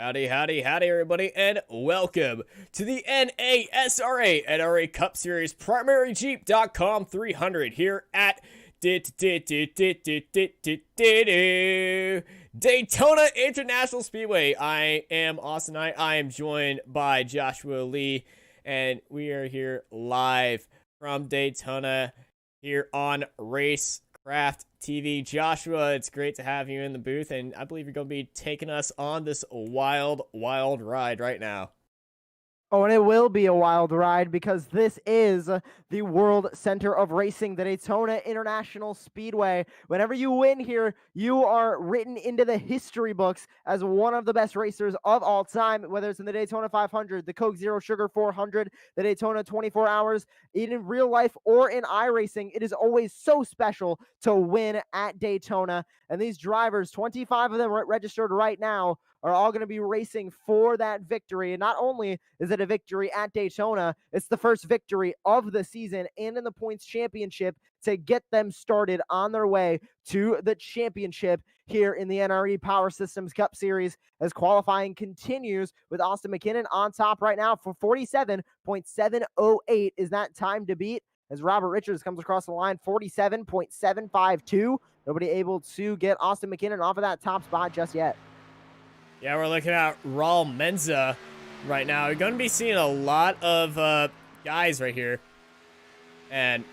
Howdy, howdy, howdy, everybody, and welcome to the NASRA NRE Cup Series PrimaryJeep.com 300 here at Daytona International Speedway. I am Austin Knight. I am joined by Joshua Lee, and we are here live from Daytona here on Racecraft TV. Joshua, it's great to have you in the booth, and I believe you're going to be taking us on this wild ride right now. Oh, and it will be a wild ride because this is the World Center of Racing, the Daytona International Speedway. Whenever you win here, you are written into the history books as one of the best racers of all time, whether it's in the Daytona 500, the Coke Zero Sugar 400, the Daytona 24 Hours, in real life or in iRacing. It is always so special to win at Daytona. And these drivers, 25 of them registered right now, are all going to be racing for that victory. And not only is it a victory at Daytona, it's the first victory of the season and in the points championship to get them started on their way to the championship here in the NRE Power Systems Cup Series as qualifying continues with Austin McKinnon on top right now for 47.708 is that time to beat as Robert Richards comes across the line, 47.752. Nobody able to get Austin McKinnon off of that top spot just yet. Yeah, we're looking at Raul Menza right now. You're going to be seeing a lot of guys right here. And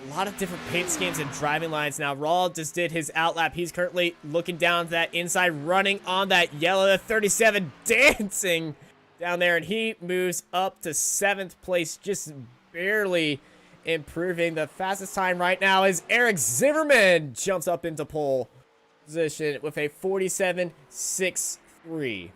a lot of different paint schemes and driving lines. Now, Raul just did his outlap. He's currently looking down to that inside, running on that yellow 37, dancing down there. And he moves up to 7th place, just barely improving. The fastest time right now is Eric Zimmerman. Jumps up into pole position with a 47.63.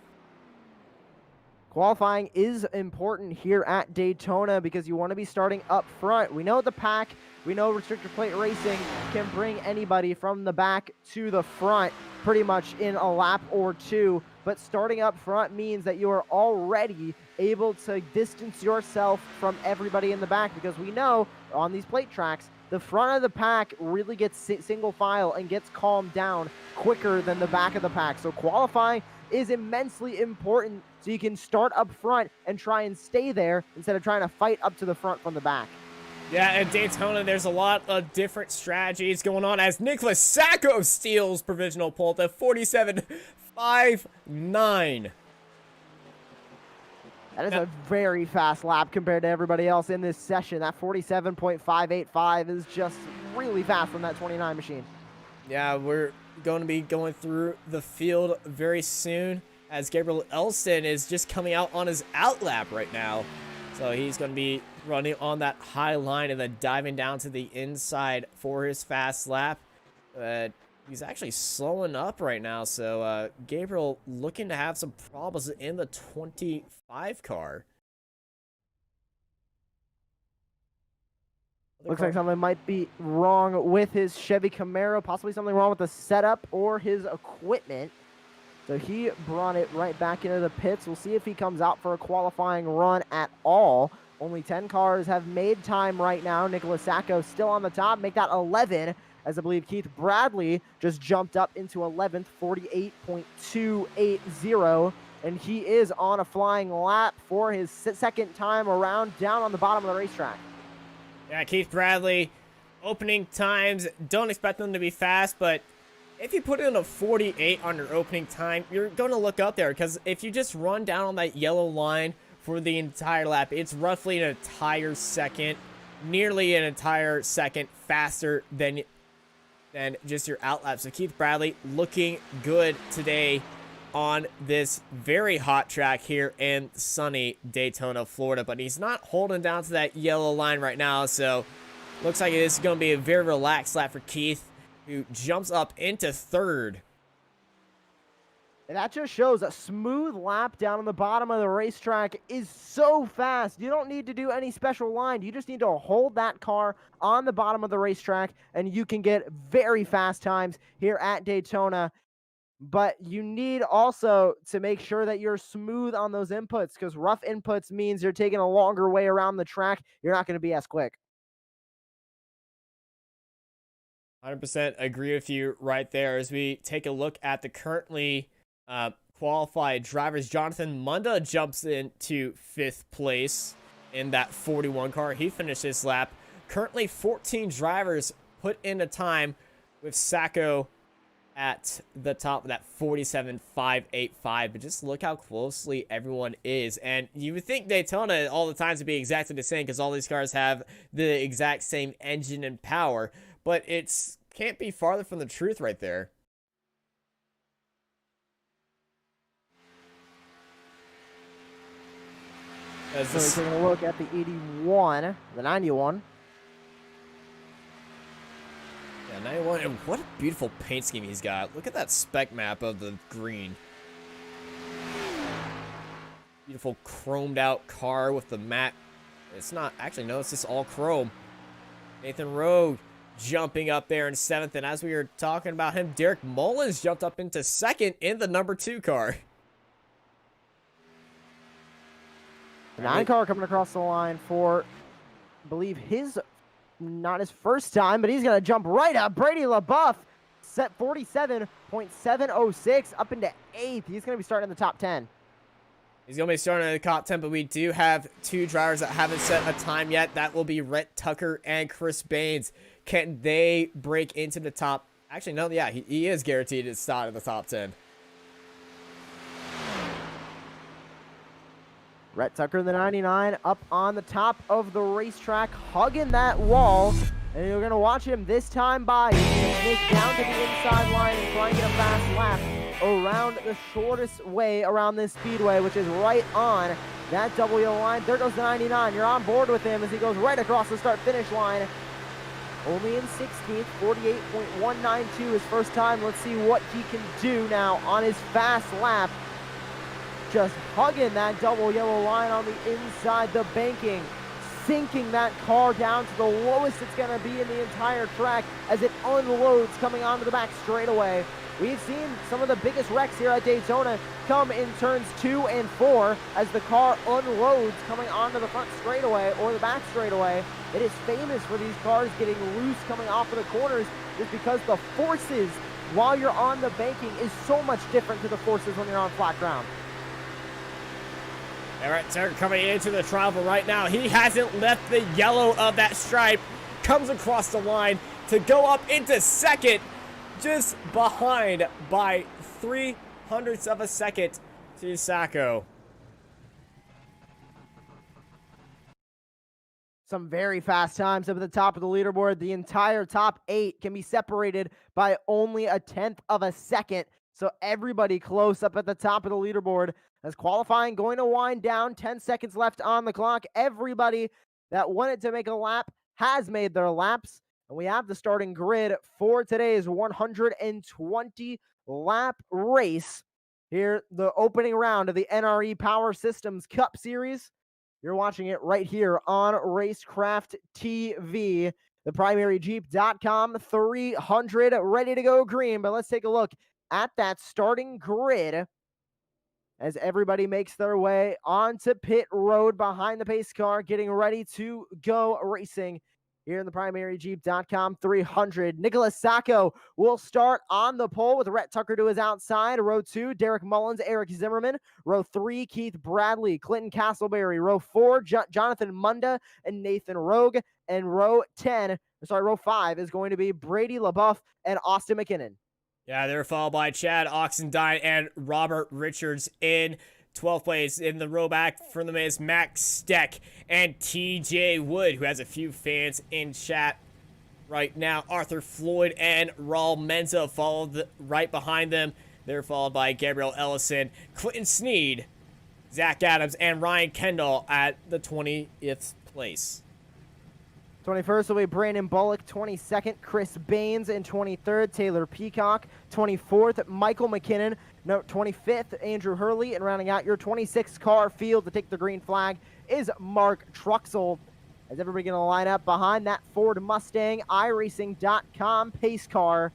Qualifying is important here at Daytona because you want to be starting up front. We know the pack, we know restrictor plate racing can bring anybody from the back to the front pretty much in a lap or two, but starting up front means that you are already able to distance yourself from everybody in the back because we know on these plate tracks, the front of the pack really gets single file and gets calmed down quicker than the back of the pack. So qualifying is immensely important so you can start up front and try and stay there instead of trying to fight up to the front from the back. Yeah, at Daytona, there's a lot of different strategies going on as Nicholas Sacco steals provisional pole to 47.59. That is a very fast lap compared to everybody else in this session. That 47.585 is just really fast from that 29 machine. Yeah, we're going to be going through the field very soon as Gabriel Elston is just coming out on his outlap right now. So he's going to be running on that high line and then diving down to the inside for his fast lap. He's actually slowing up right now. So Gabriel looking to have some problems in the 25 car. Looks like something might be wrong with his Chevy Camaro, possibly something wrong with the setup or his equipment. So he brought it right back into the pits. We'll see if he comes out for a qualifying run at all. Only 10 cars have made time right now. Nicholas Sacco still on the top, make that 11, as I believe Keith Bradley just jumped up into 11th, 48.280. And he is on a flying lap for his second time around down on the bottom of the racetrack. Yeah, Keith Bradley, opening times, don't expect them to be fast, but if you put in a 48 on your opening time, you're going to look up there because if you just run down on that yellow line for the entire lap, it's roughly an entire second, nearly an entire second faster than just your outlap. So Keith Bradley looking good today on this very hot track here in sunny Daytona, Florida, but he's not holding down to that yellow line right now. So looks like this is going to be a very relaxed lap for Keith, who jumps up into 3rd. And that just shows a smooth lap down on the bottom of the racetrack is so fast. You don't need to do any special line. You just need to hold that car on the bottom of the racetrack, and you can get very fast times here at Daytona. But you need also to make sure that you're smooth on those inputs because rough inputs means you're taking a longer way around the track. You're not going to be as quick. 100% agree with you right there as we take a look at the currently qualified drivers. Jonathan Munda jumps into 5th place in that 41 car. He finished his lap. Currently 14 drivers put in a time, with Sacco at the top of that 47.585. But just look how closely everyone is. And you would think Daytona all the times would be exactly the same, because all these cars have the exact same engine and power. But it's can't be farther from the truth right there. So we're taking a look at the 81, the 91. Yeah, 91, and what a beautiful paint scheme he's got. Look at that spec map of the green. Beautiful chromed out car with the matte. It's not, actually, no, it's just all chrome. Nathan Rowe jumping up there in 7th, and as we were talking about him, Derek Mullins jumped up into 2nd in the number 2 car. The 9 car coming across the line for, I believe, not his first time, but he's going to jump right up. Brady LaBeouf, set 47.706 up into 8th. He's going to be starting in the top 10. He's going to be starting in the top 10, but we do have 2 drivers that haven't set a time yet. That will be Rhett Tucker and Chris Baines. Can they break into the top? Actually, no, yeah, he is guaranteed to start in the top 10. Rhett Tucker, the 99, up on the top of the racetrack, hugging that wall. And you're going to watch him this time by. He's going to sneak down to the inside line and try and get a fast lap around the shortest way around this speedway, which is right on that double yellow line. There goes the 99. You're on board with him as he goes right across the start-finish line. Only in 16th, 48.192 his first time. Let's see what he can do now on his fast lap. Just hugging that double yellow line on the inside, the banking, sinking that car down to the lowest it's going to be in the entire track as it unloads coming onto the back straightaway. We've seen some of the biggest wrecks here at Daytona come in turns 2 and 4 as the car unloads coming onto the front straightaway or the back straightaway. It is famous for these cars getting loose coming off of the corners just because the forces while you're on the banking is so much different to the forces when you're on flat ground. All right, Tucker coming into the trial right now. He hasn't left the yellow of that stripe. Comes across the line to go up into 2nd, just behind by 0.03 of a second to Sacco. Some very fast times up at the top of the leaderboard. The entire top 8 can be separated by only 0.1 of a second. So everybody close up at the top of the leaderboard. As qualifying going to wind down, 10 seconds left on the clock. Everybody that wanted to make a lap has made their laps. And we have the starting grid for today's 120 lap race. Here, the opening round of the NRE Power Systems Cup Series. You're watching it right here on Racecraft TV. The primaryjeep.com 300 ready to go green. But let's take a look at that starting grid as everybody makes their way onto pit road behind the pace car, getting ready to go racing here in the primaryjeep.com 300. Nicholas Sacco will start on the pole with Rhett Tucker to his outside. Row 2, Derek Mullins, Eric Zimmerman. Row 3, Keith Bradley, Clinton Castleberry. Row 4, Jonathan Munda and Nathan Rogue. And row 5 is going to be Brady LaBeouf and Austin McKinnon. Yeah, they're followed by Chad Oxendine and Robert Richards in 12th place. In the row back for them is Max Steck and TJ Wood, who has a few fans in chat right now. Arthur Floyd and Raul Menza followed right behind them. They're followed by Gabriel Ellison, Clinton Sneed, Zach Adams, and Ryan Kendall at the 20th place. 21st will be Brandon Bullock. 22nd, Chris Baines. In 23rd, Taylor Peacock. 24th, Michael McKinnon. No, 25th, Andrew Hurley. And rounding out your 26th car field to take the green flag is Mark Truxell. As everybody going to line up behind that Ford Mustang iRacing.com pace car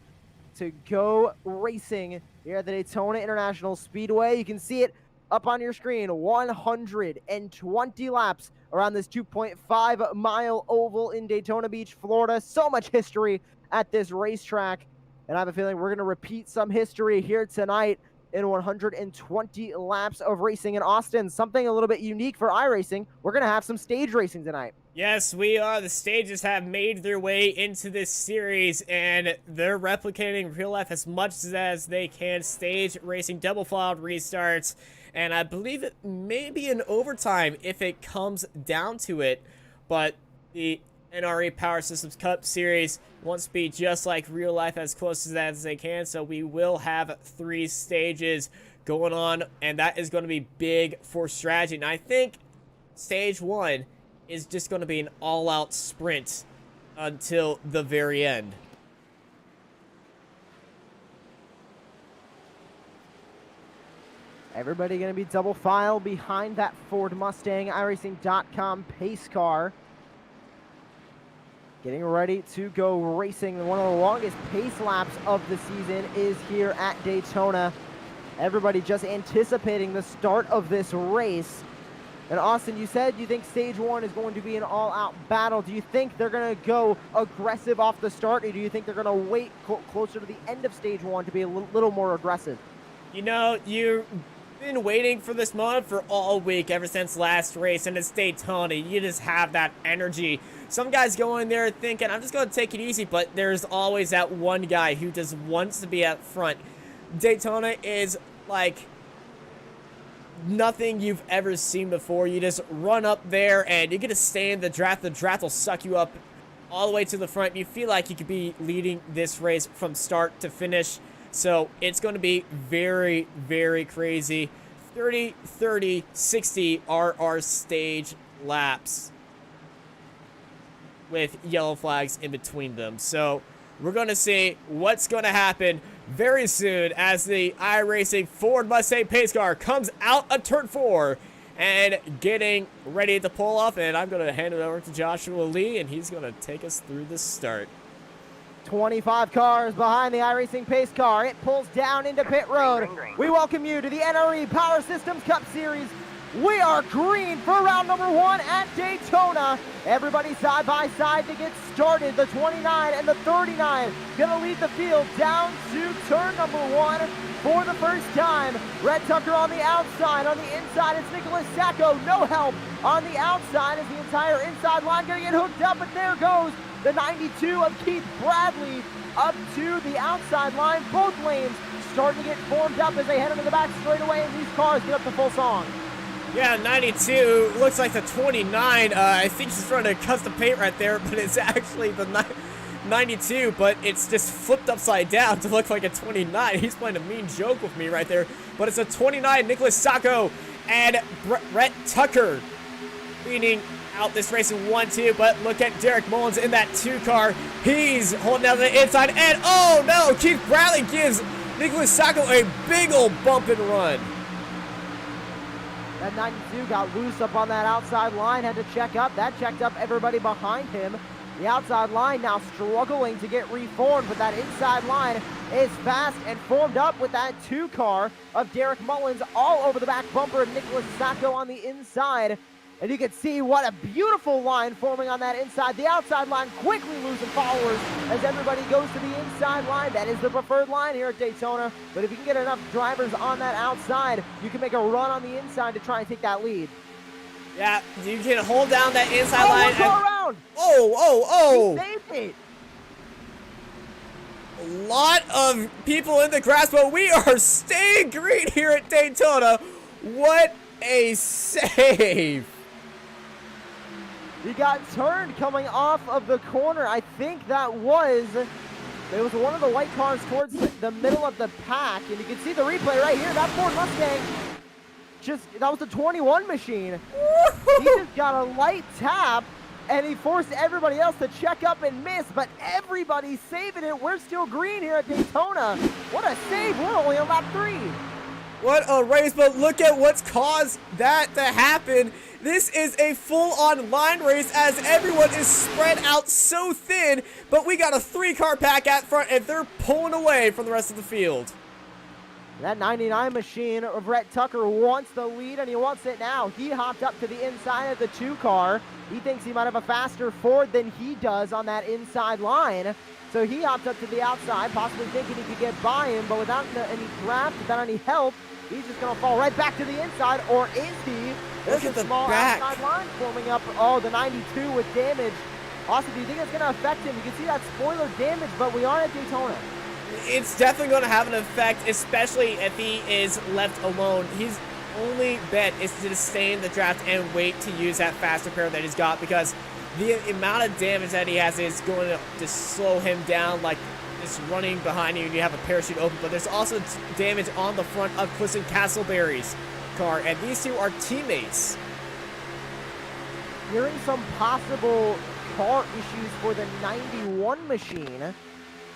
to go racing here at the Daytona International Speedway. You can see it up on your screen, 120 laps around this 2.5-mile oval in Daytona Beach, Florida. So much history at this racetrack, and I have a feeling we're going to repeat some history here tonight in 120 laps of racing in Austin. Something a little bit unique for iRacing. We're going to have some stage racing tonight. Yes, we are. The stages have made their way into this series, and they're replicating real life as much as they can. Stage racing, double flawed restarts, and I believe it may be an overtime if it comes down to it. But the NRE Power Systems Cup Series wants to be just like real life, as close to that as they can. So we will have 3 stages going on, and that is going to be big for strategy. And I think stage 1 is just going to be an all-out sprint until the very end. Everybody going to be double file behind that Ford Mustang iRacing.com pace car. Getting ready to go racing. One of the longest pace laps of the season is here at Daytona. Everybody just anticipating the start of this race. And Austin, you said you think stage 1 is going to be an all-out battle. Do you think they're going to go aggressive off the start, or do you think they're going to wait closer to the end of stage 1 to be a little more aggressive? You know, you've been waiting for this moment for all week, ever since last race, and it's Daytona. You just have that energy. Some guys go in there thinking, I'm just going to take it easy, but there's always that one guy who just wants to be at front. Daytona is like nothing you've ever seen before. You just run up there and you get to stay in the draft. The draft will suck you up all the way to the front. You feel like you could be leading this race from start to finish. So it's going to be very, very crazy. 30, 30, 60 are our stage laps with yellow flags in between them. So we're going to see what's going to happen very soon as the iRacing Ford Mustang pace car comes out of turn 4 and getting ready to pull off. And I'm going to hand it over to Joshua Lee, and he's going to take us through the start. 25 cars behind the iRacing pace car. It pulls down into pit road. We welcome you to the NRE Power Systems Cup Series. We are green for round number 1 at Daytona. Everybody side by side to get started. The 29 and the 39 gonna lead the field down to turn number 1 for the first time. Red Tucker on the outside. On the inside, it's Nicholas Sacco. No help on the outside as the entire inside line gonna get hooked up, and there goes the 92 of Keith Bradley up to the outside line. Both lanes starting to get formed up as they head into the back straightaway, and these cars get up to full song. Yeah, 92 looks like the 29. I think he's trying to custom paint right there, but it's actually the 92, but it's just flipped upside down to look like a 29. He's playing a mean joke with me right there, but it's a 29, Nicholas Sacco and Brett Tucker leading out this race in 1-2, but look at Derek Mullins in that 2 car. He's holding down the inside, and oh no, Keith Bradley gives Nicholas Sacco a big old bump and run. That 92 got loose up on that outside line, had to check up. That checked up everybody behind him. The outside line now struggling to get reformed, but that inside line is fast and formed up with that 2 car of Derek Mullins all over the back bumper of Nicholas Sacco on the inside. And you can see what a beautiful line forming on that inside. The outside line quickly losing followers as everybody goes to the inside line. That is the preferred line here at Daytona. But if you can get enough drivers on that outside, you can make a run on the inside to try and take that lead. Yeah, you can hold down that inside line. Go around. Oh. He saved it. A lot of people in the grass, but we are staying green here at Daytona. What a save. He got turned coming off of the corner. I think it was one of the white cars towards the middle of the pack. And you can see the replay right here. That Ford Mustang, that was a 21 machine. He just got a light tap, and he forced everybody else to check up and miss, but everybody's saving it. We're still green here at Daytona. What a save. We're only on lap 3. What a race, but look at what's caused that to happen. This is a full-on line race as everyone is spread out so thin, but we got a 3-car pack at front, and they're pulling away from the rest of the field. That 99 machine of Rhett Tucker wants the lead, and he wants it now. He hopped up to the inside of the 2 car. He thinks he might have a faster Ford than he does on that inside line. So he hopped up to the outside, possibly thinking he could get by him, but without any draft, without any help, he's just going to fall right back to the inside, or is he? There's a small outside line forming up. Oh, the 92 with damage. Austin, do you think it's going to affect him? You can see that spoiler damage, but we are at Daytona. It's definitely going to have an effect, especially if he is left alone. His only bet is to stay in the draft and wait to use that fast repair that he's got, because the amount of damage that he has is going to slow him down, like just running behind you and you have a parachute open. But there's also damage on the front of Clifton Castleberry's car, and these two are teammates. Hearing some possible car issues for the 91 machine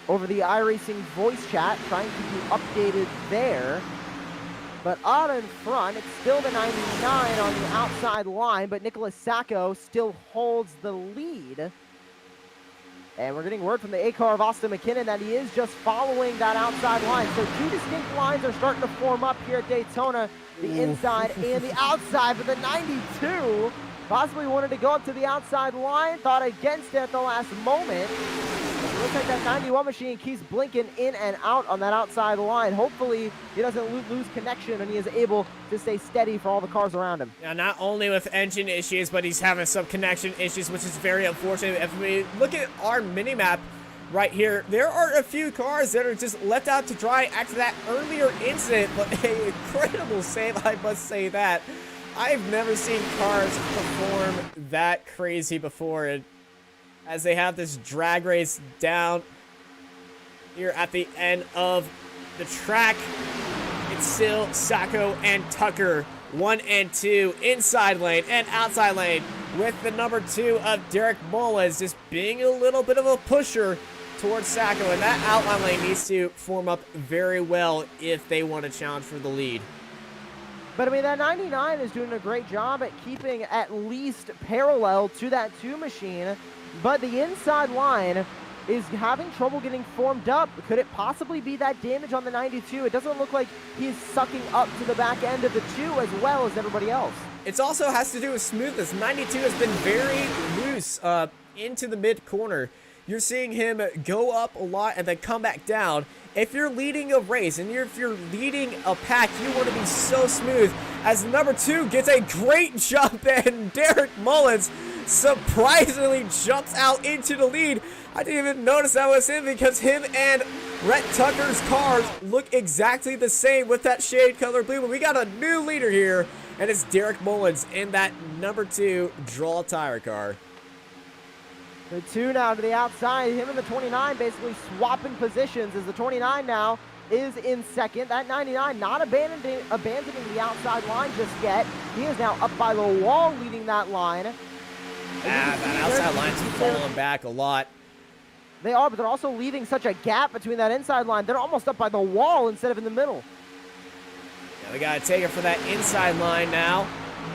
over the iRacing voice chat, trying to keep you updated there. But out in front, it's still the 99 on the outside line, but Nicholas Sacco still holds the lead. And we're getting word from the A-car of Austin McKinnon that he is just following that outside line. So 2 distinct lines are starting to form up here at Daytona, the inside and the outside. But the 92 possibly wanted to go up to the outside line, thought against it at the last moment. It looks like that 91 machine keeps blinking in and out on that outside line. Hopefully, he doesn't lose connection and he is able to stay steady for all the cars around him. Now, not only with engine issues, but he's having some connection issues, which is very unfortunate. If we look at our mini-map right here, there are a few cars that are just left out to dry after that earlier incident, but an incredible save, I must say that. I've never seen cars perform that crazy before, and as they have this drag race down here at the end of the track, it's still Sacco and Tucker, 1 and 2, inside lane and outside lane, with the number 2 of Derek Mullins just being a little bit of a pusher towards Sacco, and that outline lane needs to form up very well if they want to challenge for the lead. But, I mean, that 99 is doing a great job at keeping at least parallel to that 2 machine, but the inside line is having trouble getting formed up. Could it possibly be that damage on the 92? It doesn't look like he's sucking up to the back end of the 2 as well as everybody else. It also has to do with smoothness. 92 has been very loose into the mid-corner. You're seeing him go up a lot and then come back down. If you're leading a race and if you're leading a pack, you want to be so smooth. As number 2 gets a great jump, and Derek Mullins surprisingly jumps out into the lead. I didn't even notice that was him, because him and Rhett Tucker's cars look exactly the same with that shade color blue. But we got a new leader here, and it's Derek Mullins in that number 2 draw tire car. The 2 now to the outside. Him and the 29 basically swapping positions, as the 29 now is in second. That 99 not abandoning the outside line just yet. He is now up by the wall leading that line. That outside line's falling back a lot. They are, but they're also leaving such a gap between that inside line. They're almost up by the wall instead of in the middle. Yeah, we got to take it for that inside line now.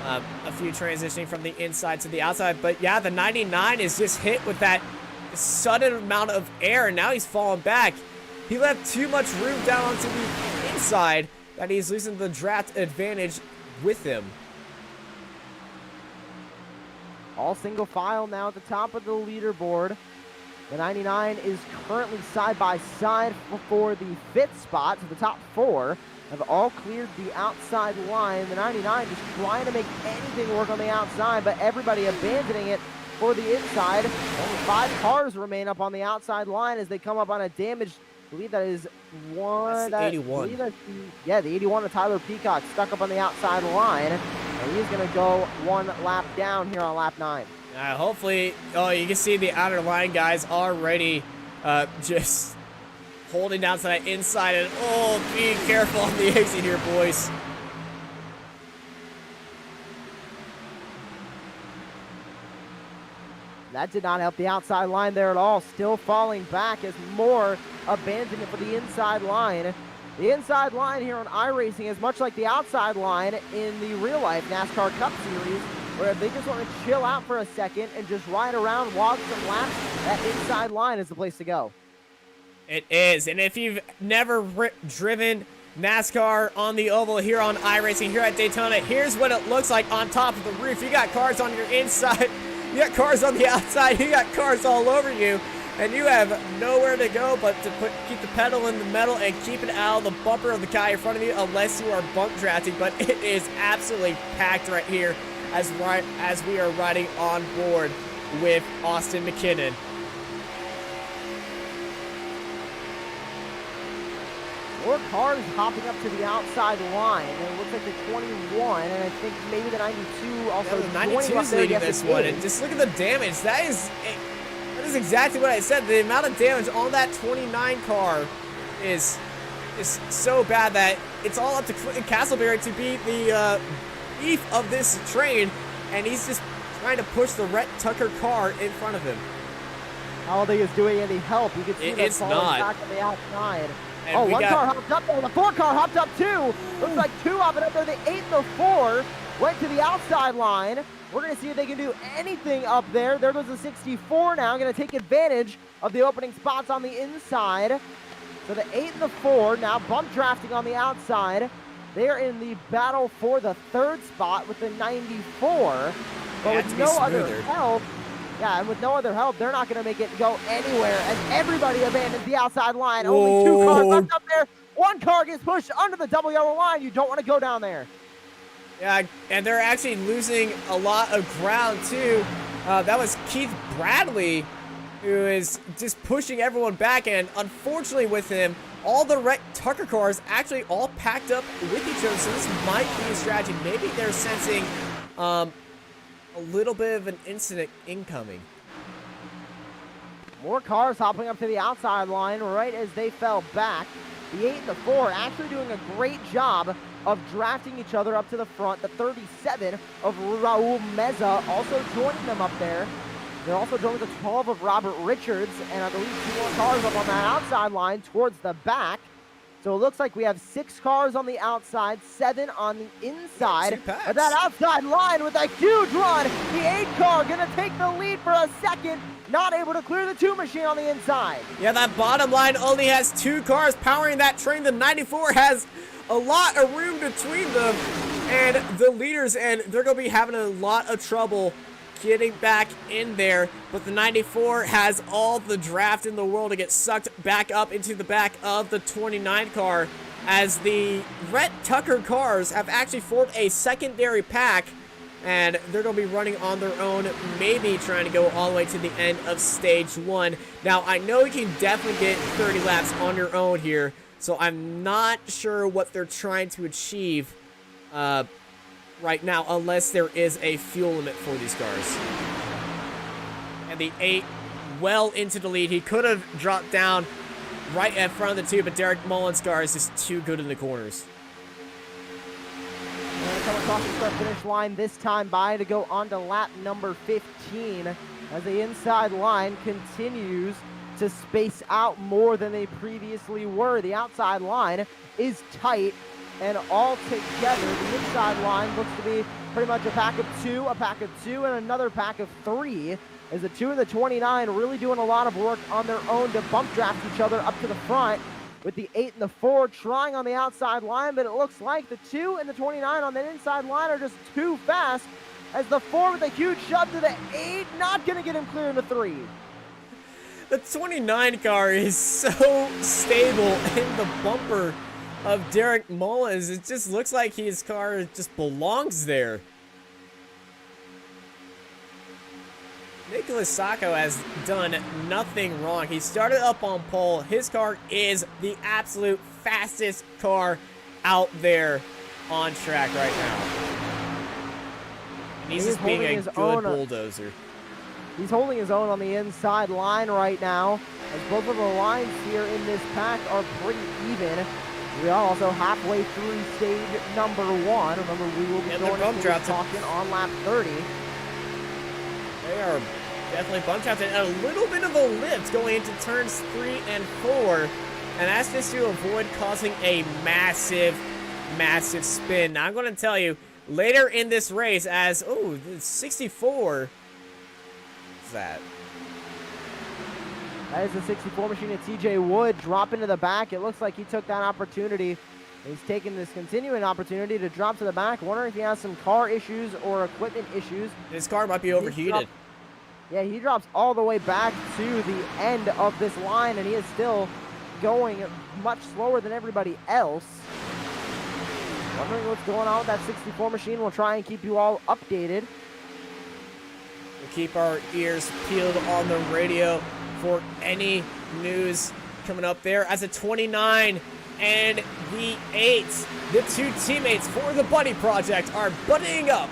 A few transitioning from the inside to the outside. But yeah, the 99 is just hit with that sudden amount of air, and now he's falling back. He left too much room down onto the inside that he's losing the draft advantage with him. All single file now at the top of the leaderboard. The 99 is currently side by side for the 5th spot. So the top 4 have all cleared the outside line. The 99 just trying to make anything work on the outside, but everybody abandoning it for the inside. Only 5 cars remain up on the outside line as they come up on a damaged, I believe that is one. That's the 81. The 81 of Tyler Peacock stuck up on the outside line. And he's going to go 1 lap down here on lap 9. Hopefully, oh, you can see the outer line guys already just holding down to that inside, and oh, be careful on the exit here, boys. That did not help the outside line there at all. Still falling back as more abandon it for the inside line. The inside line here on iRacing is much like the outside line in the real-life NASCAR Cup Series, where if they just want to chill out for a second and just ride around, walk some laps, that inside line is the place to go. It is, and if you've never driven NASCAR on the oval here on iRacing here at Daytona. Here's what it looks like on top of the roof. You got cars on your inside, you got cars on the outside, you got cars all over you, and you have nowhere to go but to keep the pedal in the metal and keep it out of the bumper of the guy in front of you unless you are bump drafting. But it is absolutely packed right here as we are riding on board with Austin McKinnon. More cars hopping up to the outside line. It looks like the 21, and I think maybe the 92 also. Yeah, the 92 is leading this one, and just look at the damage. That is exactly what I said. The amount of damage on that 29 car is so bad that it's all up to Clinton Castleberry to be the beef of this train, and he's just trying to push the Rhett Tucker car in front of him. I don't think it's doing any help. You can see it's falling not. back on the outside. And one car hopped up there. The 4 car hopped up too. Looks like 2 hopping up there. The 8 and the 4 went to the outside line. We're going to see if they can do anything up there. There goes the 64 now. Going to take advantage of the opening spots on the inside. So the 8 and the 4 now bump drafting on the outside. They are in the battle for the 3rd spot with the 94. But with no other help. Yeah, and with no other help, they're not going to make it go anywhere as everybody abandons the outside line. Whoa. Only 2 cars left up there. 1 car gets pushed under the double yellow line. You don't want to go down there. Yeah, and they're actually losing a lot of ground, too. That was Keith Bradley, who is just pushing everyone back, and unfortunately with him, all the Rhett Tucker cars actually all packed up with each other, so this might be a strategy. Maybe they're sensing a little bit of an incident incoming. More cars hopping up to the outside line right as they fell back. The 8 and the 4 actually doing a great job of drafting each other up to the front. The 37 of Raul Meza also joining them up there. They're also joined with the 12 of Robert Richards, and I believe 2 more cars up on that outside line towards the back. So it looks like we have 6 cars on the outside, 7 on the inside. But that outside line with a huge run. The 8 car gonna take the lead for a second. Not able to clear the 2 machine on the inside. Yeah, that bottom line only has 2 cars powering that train. The 94 has a lot of room between them and the leaders, and they're gonna be having a lot of trouble getting back in there, but the 94 has all the draft in the world to get sucked back up into the back of the 29 car, as the Rhett Tucker cars have actually formed a secondary pack, and they're going to be running on their own, maybe trying to go all the way to the end of stage 1. Now, I know you can definitely get 30 laps on your own here, so I'm not sure what they're trying to achieve right now, unless there is a fuel limit for these cars. And the 8 well into the lead. He could have dropped down right in front of the 2, but Derek Mullins' car is just too good in the corners. And come across the start finish line this time by to go on to lap number 15 as the inside line continues to space out more than they previously were. The outside line is tight. And all together, the inside line looks to be pretty much a pack of 2, and another pack of 3. As the 2 and the 29 really doing a lot of work on their own to bump draft each other up to the front, with the 8 and the 4 trying on the outside line, but it looks like the 2 and the 29 on the inside line are just too fast, as the 4 with a huge shove to the 8, not going to get him clear in the 3. The 29 car is so stable in the bumper of Derek Mullins. It just looks like his car just belongs there. Nicholas Sacco has done nothing wrong. He started up on pole. His car is the absolute fastest car out there on track right now. And he's just being a good bulldozer. He's holding his own on the inside line right now, as both of the lines here in this pack are pretty even. We are also halfway through stage number 1. Remember, we will be going to talking on lap 30. They are definitely bump drafted, and a little bit of a lift going into turns 3 and 4. And that's just to avoid causing a massive, massive spin. Now, I'm going to tell you, later in this race, as, oh, 64. What's that? That is the 64 machine of TJ Wood drop into the back. It looks like he took that opportunity He's taking this continuing opportunity to drop to the back, wondering if he has some car issues or equipment issues. His car might be overheated. Yeah, he drops all the way back to the end of this line, and he is still going much slower than everybody else. Wondering what's going on with that 64 machine. We'll try and keep you all updated. We'll keep our ears peeled on the radio for any news coming up there. As a 29 and the 8, the two teammates for the Buddy Project are buddying up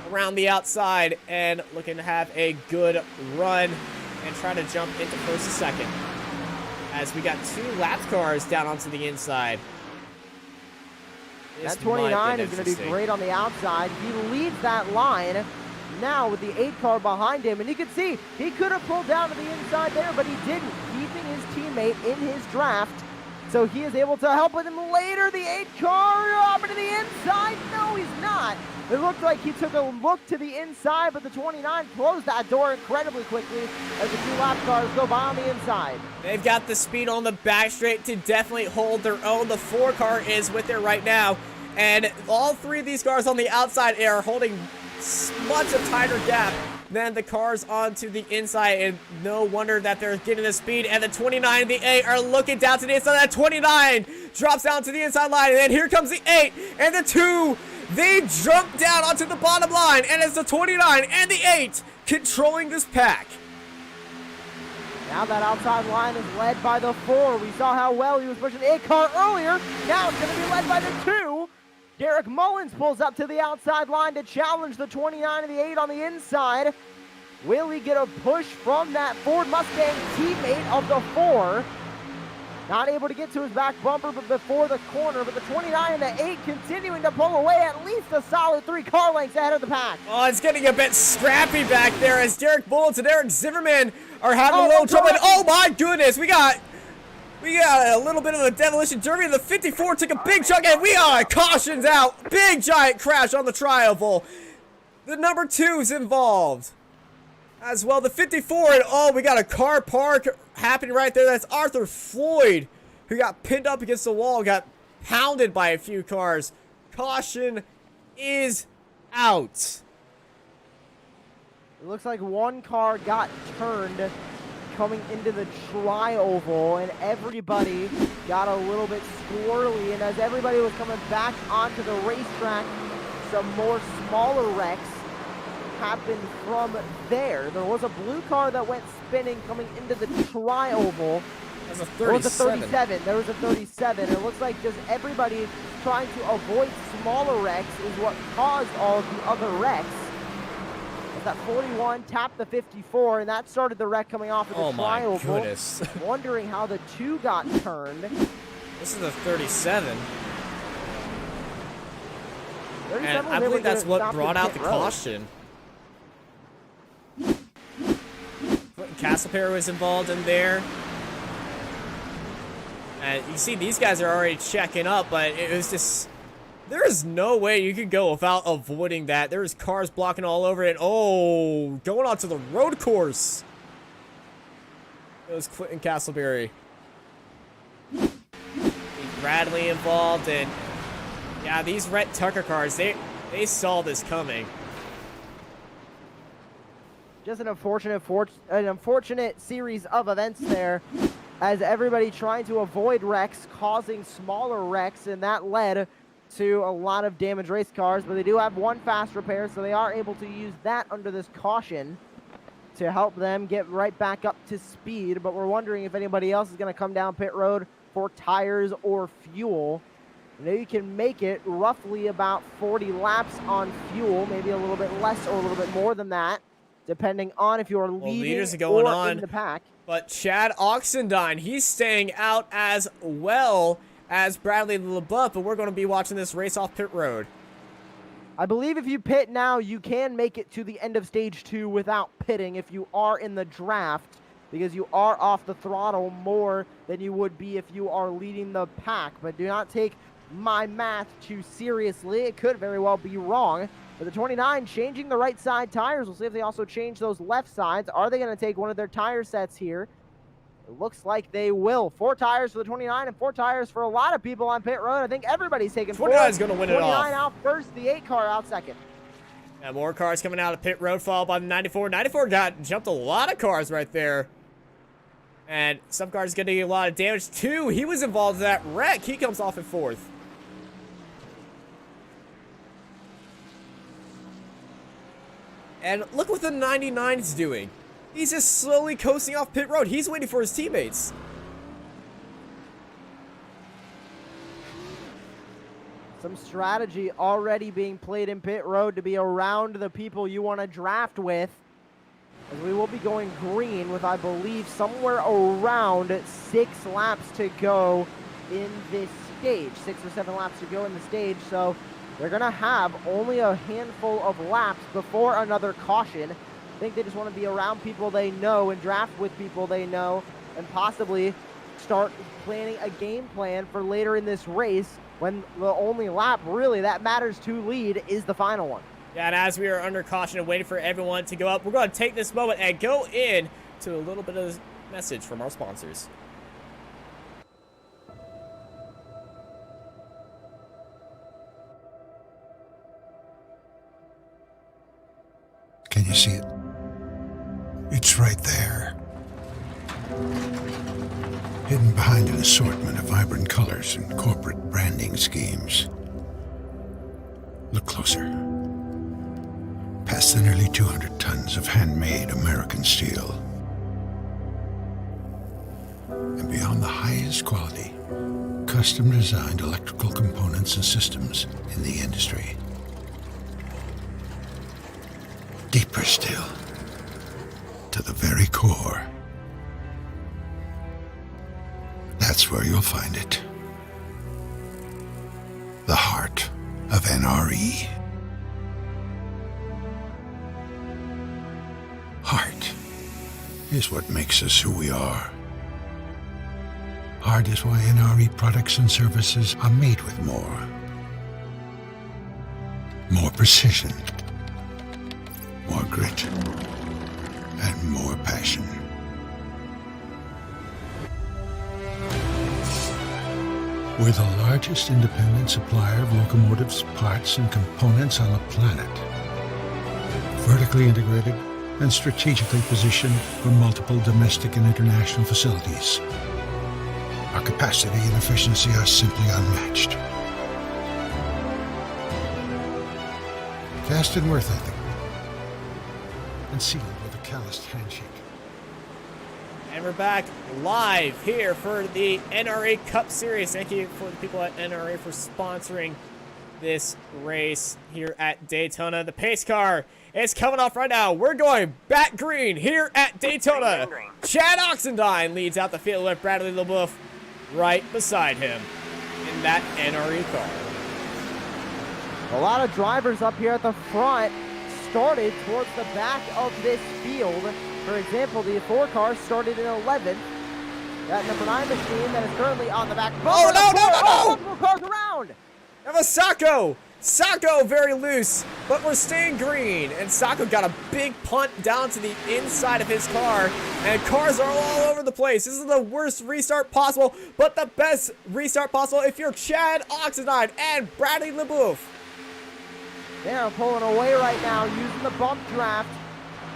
around the outside and looking to have a good run and try to jump into first and second. As we got two lap cars down onto the inside. That 29 is going to be great on the outside. He leads that line now with the 8 car behind him. And you can see he could have pulled down to the inside there, but he didn't, keeping his teammate in his draft. So he is able to help with him later. The 8 car up into the inside. No, he's not. It looked like he took a look to the inside, but the 29 closed that door incredibly quickly as the 2 lap cars go by on the inside. They've got the speed on the back straight to definitely hold their own. The 4 car is with it right now. And all 3 of these cars on the outside are holding much a tighter gap than the cars onto the inside. And no wonder that they're getting the speed. And the 29 and the 8 are looking down to the inside. That 29 drops down to the inside line. And then here comes the 8 and the 2. They jump down onto the bottom line, and it's the 29 and the 8 controlling this pack. Now that outside line is led by the 4. We saw how well he was pushing the 8 car earlier. Now it's going to be led by the 2. Derek Mullins pulls up to the outside line to challenge the 29 and the 8 on the inside. Will he get a push from that Ford Mustang teammate of the 4? Not able to get to his back bumper, but before the corner. But the 29 and the 8 continuing to pull away at least a solid 3 car lengths ahead of the pack. Oh, it's getting a bit scrappy back there as Derek Bullets and Eric Zimmerman are having a little trouble. And oh my goodness, we got a little bit of a demolition derby. The 54 took a big chunk and we got cautions out. Big giant crash on the tri-oval. The number 2's involved as well. The 54, and oh, we got a car park happening right there. That's Arthur Floyd, who got pinned up against the wall, got pounded by a few cars. Caution is out. It looks like 1 car got turned coming into the tri-oval, and everybody got a little bit squirrely. And as everybody was coming back onto the racetrack, some more smaller wrecks happened from there. There was a blue car that went spinning coming into the tri-oval. That's a 37. There was a 37. There was a 37. It looks like just everybody trying to avoid smaller wrecks is what caused all of the other wrecks. As that 41 tapped the 54, and that started the wreck coming off of the tri-oval. Oh my goodness. Wondering how the 2 got turned. This is a 37. 37 And was I able believe to that's what stop brought out the road. caution. Castleperry was involved in there. And you see these guys are already checking up, but it was just... There is no way you could go without avoiding that. There's cars blocking all over it. Oh, going onto the road course. It was Clinton Castleberry. Bradley involved, and yeah, these Rhett Tucker cars, they saw this coming. Just an unfortunate series of events there, as everybody trying to avoid wrecks, causing smaller wrecks, and that led to a lot of damaged race cars. But they do have 1 fast repair, so they are able to use that under this caution to help them get right back up to speed. But we're wondering if anybody else is going to come down pit road for tires or fuel. I know you can make it roughly about 40 laps on fuel, maybe a little bit less or a little bit more than that, depending on if you're leading leaders are going or on in the pack. But Chad Oxendine, he's staying out as well as Bradley LeBuff, but we're going to be watching this race off pit road. I believe if you pit now, you can make it to the end of stage 2 without pitting if you are in the draft, because you are off the throttle more than you would be if you are leading the pack. But do not take my math too seriously. It could very well be wrong. But the 29 changing the right side tires. We'll see if they also change those left sides. Are they going to take one of their tire sets here? It looks like they will. 4 tires for the 29 and 4 tires for a lot of people on pit road. I think everybody's taking 29 is going to win it off. 29 out first, the 8 car out second. And more cars coming out of pit road, followed by the 94. 94 jumped a lot of cars right there. And some cars getting a lot of damage too. He was involved in that wreck. He comes off in 4th. And look what the 99 is doing. He's just slowly coasting off pit road. He's waiting for his teammates. Some strategy already being played in pit road to be around the people you want to draft with. As we will be going green with, I believe, somewhere around 6 laps to go in this stage. 6 or 7 laps to go in the stage. So they're going to have only a handful of laps before another caution. I think they just want to be around people they know and draft with people they know and possibly start planning a game plan for later in this race when the only lap really that matters to lead is the final one. Yeah, and as we are under caution and waiting for everyone to go up, we're going to take this moment and go in to a little bit of a message from our sponsors. Can you see it? It's right there. Hidden behind an assortment of vibrant colors and corporate branding schemes. Look closer. Past the nearly 200 tons of handmade American steel. And beyond the highest quality, custom-designed electrical components and systems in the industry. Deeper still, to the very core. That's where you'll find it. The heart of NRE. Heart is what makes us who we are. Heart is why NRE products and services are made with more. More precision. More grit, and more passion. We're the largest independent supplier of locomotives, parts, and components on the planet. Vertically integrated and strategically positioned for multiple domestic and international facilities. Our capacity and efficiency are simply unmatched. Cast and worth, I think. And sealed with a calloused handshake. And we're back live here for the NRE Cup Series. Thank you for the people at NRA for sponsoring this race here at Daytona. The pace car is coming off right now. We're going back green here at Daytona. Chad Oxendine leads out the field with Bradley LeBoeuf right beside him in that NRE car. A lot of drivers up here at the front started towards the back of this field. For example, the 4 car started in 11th. That number 9 machine that is currently on the back. Oh, no! Multiple cars around! We have a Sacco! Sacco very loose, but we're staying green. And Sacco got a big punt down to the inside of his car. And cars are all over the place. This is the worst restart possible, but the best restart possible if you're Chad Oxendine and Bradley LeBoeuf. They are pulling away right now using the bump draft.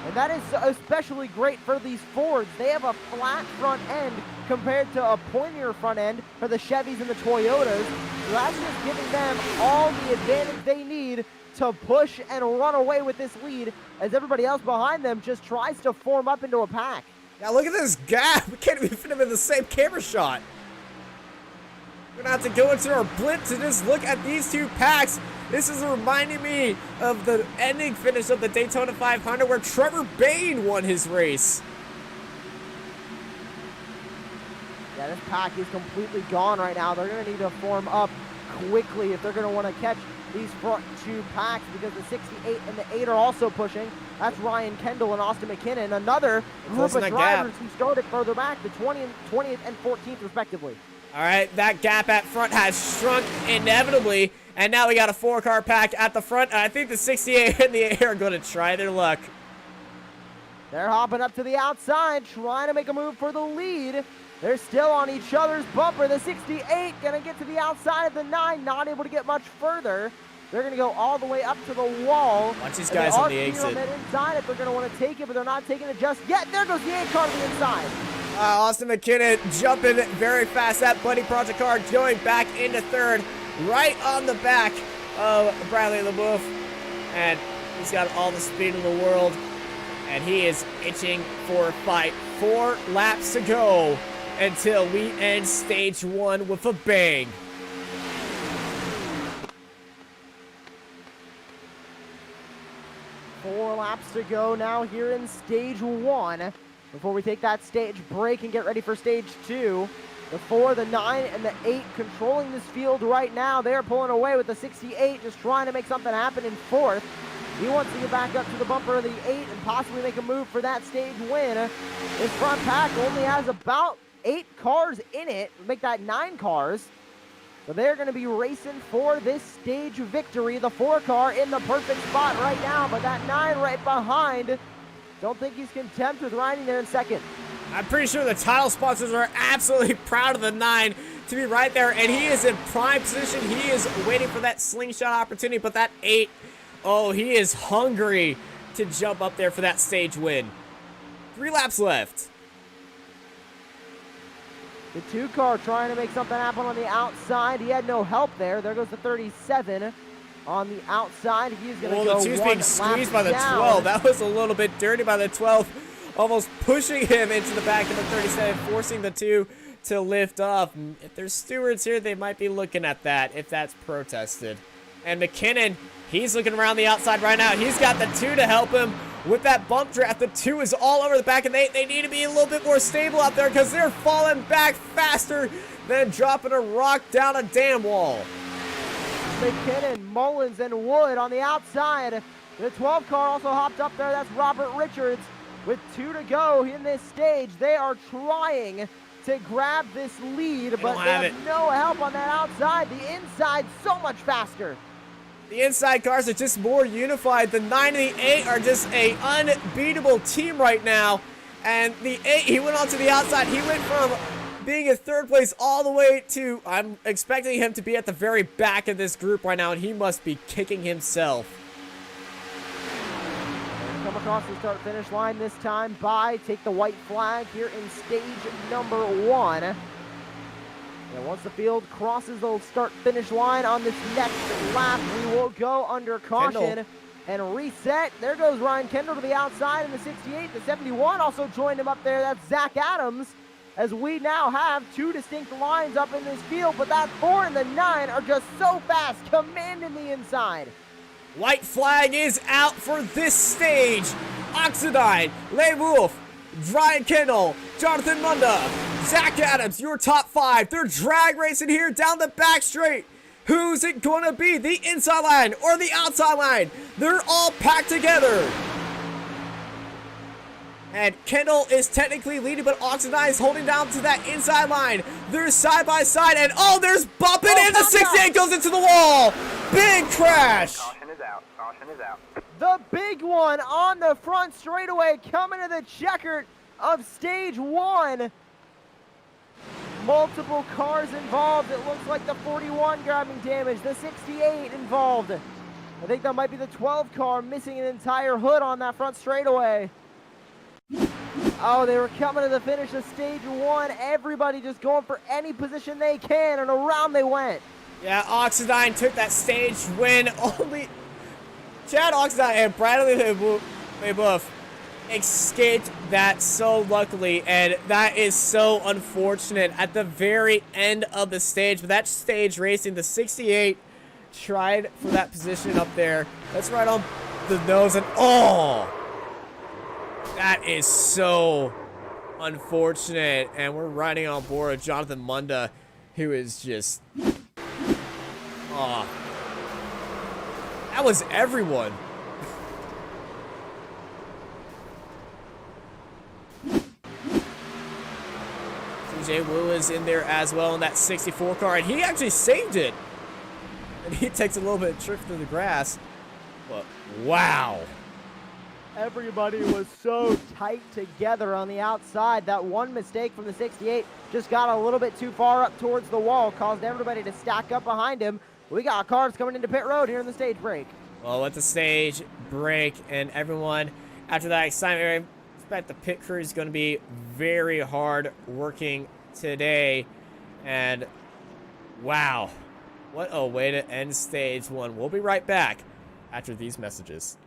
And that is especially great for these Fords. They have a flat front end compared to a pointier front end for the Chevys and the Toyotas. So that's just giving them all the advantage they need to push and run away with this lead as everybody else behind them just tries to form up into a pack. Now look at this gap. We can't even fit them in the same camera shot. We're gonna have to go into our blitz and just look at these 2 packs. This is reminding me of the ending finish of the Daytona 500 where Trevor Bayne won his race. Yeah, this pack is completely gone right now. They're going to need to form up quickly if they're going to want to catch these front 2 packs because the 68 and the 8 are also pushing. That's Ryan Kendall and Austin McKinnon. Another group of drivers who started further back, the 20th and 14th respectively. All right, that gap at front has shrunk inevitably, and now we got a 4-car pack at the front. I think the 68 and the 8 are going to try their luck. They're hopping up to the outside, trying to make a move for the lead. They're still on each other's bumper. The 68 gonna get to the outside of the 9, not able to get much further. They're gonna go all the way up to the wall. Watch these guys on the exit. On that inside if they're gonna want to take it, but they're not taking it just yet. There goes the 8 car to the inside. Austin McKinnon jumping very fast. That Buddy Project car going back into third, right on the back of Bradley LeBoeuf. And he's got all the speed in the world. And he is itching for a fight. 4 laps to go until we end stage 1 with a bang. Four laps to go now here in stage 1. Before we take that stage break and get ready for stage 2. The 4, the 9, and the 8 controlling this field right now. They're pulling away with the 68, just trying to make something happen in 4th. He wants to get back up to the bumper of the 8 and possibly make a move for that stage win. His front pack only has about 8 cars in it, make that 9 cars. So they're going to be racing for this stage victory. The 4 car in the perfect spot right now, but that 9 right behind. Don't think he's content with riding there in 2nd. I'm pretty sure the title sponsors are absolutely proud of the 9 to be right there, and he is in prime position. He is waiting for that slingshot opportunity, but that 8, oh, he is hungry to jump up there for that stage win. 3 laps left. The 2 car trying to make something happen on the outside. He had no help there. There goes the 37 on the outside. He's going to go the 2's one being squeezed by the down. 12. That was a little bit dirty by the 12. Almost pushing him into the back of the 37, forcing the 2 to lift off. If there's stewards here, they might be looking at that if that's protested. And McKinnon, he's looking around the outside right now. He's got the 2 to help him with that bump draft. The 2 is all over the back, and they need to be a little bit more stable out there because they're falling back faster than dropping a rock down a dam wall. McKinnon, Mullins, and Wood on the outside. The 12 car also hopped up there. That's Robert Richards with 2 to go in this stage. They are trying to grab this lead, but they have no help on that outside. The inside so much faster. The inside cars are just more unified. The 9 and the 8 are just a unbeatable team right now. And the 8, he went on to the outside. He went from being in 3rd place all the way to, I'm expecting him to be at the very back of this group right now, and he must be kicking himself. Come across the start-finish line this time by take the white flag here in stage number 1. And once the field crosses the start-finish line on this next lap, we will go under caution and reset. There goes Ryan Kendall to the outside in the 68. The 71 also joined him up there. That's Zach Adams, as we now have 2 distinct lines up in this field, but that 4 and the 9 are just so fast, commanding the inside. White flag is out for this stage. Oxidine, Lay Wolf, Ryan Kendall, Jonathan Munda, Zach Adams, your top 5. They're drag racing here down the back straight. Who's it going to be? The inside line or the outside line? They're all packed together. And Kendall is technically leading, but Oxidine is holding down to that inside line. They're side by side, and oh, there's bumping, and the 68 goes into the wall. Big crash. Caution is out. Caution is out. The big one on the front straightaway coming to the checkered of stage 1. Multiple cars involved. It looks like the 41 grabbing damage, the 68 involved. I think that might be the 12 car missing an entire hood on that front straightaway. Oh, they were coming to the finish of stage 1. Everybody just going for any position they can, and around they went. Yeah, Oxidine took that stage win. Only Chad Oxidine and Bradley LeBoeuf escaped that so luckily, and that is so unfortunate at the very end of the stage. But that stage racing, the 68 tried for that position up there. That's right on the nose, and oh, that is so unfortunate. And we're riding on board with Jonathan Munda, who is just, oh, that was everyone. TJ Wu is in there as well in that 64 car, and he actually saved it. And he takes a little bit of trip through the grass. But wow. Everybody was so tight together on the outside. That one mistake from the 68 just got a little bit too far up towards the wall, caused everybody to stack up behind him. We got cars coming into pit road here in the stage break. Well, with the stage break and everyone, after that excitement, I expect the pit crew is going to be very hard working today. And wow, what a way to end stage one. We'll be right back after these messages.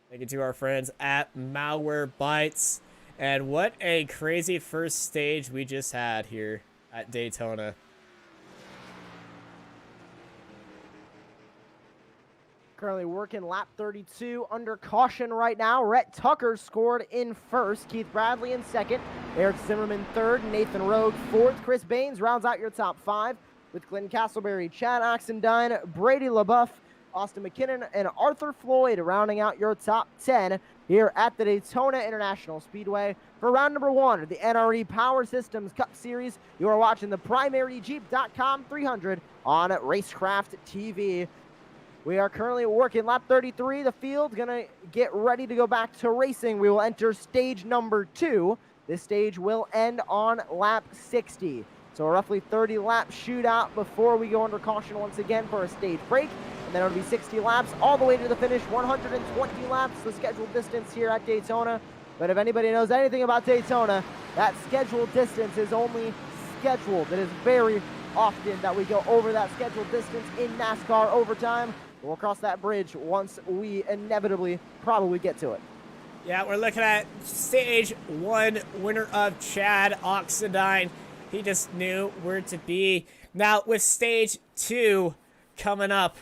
Thank you to our friends at Malware Bytes. And what a crazy first stage we just had here at Daytona. Currently working lap 32 under caution right now. Rhett Tucker scored in first. Keith Bradley in second. Eric Zimmerman third. Nathan Rogue fourth. Chris Baines rounds out your top five with Glenn Castleberry, Chad Oxendine, Brady LaBeouf, Austin McKinnon, and Arthur Floyd rounding out your top 10 here at the Daytona International Speedway. For round number one of the NRE Power Systems Cup Series, you are watching the PrimaryJeep.com 300 on Racecraft TV. We are currently working lap 33. The field's going to get ready to go back to racing. We will enter stage number 2. This stage will end on lap 60. So a roughly 30 lap shootout before we go under caution once again for a stage break. And then it'll be 60 laps all the way to the finish, 120 laps, the scheduled distance here at Daytona. But if anybody knows anything about Daytona, that scheduled distance is only scheduled. It is very often that we go over that scheduled distance in NASCAR overtime. We'll cross that bridge once we inevitably probably get to it. Yeah, we're looking at stage one, winner of Chad Oxendine. He just knew where to be. Now with stage two coming up,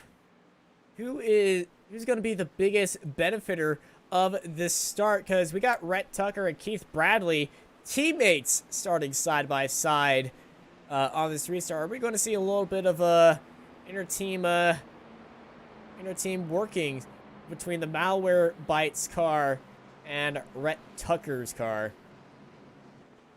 who's going to be the biggest benefitor of this start? Because we got Rhett Tucker and Keith Bradley, teammates, starting side by side on this restart. Are we going to see a little bit of a inter-team working between the Malware Bytes car and Rhett Tucker's car?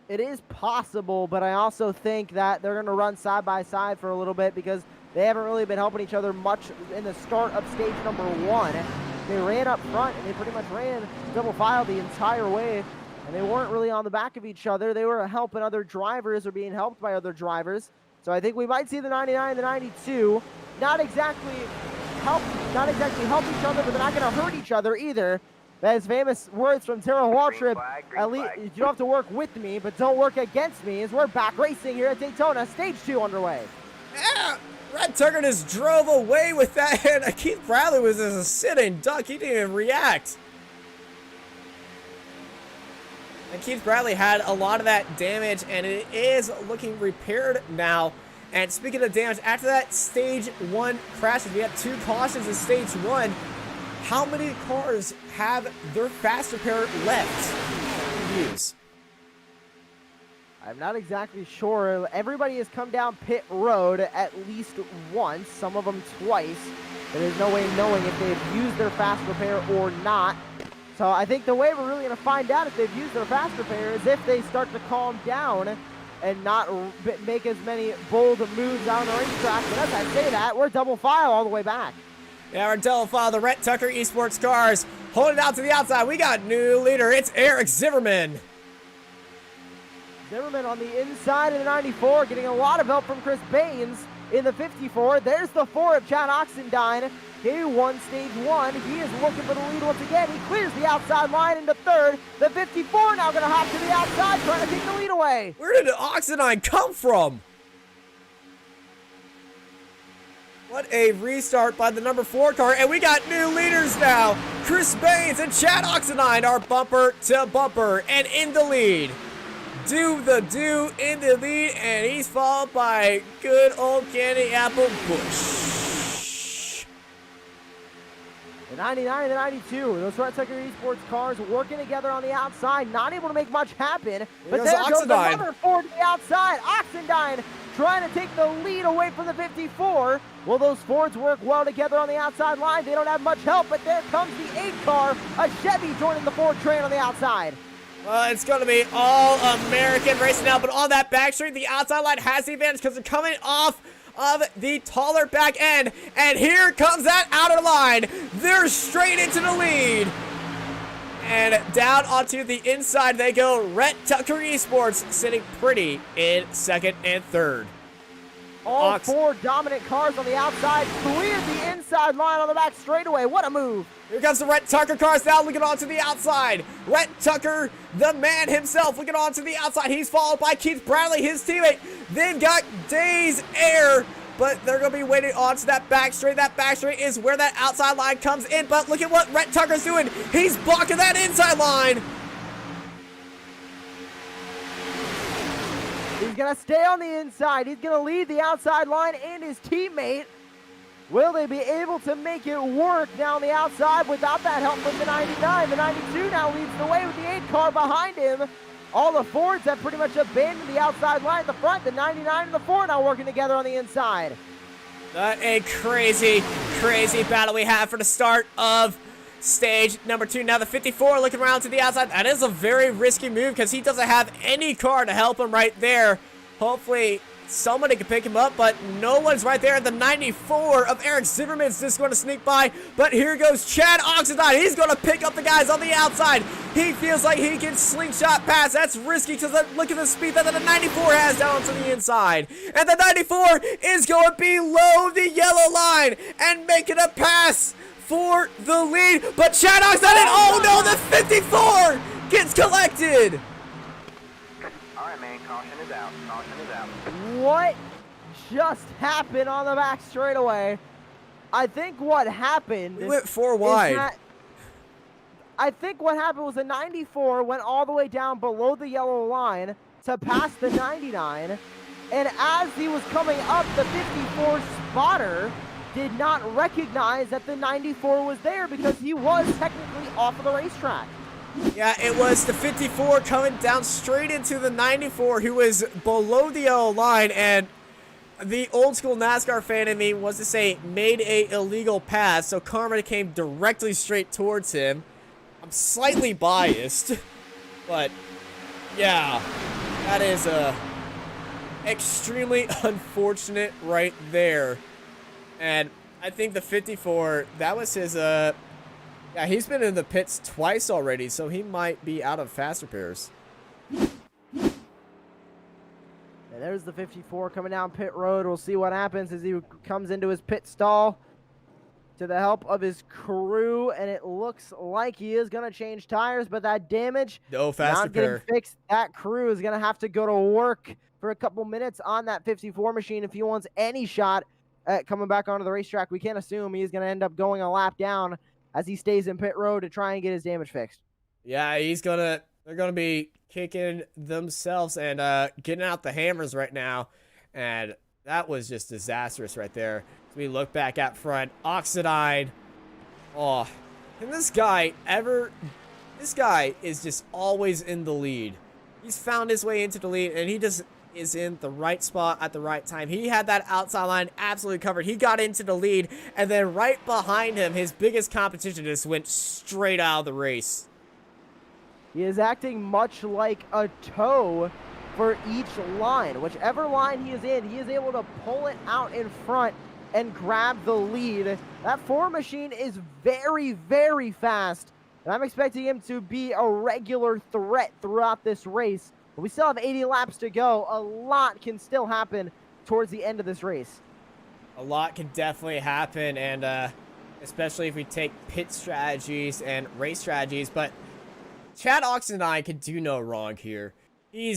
It is possible, but I also think that they're going to run side by side for a little bit because they haven't really been helping each other much in the start of stage number one. They ran up front, and they pretty much ran double file the entire way, and they weren't really on the back of each other. They were helping other drivers or being helped by other drivers. So I think we might see the 99 and the 92 not exactly help each other, but they're not going to hurt each other either. That's famous words from Terrell Waltrip. At least you don't have to work with me, but don't work against me. As we're back racing here at Daytona, stage 2 underway. Yeah, Rhett Tucker just drove away with that, and Keith Bradley was just a sitting duck. He didn't even react. And Keith Bradley had a lot of that damage, and it is looking repaired now. And speaking of damage, after that stage 1 crash, we had 2 cautions in stage 1. How many cars have their fast repair left to use? I'm not exactly sure. Everybody has come down pit road at least once, some of them twice. There's no way of knowing if they've used their fast repair or not. So I think the way we're really going to find out if they've used their fast repair is if they start to calm down and not make as many bold moves out on the racetrack. But as I say that, we're double file all the way back. Yeah, we're double file. The Rhett Tucker Esports cars holding out to the outside. We got new leader. It's Eric Zimmerman. Zimmerman on the inside of the 94, getting a lot of help from Chris Baines. in the 54. There's the 4 of Chad Oxendine. He won stage 1. He is looking for the lead once again. He clears the outside line into 3rd. The 54 now going to hop to the outside, trying to take the lead away. Where did Oxendine come from? What a restart by the number 4 car, and we got new leaders now. Chris Baines and Chad Oxendine are bumper to bumper and in the lead. Do in the lead, and he's followed by good old Candy Apple Bush. The 99 and the 92, those Red Tucker Esports cars working together on the outside, not able to make much happen. But there goes another Ford to the outside. Oxendine trying to take the lead away from the 54. Will those Fords work well together on the outside line? They don't have much help, but there comes the 8 car, a Chevy joining the Ford train on the outside. Well, it's going to be all-American racing now, but on that back straight, the outside line has the advantage because they're coming off of the taller back end, and here comes that outer line. They're straight into the lead. And down onto the inside they go. Rhett Tucker Esports sitting pretty in 2nd and 3rd. All 4 dominant cars on the outside cleared the inside line on the back straightaway. What a move. Here comes the Rhett Tucker cars now looking onto the outside. Rhett Tucker, the man himself, looking onto the outside. He's followed by Keith Bradley, his teammate. Then got Days Air, but they're going to be waiting onto that back straight. That back straight is where that outside line comes in, but look at what Rhett Tucker's doing. He's blocking that inside line. He's going to stay on the inside. He's going to lead the outside line and his teammate. Will they be able to make it work down the outside without that help from the 99? The 92 now leads the way with the 8 car behind him. All the Fords have pretty much abandoned the outside line at the front. The 99 and the 4 now working together on the inside. A crazy battle we have for the start of stage number 2. Now the 54 looking around to the outside. That is a very risky move because he doesn't have any car to help him right there. Hopefully somebody can pick him up, but no one's right there. The 94 of Eric Zimmerman's just going to sneak by, but here goes Chad Oxendine. He's going to pick up the guys on the outside. He feels like he can slingshot past. That's risky because look at the speed that the 94 has down to the inside. And the 94 is going below the yellow line and making a pass for the lead, but Chad Oxendine, oh no, the 54 gets collected. All right, man, caution is out. Caution is out. What just happened on the back straightaway? I think what happened... We went 4 wide. I think what happened was the 94 went all the way down below the yellow line to pass the 99, and as he was coming up, the 54 spotter did not recognize that the 94 was there because he was technically off of the racetrack. Yeah, it was the 54 coming down straight into the 94 who was below the yellow line, and the old school NASCAR fan in me was to say made a illegal pass, so karma came directly straight towards him. I'm slightly biased, but yeah, that is extremely unfortunate right there. And I think the 54, that was his, yeah, he's been in the pits twice already, so he might be out of fast repairs. And there's the 54 coming down pit road. We'll see what happens as he comes into his pit stall to the help of his crew, and it looks like he is going to change tires, but that damage no fast not repair. getting fixed. That crew is going to have to go to work for a couple minutes on that 54 machine if he wants any shot at coming back onto the racetrack. We can't assume he's going to end up going a lap down as he stays in pit road to try and get his damage fixed. Yeah, they're gonna be kicking themselves and getting out the hammers right now, and that was just disastrous right there. As we look back at front, Oxendine. Oh, can this guy ever? This guy is just always in the lead. He's found his way into the lead, and he just is in the right spot at the right time. He had that outside line absolutely covered. He got into the lead, and then right behind him, his biggest competition just went straight out of the race. He is acting much like a toe for each line. Whichever line he is in, he is able to pull it out in front and grab the lead. That Ford machine is very, very fast, and I'm expecting him to be a regular threat throughout this race. But we still have 80 laps to go. A lot can still happen towards the end of this race. A lot can definitely happen, and especially if we take pit strategies and race strategies. But Chad Oxendine can do no wrong here. He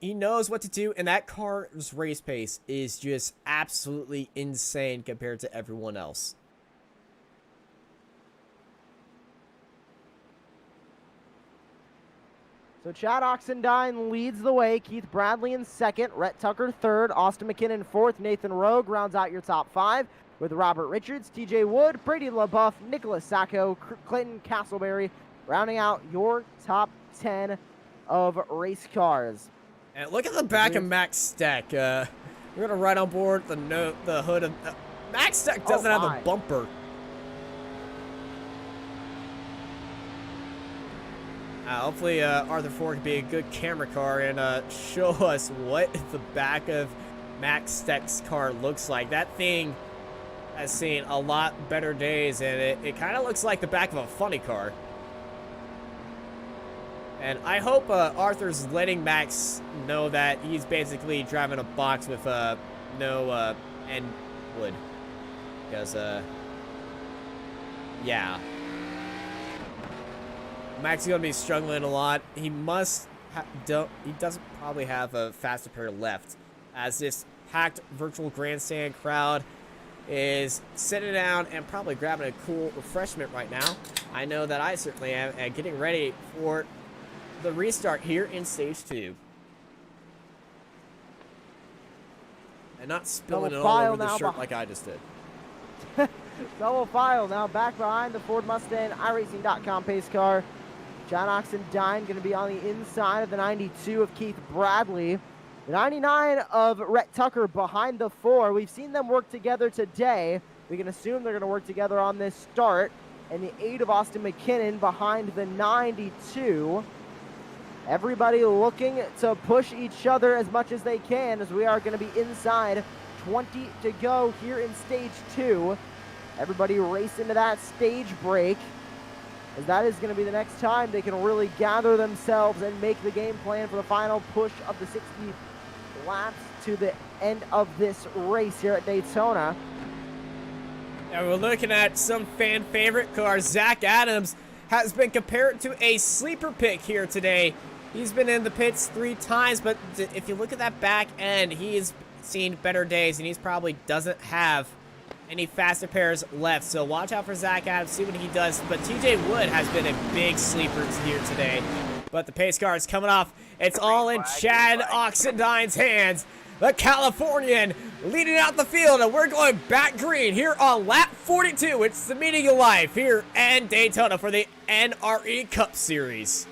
knows what to do, and that car's race pace is just absolutely insane compared to everyone else. So Chad Oxendine leads the way. Keith Bradley in second. Rhett Tucker third. Austin McKinnon fourth. Nathan Rogue rounds out your top five with Robert Richards, TJ Wood, Brady LaBeouf, Nicholas Sacco, Clinton Castleberry rounding out your top 10 of race cars. And look at the back of Max Steck. We're going to ride on board the hood of... Max Steck doesn't have a bumper. Hopefully Arthur Ford can be a good camera car and show us what the back of Max Steck's car looks like. That thing has seen a lot better days, and it kind of looks like the back of a funny car. And I hope Arthur's letting Max know that he's basically driving a box with no end wood. Because, yeah. Max is going to be struggling a lot. He doesn't probably have a faster pair left, as this packed virtual grandstand crowd is sitting down and probably grabbing a cool refreshment right now. I know that I certainly am, and getting ready for the restart here in stage 2. And not spilling it all over the shirt like I just did. Double file now back behind the Ford Mustang iRacing.com pace car. John Oxendine going to be on the inside of the 92 of Keith Bradley. The 99 of Rhett Tucker behind the 4. We've seen them work together today. We can assume they're going to work together on this start. And the 8 of Austin McKinnon behind the 92. Everybody looking to push each other as much as they can, as we are going to be inside 20 to go here in stage 2. Everybody race into that stage break, as that is going to be the next time they can really gather themselves and make the game plan for the final push of the 60 laps to the end of this race here at Daytona. And we're looking at some fan favorite cars. Zach Adams has been compared to a sleeper pick here today. He's been in the pits 3 times, but if you look at that back end, he's seen better days, and he's probably doesn't have any faster pairs left. So watch out for Zach Adams, see what he does. But TJ Wood has been a big sleeper here today. But the pace car is coming off. It's all in Chad Oxendine's hands. The Californian leading out the field, and we're going back green here on lap 42. It's the meeting of life here in Daytona for the NRE Cup Series.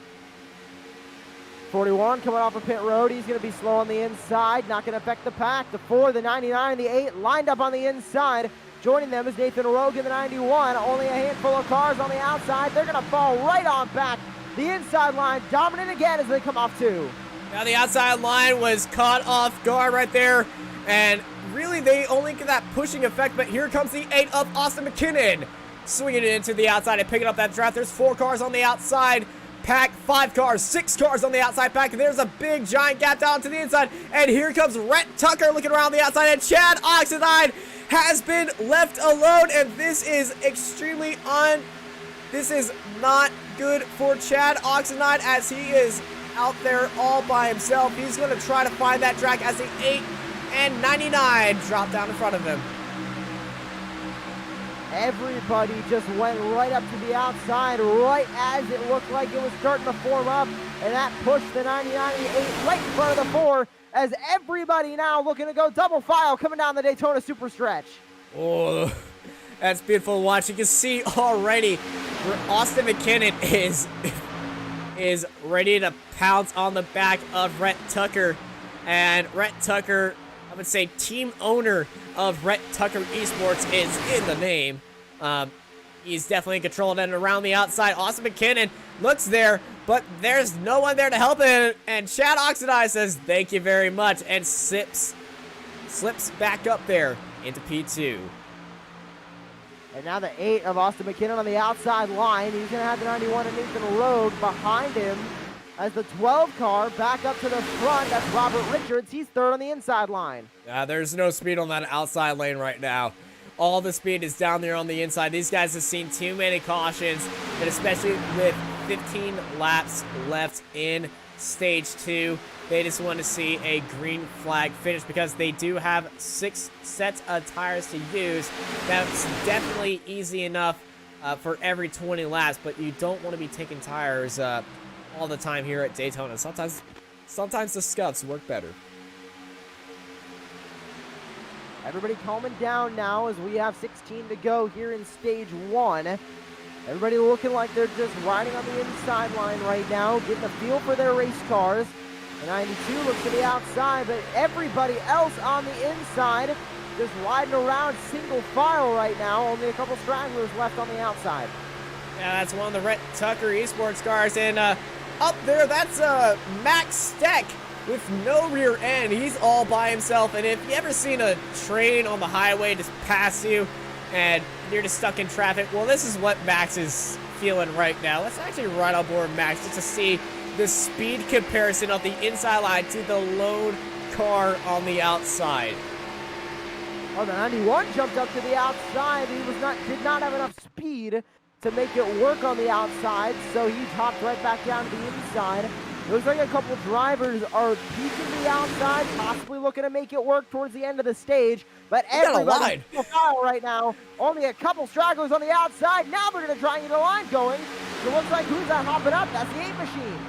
41 coming off of pit road. He's going to be slow on the inside. Not going to affect the pack. The 4, the 99, the 8 lined up on the inside. Joining them is Nathan Rogue in the 91. Only a handful of cars on the outside. They're going to fall right on back. The inside line dominant again as they come off 2. Now the outside line was caught off guard right there. And really they only get that pushing effect. But here comes the 8 of Austin McKinnon. Swinging it into the outside and picking up that draft. There's 4 cars on the outside pack, 5 cars, 6 cars on the outside pack, and there's a big giant gap down to the inside, and here comes Rhett Tucker looking around the outside, and Chad Oxendine has been left alone, and this is this is not good for Chad Oxendine, as he is out there all by himself. He's going to try to find that track as the 8 and 99 drop down in front of him. Everybody just went right up to the outside right as it looked like it was starting to form up, and that pushed the 99 and the 8 right in front of the 4, as everybody now looking to go double file coming down the Daytona super stretch. Oh, that's beautiful to watch. You can see already where Austin McKinnon is ready to pounce on the back of Rhett Tucker, and Rhett Tucker, I would say team owner of Rhett Tucker Esports, is in the name. He's definitely in control, and around the outside, Austin McKinnon looks there, but there's no one there to help him, and Chad Oxendine says thank you very much, and slips back up there into P2. And now the 8 of Austin McKinnon on the outside line. He's going to have the 91 of Nathan Rogue behind him. as the 12 car back up to the front. That's Robert Richards. He's third on the inside line. There's no speed on that outside lane right now. All the speed is down there on the inside. These guys have seen too many cautions, and especially with 15 laps left in stage 2, they just want to see a green flag finish because they do have 6 sets of tires to use. That's definitely easy enough for every 20 laps, but you don't want to be taking tires all the time here at Daytona. Sometimes the scuffs work better. Everybody calming down now as we have 16 to go here in stage 1. Everybody looking like they're just riding on the inside line right now, getting a feel for their race cars. The 92 looks to the outside, but everybody else on the inside just riding around single file right now. Only a couple stragglers left on the outside. Yeah, that's one of the Rhett Tucker Esports cars, and up there, that's Max Steck with no rear end. He's all by himself, and if you ever seen a train on the highway just pass you and you're just stuck in traffic, well, this is what Max is feeling right now. Let's actually ride on board Max just to see the speed comparison of the inside line to the lone car on the outside. Oh, the 91 jumped up to the outside. He did not have enough speed to make it work on the outside, so he hopped right back down to the inside. It looks like a couple drivers are peeking the outside, possibly looking to make it work towards the end of the stage, but everybody's full foul right now. Only a couple stragglers on the outside. Now they're going to try and get a line going. So it looks like who's that hopping up? That's the 8 machine.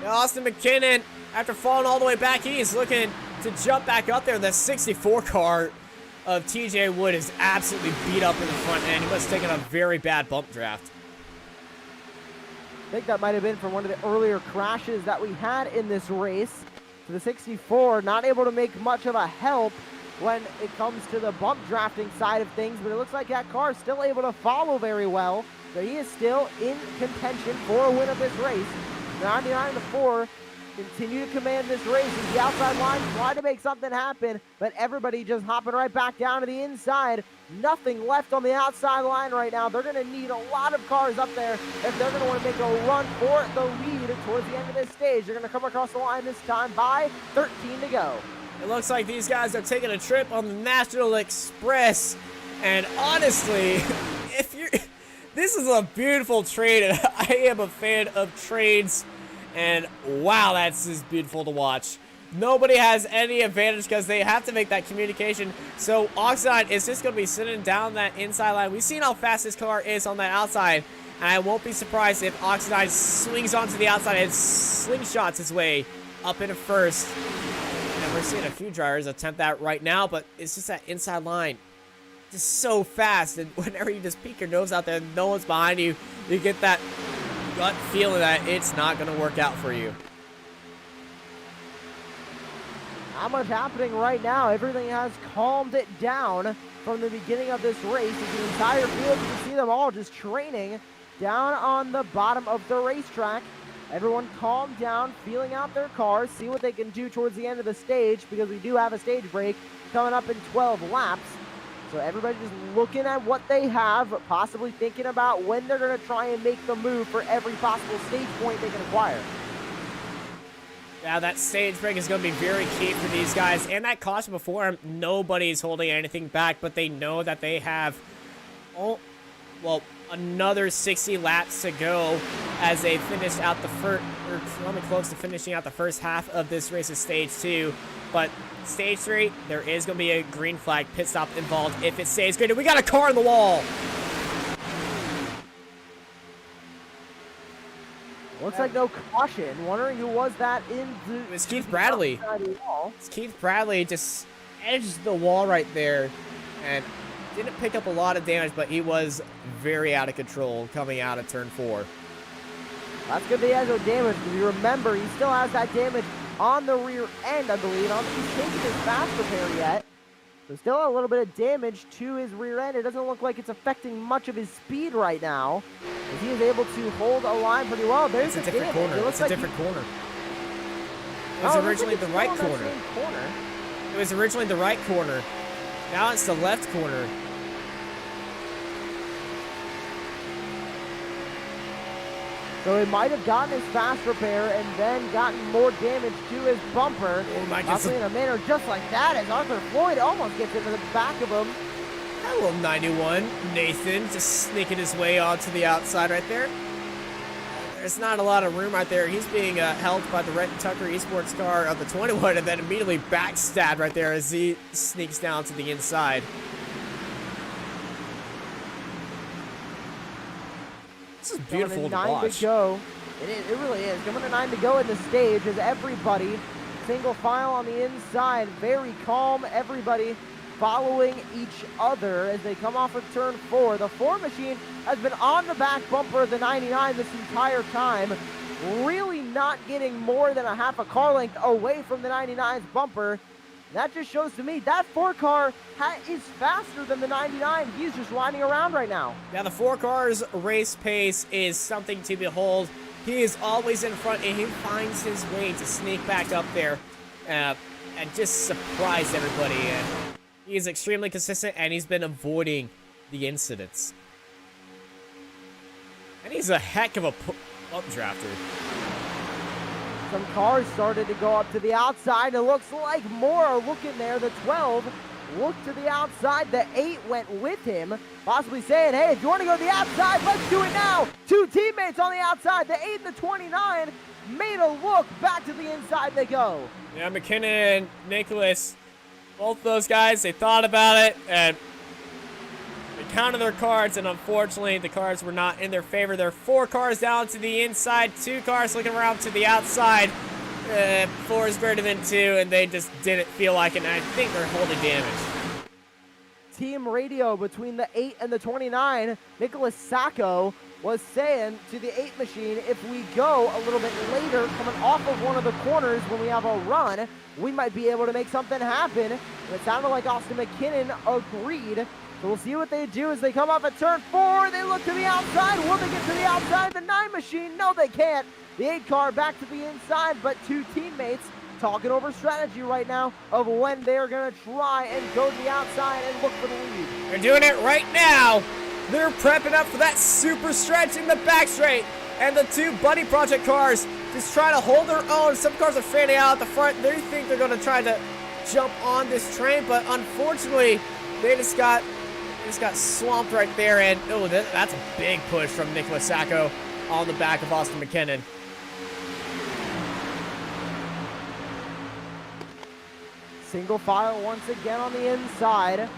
Now Austin McKinnon, after falling all the way back, he's looking to jump back up there. The 64 car of TJ Wood is absolutely beat up in the front end. He must have taken a very bad bump draft. I think that might have been from one of the earlier crashes that we had in this race. So the 64 not able to make much of a help when it comes to the bump drafting side of things, but it looks like that car is still able to follow very well. So he is still in contention for a win of this race. 99 to 4 continue to command this race as the outside line try to make something happen, but everybody just hopping right back down to the inside. Nothing left on the outside line right now. They're going to need a lot of cars up there if they're going to want to make a run for the lead towards the end of this stage. They're going to come across the line this time by 13 to go. It looks like these guys are taking a trip on the National Express, and honestly, this is a beautiful train, and I am a fan of trains. And wow, that's just beautiful to watch. Nobody has any advantage because they have to make that communication. So Oxide is just going to be sitting down that inside line. We've seen how fast this car is on that outside. And I won't be surprised if Oxide swings onto the outside and slingshots his way up into first. And we're seeing a few drivers attempt that right now, but it's just that inside line. Just so fast. And whenever you just peek your nose out there and no one's behind you, you get that gut feeling that it's not going to work out for you. Not much happening right now. Everything has calmed it down from the beginning of this race. As the entire field, you can see them all just training down on the bottom of the racetrack. Everyone calm down, feeling out their cars, see what they can do towards the end of the stage, because we do have a stage break coming up in 12 laps. So everybody just looking at what they have, possibly thinking about when they're going to try and make the move for every possible stage point they can acquire. Yeah, that stage break is going to be very key for these guys. And that caution before him, nobody's holding anything back, but they know that they have, another 60 laps to go as they finish out the first, or coming close to finishing out the first half of this race of stage 2. But stage 3, there is going to be a green flag pit stop involved if it stays good. And we got a car on the wall. Looks like no caution. Wondering who was that in the... It was Keith Bradley. It's Keith Bradley just edged the wall right there and didn't pick up a lot of damage, but he was very out of control coming out of turn 4. That's good that he has no damage, because you remember, he still has that damage on the rear end, I believe. I don't think he's taken his fast repair yet. So still a little bit of damage to his rear end. It doesn't look like it's affecting much of his speed right now, as he is able to hold a line pretty well. There's a different corner. It's a different corner. It was originally the right corner. It was originally the right corner. Now it's the left corner. So he might have gotten his fast repair and then gotten more damage to his bumper. Oh, my Possibly in a manner just like that, as Arthur Floyd almost gets into the back of him. A little 91. Nathan just sneaking his way onto the outside right there. There's not a lot of room right there. He's being held by the Red Tucker Esports car of the 21 and then immediately backstabbed right there as he sneaks down to the inside. This is beautiful to nine watch. to go. It really is. Coming to 9 to go in the stage as everybody single file on the inside. Very calm. Everybody following each other as they come off of turn 4. The 4 machine has been on the back bumper of the 99 this entire time. Really not getting more than a half a car length away from the 99's bumper. That just shows to me that 4 car is faster than the 99. He's just riding around right now. Yeah, the 4 car's race pace is something to behold. He is always in front, and he finds his way to sneak back up there and just surprise everybody. He is extremely consistent, and he's been avoiding the incidents. And he's a heck of a updrafter. Some cars started to go up to the outside. It looks like more are looking there. The 12 looked to the outside. The 8 went with him, possibly saying, hey, if you want to go to the outside, let's do it now. 2 teammates on the outside. The 8 and the 29 made a look. Back to the inside they go. Yeah, McKinnon and Nicholas, both those guys, they thought about it, and they counted their cards, and unfortunately, the cards were not in their favor. There are 4 cars down to the inside, 2 cars looking around to the outside. 4 is greater than 2, and they just didn't feel like it, and I think they're holding damage. Team radio between the 8 and the 29. Nicholas Sacco was saying to the 8 machine, if we go a little bit later, coming off of one of the corners when we have a run, we might be able to make something happen. And it sounded like Austin McKinnon agreed. So we'll see what they do as they come off at turn 4. They look to the outside. Will they get to the outside? The 9 machine, no they can't. The 8 car back to the inside, but 2 teammates talking over strategy right now of when they're going to try and go to the outside and look for the lead. They're doing it right now. They're prepping up for that super stretch in the back straight. And the 2 Buddy Project cars just trying to hold their own. Some cars are fanning out at the front. They think they're going to try to jump on this train, but unfortunately, they just got swamped right there. And oh, that's a big push from Nicholas Sacco on the back of Austin McKinnon. Single file once again on the inside.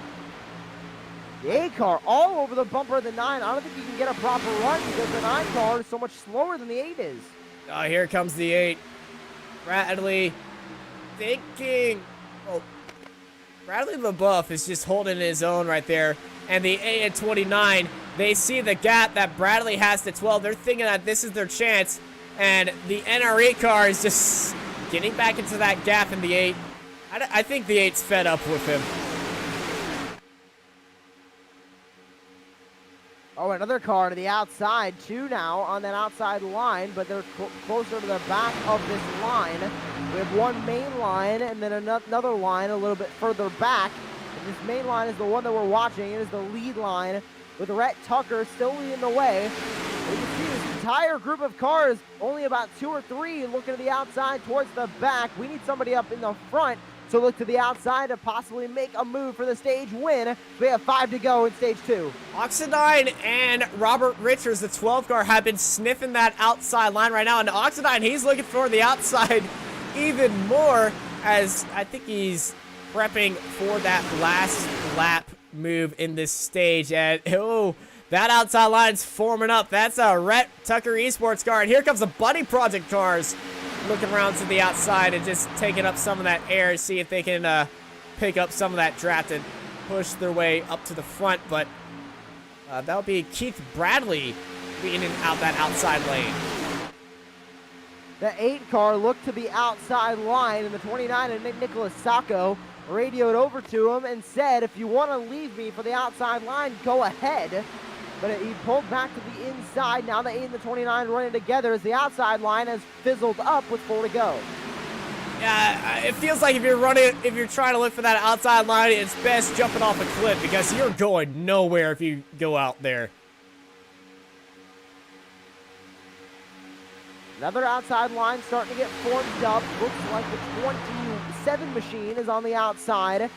The 8 car all over the bumper of the 9. I don't think you can get a proper run because the 9 car is so much slower than the 8 is. Here comes the 8. Bradley thinking. Oh, Bradley LaBeouf is just holding his own right there. And the 8 and 29, they see the gap that Bradley has to 12. They're thinking that this is their chance. And the NRE car is just getting back into that gap in the 8. I think the 8's fed up with him. Oh, another car to the outside, 2 now on that outside line, but they're closer to the back of this line. We have one main line and then another line a little bit further back. And this main line is the one that we're watching. It is the lead line with Rhett Tucker still leading the way. You can see this entire group of cars, only about 2 or 3 looking to the outside towards the back. We need somebody up in the front to look to the outside to possibly make a move for the stage win. We have 5 to go in stage 2. Oxidine and Robert Richards, the 12 car, have been sniffing that outside line right now. And Oxidine, he's looking for the outside even more, as I think he's prepping for that last lap move in this stage. And oh, that outside line's forming up. That's a Rhett Tucker Esports car. And here comes the Buddy Project cars looking around to the outside and just taking up some of that air, see if they can pick up some of that draft and push their way up to the front. But that'll be Keith Bradley leading out that outside lane. The 8 car looked to the outside line, and the 29 and Nicholas Sacco radioed over to him and said, if you want to leave me for the outside line, go ahead. But he pulled back to the inside. Now the 8 and the 29 running together as the outside line has fizzled up with 4 to go. Yeah, it feels like if you're trying to look for that outside line, it's best jumping off a cliff because you're going nowhere if you go out there. Another outside line starting to get formed up. Looks like the 27 machine is on the outside.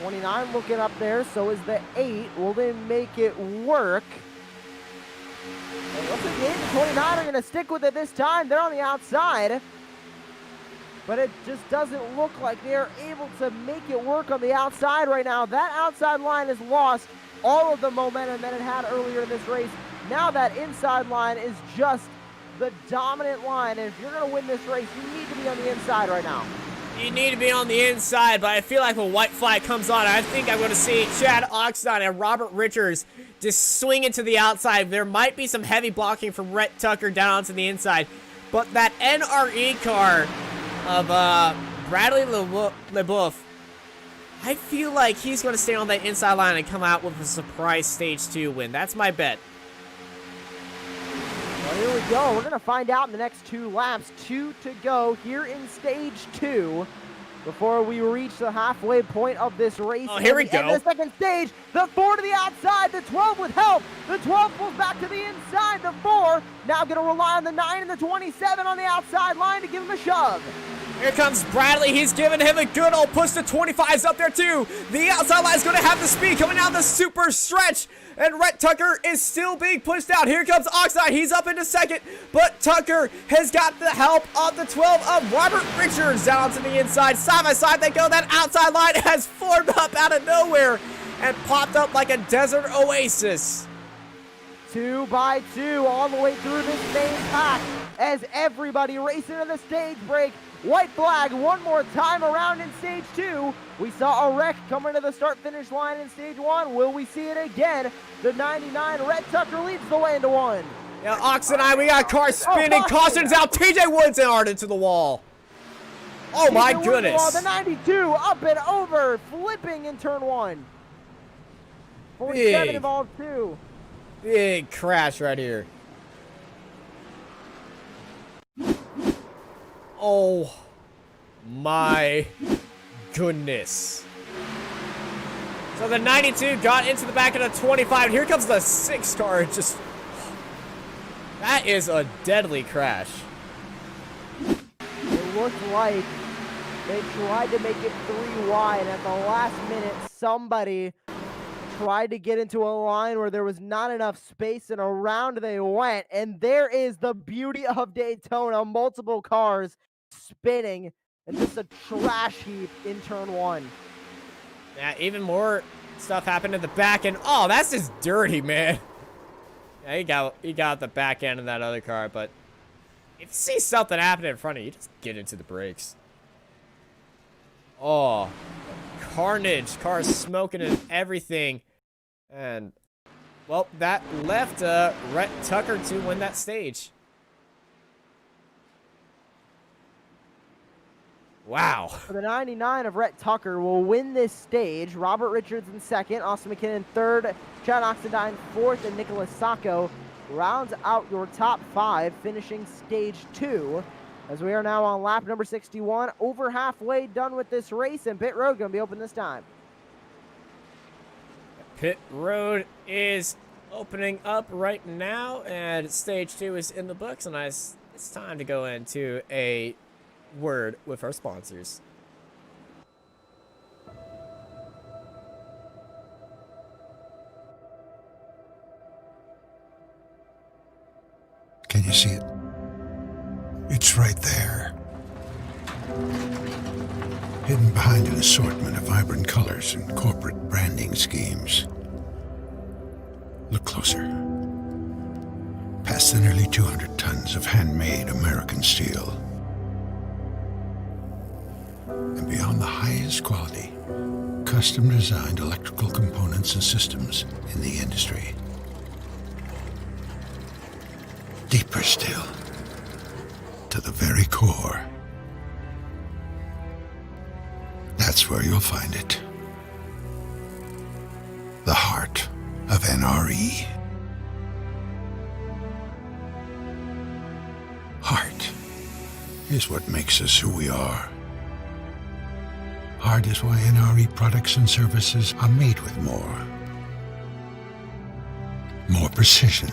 29 looking up there, so is the 8. Will they make it work? And once again, the 29 are going to stick with it this time. They're on the outside. But it just doesn't look like they're able to make it work on the outside right now. That outside line has lost all of the momentum that it had earlier in this race. Now that inside line is just the dominant line. And if you're going to win this race, you need to be on the inside right now. You need to be on the inside, but I feel like when white flag comes on, I think I'm going to see Chad Oxnard and Robert Richards just swing into the outside. There might be some heavy blocking from Rhett Tucker down onto the inside, but that NRE car of Bradley LeBoeuf, I feel like he's going to stay on that inside line and come out with a surprise Stage 2 win. That's my bet. Well, here we go. We're going to find out in the next 2 laps. 2 to go here in Stage 2 before we reach the halfway point of this race. Oh, here we go. End of the second stage. The 4 to the outside. The 12 with help. The 12 pulls back to the inside. The 4 now going to rely on the 9 and the 27 on the outside line to give him a shove. Here comes Bradley. He's giving him a good old push. The 25's up there too. The outside line is going to have the speed coming down the super stretch. And Rhett Tucker is still being pushed out. Here comes Oxnard. He's up into second. But Tucker has got the help of the 12 of Robert Richards down to the inside. Side by side they go. That outside line has formed up out of nowhere and popped up like a desert oasis. 2 by 2 all the way through this main pack as everybody racing to the stage break. White flag one more time around in Stage 2. We saw a wreck coming to the start-finish line in Stage 1. Will we see it again? The 99, Rhett Tucker leads the way into 1. Yeah, Ox and I, we got cars spinning. Caution's out. TJ Woods hard into the wall. Oh my goodness. The 92 up and over, flipping in turn 1. 47 involved too. Big crash right here. Oh my goodness. So the 92 got into the back of the 25. Here comes the 6 car. Just, that is a deadly crash. It looked like they tried to make it 3 wide. At the last minute, somebody tried to get into a line where there was not enough space, and around they went. And there is the beauty of Daytona. Multiple cars spinning and just a trash heap in turn 1. Yeah, even more stuff happened at the back end. Oh, that's just dirty, man. Yeah, he got the back end of that other car, but if you see something happening in front of you, just get into the brakes. Oh, carnage. Cars smoking and everything. And, well, that left Rhett Tucker to win that stage. Wow. The 99 of Rhett Tucker will win this stage. Robert Richards in second, Austin McKinnon third, Chad Oxendine fourth, and Nicholas Sacco rounds out your top 5, finishing Stage 2. As we are now on lap number 61, over halfway done with this race, and pit road going to be open this time. Pit road is opening up right now, and Stage 2 is in the books, and it's time to go into a word with our sponsors. Can you see it? It's right there. Hidden behind an assortment of vibrant colors and corporate branding schemes. Look closer. Past the nearly 200 tons of handmade American steel. And beyond the highest quality, custom-designed electrical components and systems in the industry. Deeper still, to the very core. That's where you'll find it. The heart of NRE. Heart is what makes us who we are. Heart is why NRE products and services are made with more. More precision.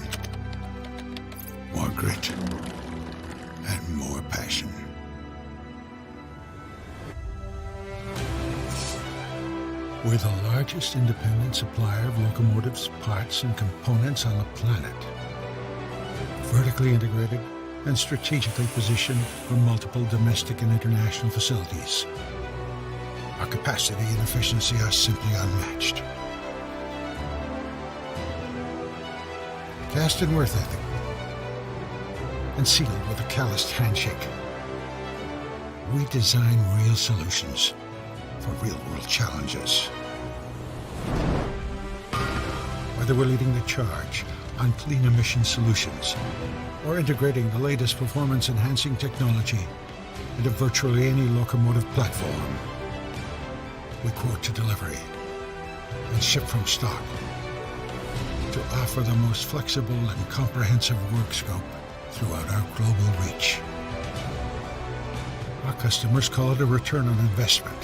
More grit. and more passion. We're the largest independent supplier of locomotives, parts, and components on the planet. Vertically integrated and strategically positioned for multiple domestic and international facilities. Our capacity and efficiency are simply unmatched. Cast in worth ethic and sealed with a calloused handshake. We design real solutions for real-world challenges. Whether we're leading the charge on clean emission solutions or integrating the latest performance-enhancing technology into virtually any locomotive platform, we quote to delivery and ship from stock to offer the most flexible and comprehensive work scope throughout our global reach. Our customers call it a return on investment.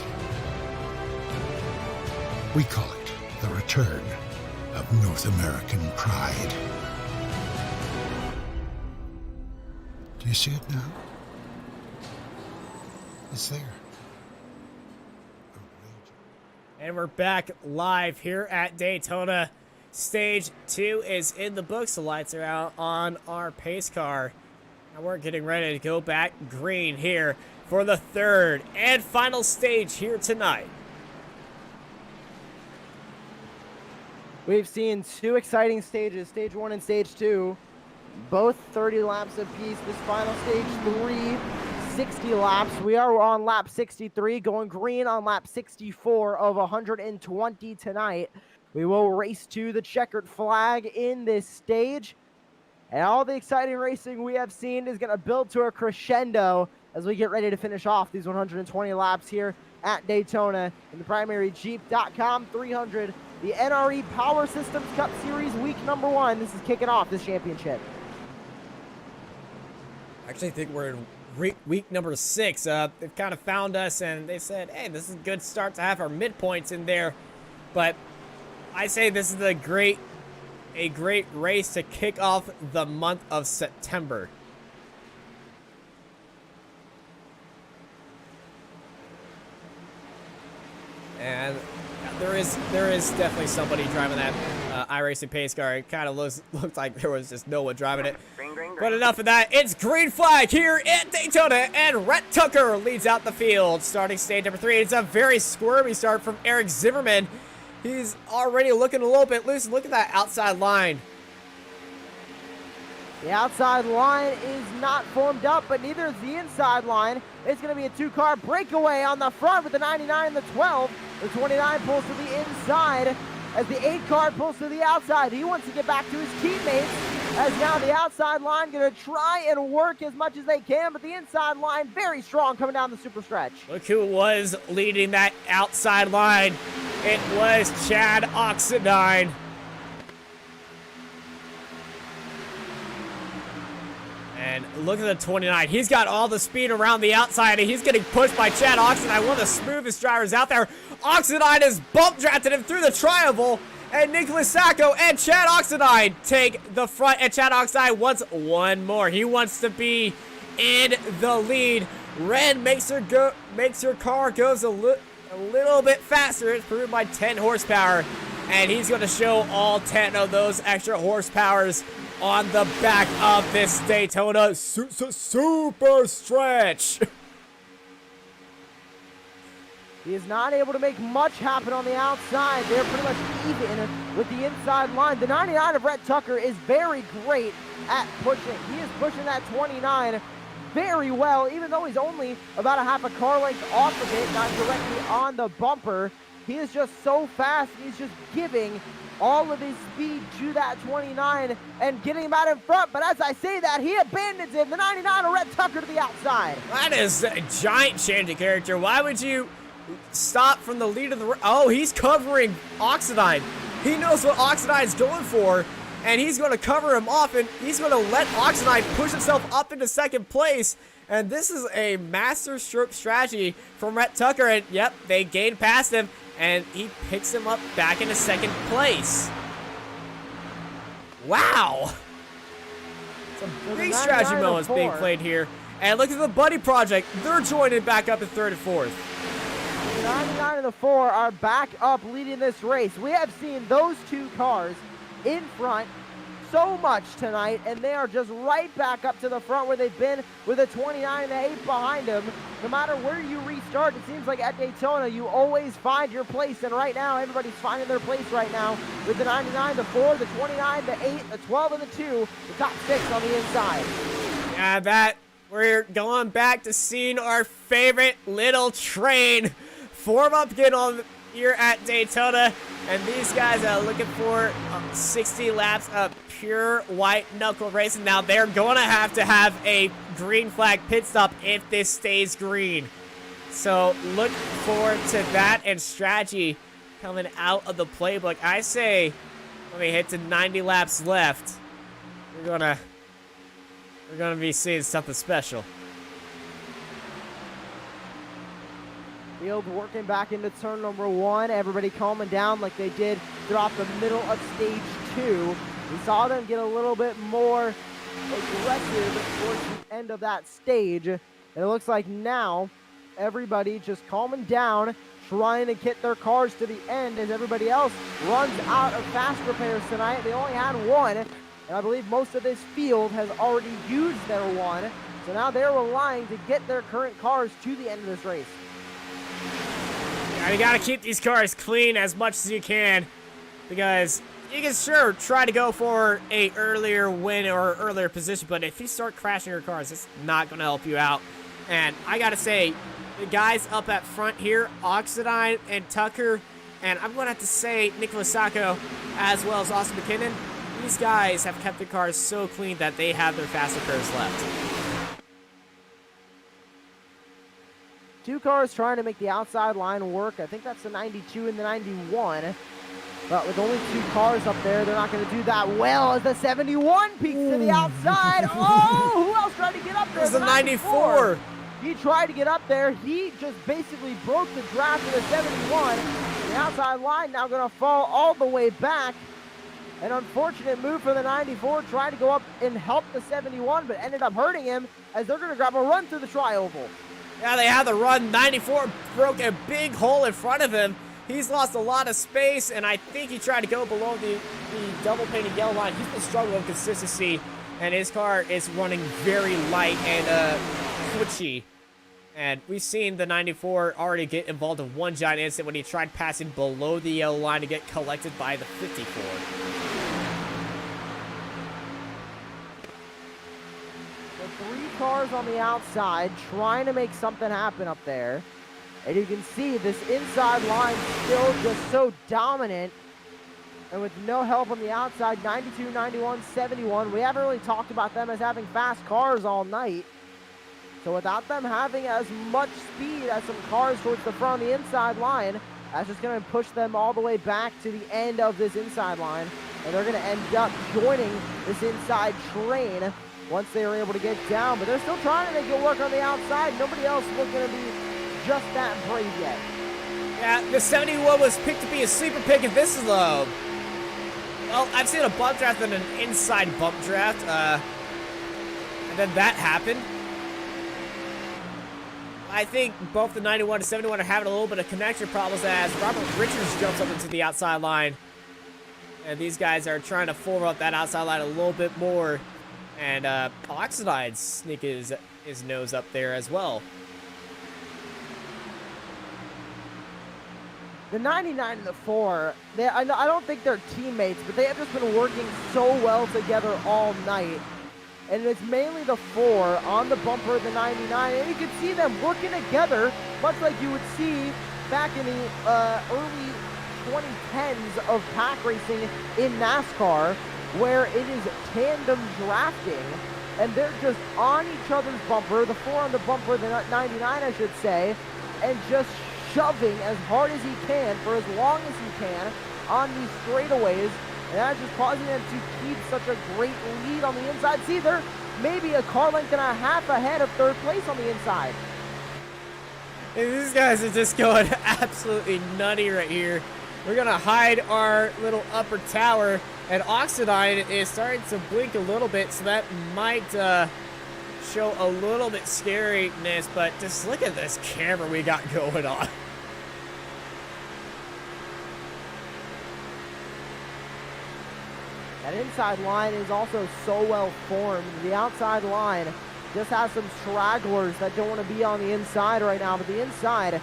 We call it the return of North American pride. Do you see it now? It's there. And we're back live here at Daytona. Stage 2 is in the books. The lights are out on our pace car. Now we're getting ready to go back green here for the third and final stage here tonight. We've seen two exciting stages, stage 1 and stage 2, both 30 laps apiece. This final stage 3, 60 laps. We are on lap 63, going green on lap 64 of 120 tonight. We will race to the checkered flag in this stage. And all the exciting racing we have seen is going to build to a crescendo as we get ready to finish off these 120 laps here at Daytona in the primary Jeep.com 300, the NRE Power Systems Cup Series week number 1. This is kicking off this championship. I actually think we're in week number 6. They've kind of found us and they said, hey, this is a good start to have our midpoints in there. But I say this is a great race to kick off the month of September. And there is definitely somebody driving that iRacing pace car. It kind of looked like there was just no one driving it. Green, green, green. But enough of that. It's green flag here at Daytona, and Rhett Tucker leads out the field. Starting stage number 3. It's a very squirmy start from Eric Zimmerman. He's already looking a little bit loose. Look at that outside line. The outside line is not formed up, but neither is the inside line. It's going to be a two-car breakaway on the front with the 99 and the 12. The 29 pulls to the inside as the 8 car pulls to the outside. He wants to get back to his teammates as now the outside line going to try and work as much as they can, but the inside line very strong coming down the super stretch. Look who was leading that outside line. It was Chad Oxendine. And look at the 29. He's got all the speed around the outside, and he's getting pushed by Chad Oxendine, one of the smoothest drivers out there. Oxendine has bump drafted him through the triangle, and Nicholas Sacco and Chad Oxendine take the front, and Chad Oxendine wants one more. He wants to be in the lead. Red makes her car goes a little bit faster. It's proven by 10 horsepower, and he's going to show all 10 of those extra horsepowers on the back of this Daytona super stretch. He is not able to make much happen on the outside. They're pretty much even with the inside line. The 99 of Rhett Tucker is very great at pushing. He is pushing that 29 very well, even though he's only about a half a car length off of it, not directly on the bumper. He is just so fast. He's just giving all of his speed to that 29 and getting him out in front. But as I say that, he abandons him. The 99 of Rhett Tucker to the outside. That is a giant change of character. Why would you stop from the lead of the... Oh, he's covering Oxendine. He knows what Oxendine's going for, and he's going to cover him off, and he's going to let Oxendine push himself up into second place. And this is a master stroke strategy from Rhett Tucker, and yep, they gained past him, and he picks him up back into second place. Wow. Some big strategy moments being played here And look at the Buddy Project. They're joining back up in third and fourth. The 99 and the 4 are back up leading this race. We have seen those two cars in front so much tonight, and they are just right back up to the front where they've been with a 29 and the 8 behind them. No matter where you restart, it seems like at Daytona, you always find your place, and right now, everybody's finding their place right now with the 99, the 4, the 29, the 8, the 12, and the 2, the top 6 on the inside. Yeah, we're going back to seeing our favorite little train form up again on here at Daytona, and these guys are looking for 60 laps of pure white knuckle racing. Now they're going to have a green flag pit stop if this stays green, so look forward to that and strategy coming out of the playbook. I say when we hit to 90 laps left, we're gonna be seeing something special. Field working back into turn number 1. Everybody calming down like they did throughout the middle of stage 2. We saw them get a little bit more aggressive towards the end of that stage. And it looks like now everybody just calming down, trying to get their cars to the end as everybody else runs out of fast repairs tonight. They only had one, and I believe most of this field has already used their one. So now they're relying to get their current cars to the end of this race. Yeah, you gotta keep these cars clean as much as you can, because you can sure try to go for a earlier win or earlier position, but if you start crashing your cars, it's not gonna help you out. And I gotta say, the guys up at front here, Oxidine and Tucker, and I'm gonna have to say Nicholas Sacco as well as Austin McKinnon, these guys have kept their cars so clean that they have their fast repairs left. Two cars trying to make the outside line work. I think that's the 92 and the 91. But with only two cars up there, they're not going to do that well as the 71 peeks to the outside. Oh, who else tried to get up there? There's the 94. He tried to get up there. He just basically broke the draft of the 71. The outside line now going to fall all the way back. An unfortunate move for the 94, trying to go up and help the 71, but ended up hurting him as they're going to grab a run through the tri-oval. Yeah, they had the run. 94 broke a big hole in front of him. He's lost a lot of space, and I think he tried to go below the double-painted yellow line. He's been struggling with consistency, and his car is running very light and twitchy. And we've seen the 94 already get involved in one giant incident when he tried passing below the yellow line to get collected by the 54. Three cars on the outside trying to make something happen up there. And you can see this inside line still just so dominant. And with no help on the outside, 92, 91, 71. We haven't really talked about them as having fast cars all night. So without them having as much speed as some cars towards the front of the inside line, that's just going to push them all the way back to the end of this inside line. And they're going to end up joining this inside train once they were able to get down. But they're still trying to make it work on the outside. Nobody else was going to be just that brave yet. Yeah, the 71 was picked to be a sleeper pick, and this is well, I've seen a bump draft and an inside bump draft, and then that happened. I think both the 91 and 71 are having a little bit of connection problems as Robert Richards jumps up into the outside line. And these guys are trying to form up that outside line a little bit more. And Oxidine sneak his nose up there as well. The 99 and the 4, I don't think they're teammates, but they have just been working so well together all night. And it's mainly the 4 on the bumper of the 99, and you can see them working together, much like you would see back in the early 2010s of pack racing in NASCAR, where it is tandem drafting, and they're just on each other's bumper, the 4 on the bumper of the 99, I should say, and just shoving as hard as he can for as long as he can on these straightaways. And that's just causing them to keep such a great lead on the inside. See, they're maybe a car length and a half ahead of third place on the inside. And these guys are just going absolutely nutty right here. We're going to hide our little upper tower. And Oxidine is starting to blink a little bit, so that might show a little bit scariness, but just look at this camera we got going on. That inside line is also so well formed. The outside line just has some stragglers that don't want to be on the inside right now, but the inside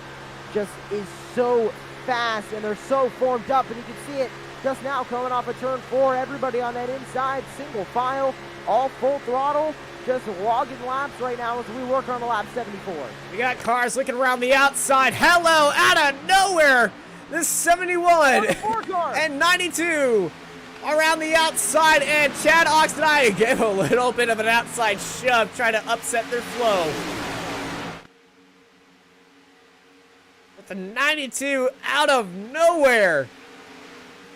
just is so fast and they're so formed up, and you can see it just now coming off of turn 4. Everybody on that inside, single file, all full throttle, just logging laps right now as we work on the lap 74. We got cars looking around the outside. Hello, out of nowhere, this 71 and 92 around the outside, and Chad Ox and I gave a little bit of an outside shove, trying to upset their flow. With the 92 out of nowhere.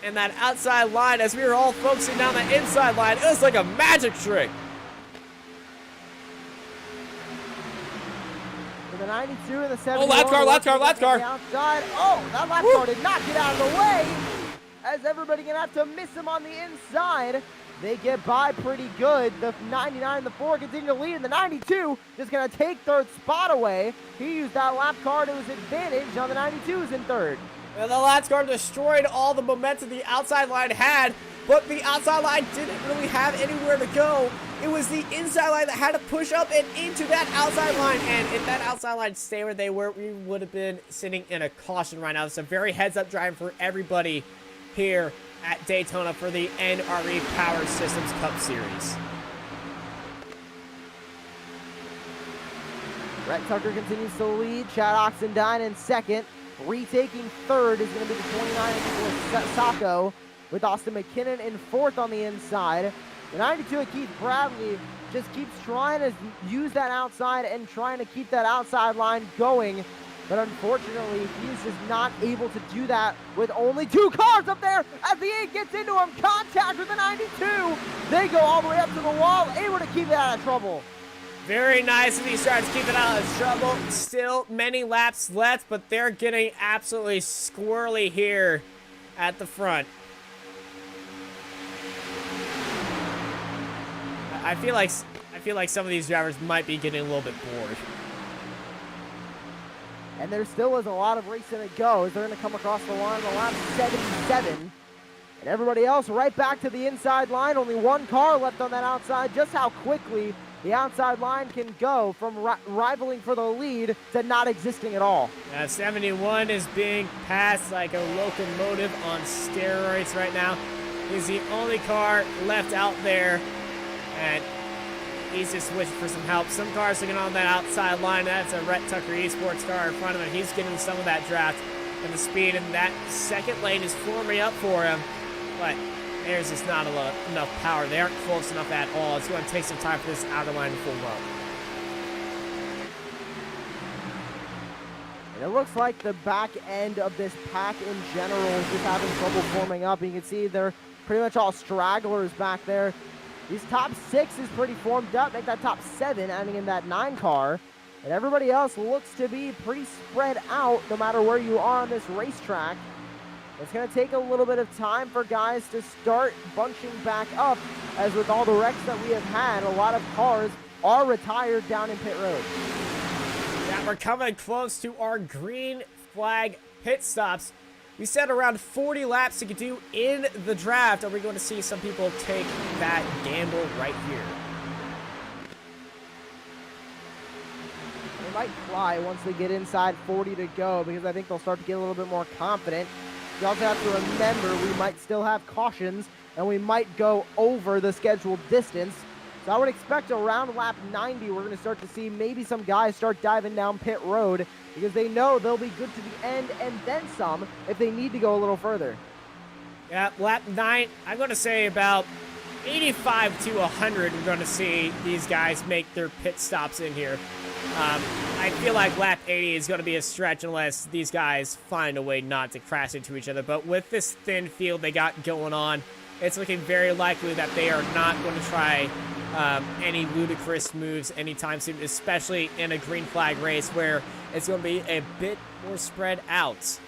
And that outside line, as we were all focusing down the inside line, it was like a magic trick. With the 92 and the 71. Oh, lap car. Outside. Oh, that lap car did not get out of the way. As everybody gonna have to miss him on the inside. They get by pretty good. The 99 and the 4 continue to lead, and the 92 just gonna take third spot away. He used that lap car to his advantage on the 92's in third. And the last car destroyed all the momentum the outside line had, but the outside line didn't really have anywhere to go. It was the inside line that had to push up and into that outside line, and if that outside line stayed where they were, we would have been sitting in a caution right now. It's a very heads-up drive for everybody here at Daytona for the NRE Power Systems Cup Series. Brett Tucker continues to lead. Chad Oxendine in second. Retaking third is going to be the 29 Nicholas Sacco, with Austin McKinnon in fourth on the inside. The 92 of Keith Bradley just keeps trying to use that outside and trying to keep that outside line going. But unfortunately, he's just not able to do that with only 2 cars up there as the 8 gets into him. Contact with the 92. They go all the way up to the wall, able to keep it out of trouble. Very nice of these drivers, keep it out of trouble. Still many laps left, but they're getting absolutely squirrely here at the front. I feel like some of these drivers might be getting a little bit bored. And there still is a lot of racing to go as they're going to come across the line on lap 77. And everybody else right back to the inside line. Only 1 car left on that outside. Just how quickly the outside line can go from rivaling for the lead to not existing at all. 71 is being passed like a locomotive on steroids right now. He's the only car left out there, and he's just switching for some help. Some cars looking on that outside line. That's a Rhett Tucker Esports car in front of him. He's getting some of that draft and the speed, and that second lane is forming up for him. But there's just not enough power. They aren't close enough at all. It's going to take some time for this outer line to form up. And it looks like the back end of this pack in general is just having trouble forming up. You can see they're pretty much all stragglers back there. These top 6 is pretty formed up. Make that top 7, adding in that 9 car. And everybody else looks to be pretty spread out no matter where you are on this racetrack. It's going to take a little bit of time for guys to start bunching back up, as with all the wrecks that we have had, a lot of cars are retired down in pit road. Yeah, we're coming close to our green flag pit stops. We said around 40 laps you could do in the draft. Are we going to see some people take that gamble right here? They might fly once they get inside 40 to go, because I think they'll start to get a little bit more confident. You also have to remember we might still have cautions, and we might go over the scheduled distance. So I would expect around lap 90, we're going to start to see maybe some guys start diving down pit road, because they know they'll be good to the end and then some if they need to go a little further. Yeah, lap 9, I'm going to say about 85 to 100 we're going to see these guys make their pit stops in here. I feel like lap 80 is going to be a stretch unless these guys find a way not to crash into each other. But with this thin field they got going on, it's looking very likely that they are not going to try any ludicrous moves anytime soon, especially in a green flag race where it's going to be a bit more spread out.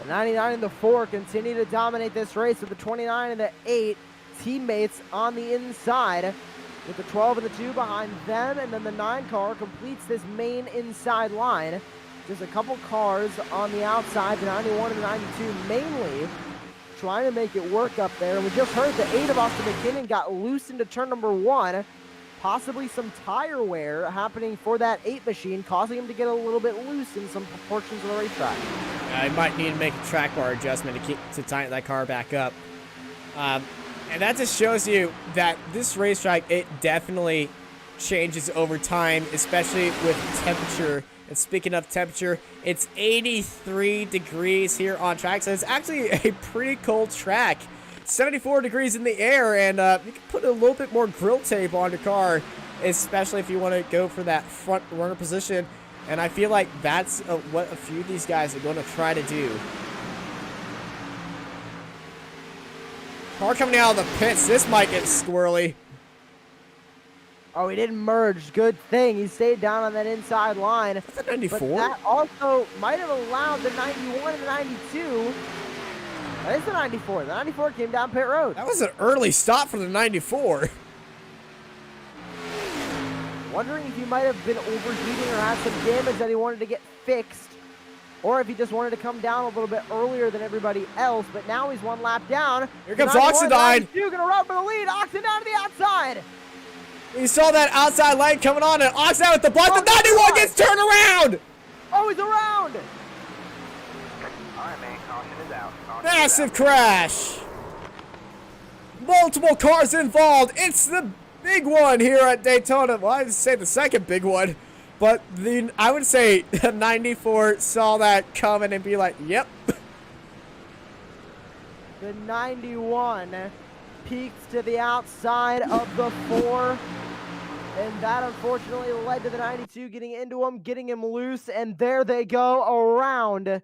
The 99 and the 4 continue to dominate this race with the 29 and the 8 teammates on the inside, with the 12 and the 2 behind them, and then the 9 car completes this main inside line. Just a couple cars on the outside, the 91 and the 92 mainly trying to make it work up there. And we just heard the 8 of Austin McKinnon got loose into turn number 1. Possibly some tire wear happening for that 8 machine, causing him to get a little bit loose in some portions of the racetrack. I might need to make a track bar adjustment to tighten that car back up. And that just shows you that this racetrack, it definitely changes over time, especially with temperature. And speaking of temperature, it's 83 degrees here on track, so it's actually a pretty cold track. 74 degrees in the air, and you can put a little bit more grill tape on your car, especially if you want to go for that front runner position. And I feel like that's what a few of these guys are going to try to do. Car coming out of the pits. This might get squirrely. Oh, he didn't merge. Good thing. He stayed down on that inside line. That's a 94. But that also might have allowed the 91 and the 92. That is the 94. The 94 came down pit road. That was an early stop for the 94. Wondering if he might have been overheating or had some damage that he wanted to get fixed, or if he just wanted to come down a little bit earlier than everybody else. But now he's one lap down. Here comes Oxidine. You're going to run for the lead. Oxidine to the outside. We saw that outside lane coming on, and Oxidine with the block. The 91 gets turned around. Oh, he's around. All right, man. Caution is out. Caution Massive crash. Multiple cars involved. It's the big one here at Daytona. Well, I would say the second big one, but I would say the 94 saw that coming and be like, yep. The 91 peeks to the outside of the 4, and that unfortunately led to the 92 getting into him, getting him loose, and there they go around.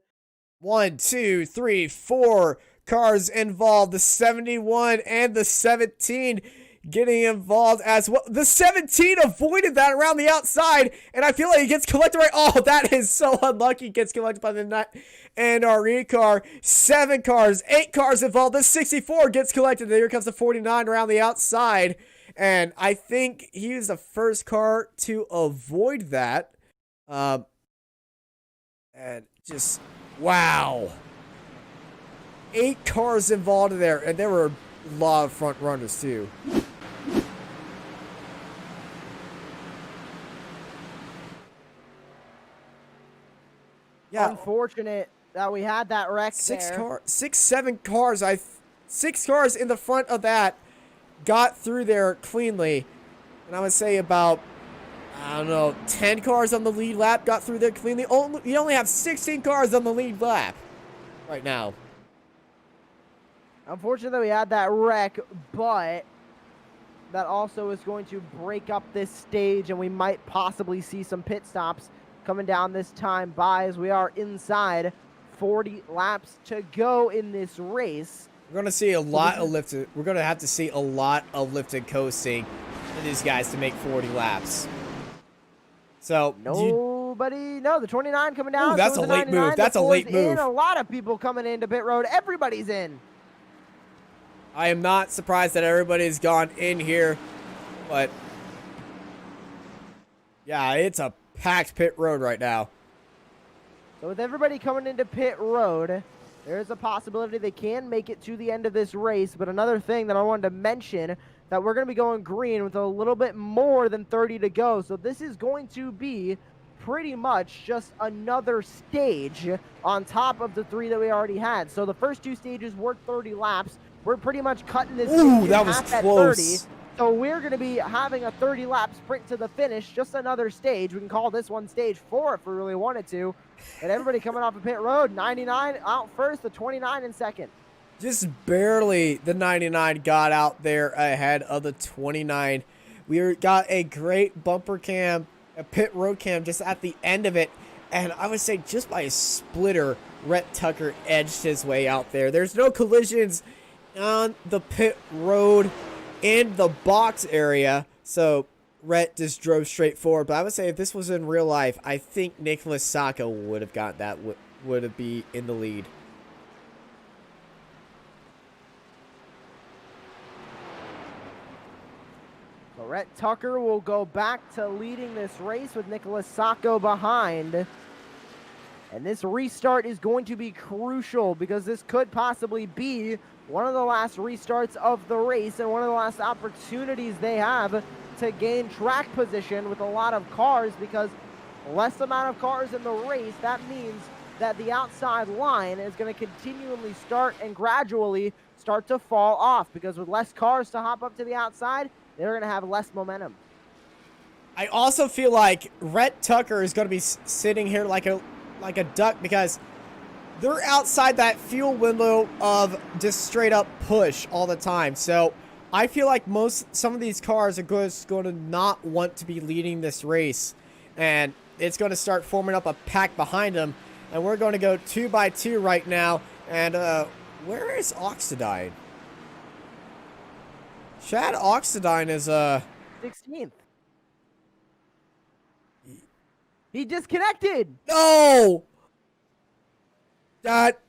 1, 2, 3, 4 cars involved. The 71 and the 17 getting involved as well. The 17 avoided that around the outside, and I feel like he gets collected right. Oh, that is so unlucky. Gets collected by the NRE car. 7 cars, 8 cars involved. The 64 gets collected. Here comes the 49 around the outside, and I think he was the first car to avoid that. And just wow. 8 cars involved in there, and there were a lot of front runners too. Yeah, unfortunate that we had that wreck six there. 7 cars. 6 cars in the front of that got through there cleanly, and I would say about, I don't know, 10 cars on the lead lap got through there cleanly. You only have 16 cars on the lead lap right now. Unfortunately, we had that wreck, but that also is going to break up this stage, and we might possibly see some pit stops coming down this time by, as we are inside 40 laps to go in this race. We're going to see a lot of lifted. We're going to have to see a lot of lifted coasting for these guys to make 40 laps. So the 29 coming down. Ooh, that's a late move. That's a late move. A lot of people coming into pit road. Everybody's in. I am not surprised that everybody's gone in here, but yeah, it's a packed pit road right now. So with everybody coming into pit road, there is a possibility they can make it to the end of this race. But another thing that I wanted to mention, that we're going to be going green with a little bit more than 30 to go. So this is going to be pretty much just another stage on top of the 3 that we already had. So the first 2 stages were 30 laps. We're pretty much cutting this Ooh, that was close. 30. So we're going to be having a 30-lap sprint to the finish, just another stage. We can call this one stage 4 if we really wanted to. And everybody coming off of pit road, 99 out first, the 29 in second. Just barely the 99 got out there ahead of the 29. We got a great bumper cam, a pit road cam just at the end of it. And I would say just by a splitter, Rhett Tucker edged his way out there. There's no collisions on the pit road in the box area, so Rhett just drove straight forward. But I would say if this was in real life, I think Nicholas Sacco would have got that, would have been in the lead. Rhett Tucker will go back to leading this race with Nicholas Sacco behind. And this restart is going to be crucial because this could possibly be one of the last restarts of the race and one of the last opportunities they have to gain track position with a lot of cars, because less amount of cars in the race, that means that the outside line is going to continually start and gradually start to fall off, because with less cars to hop up to the outside, they're going to have less momentum. I also feel like Rhett Tucker is going to be sitting here like a duck, because they're outside that fuel window of just straight up push all the time. So I feel like some of these cars are just going to not want to be leading this race, and it's going to start forming up a pack behind them. And we're going to go 2 by 2 right now. And where is Oxidine? Chad Oxidine is 16th. He disconnected. No! That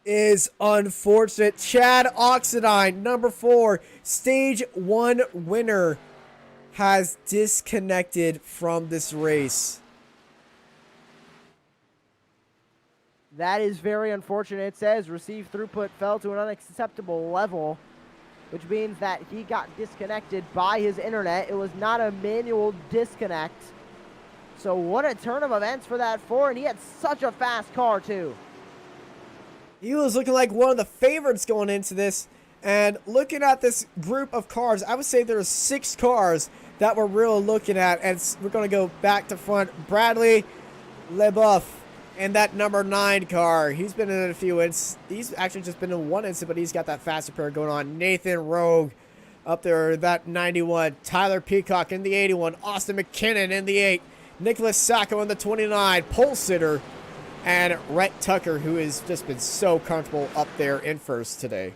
is unfortunate. Chad Oxidine, number 4, stage 1 winner, has disconnected from this race. That is very unfortunate. It says received throughput fell to an unacceptable level, which means that he got disconnected by his internet. It was not a manual disconnect. So what a turn of events for that 4, and he had such a fast car too. He was looking like one of the favorites going into this, and looking at this group of cars, I would say there's 6 cars that we're really looking at, and we're going to go back to front. Bradley LeBoeuf and that number 9 car. He's been in a few incidents. He's actually just been in one incident, but he's got that fast repair going on. Nathan Rogue up there, that 91. Tyler Peacock in the 81. Austin McKinnon in the 8. Nicholas Sacco in the 29. Pole sitter. And Rhett Tucker, who has just been so comfortable up there in first today.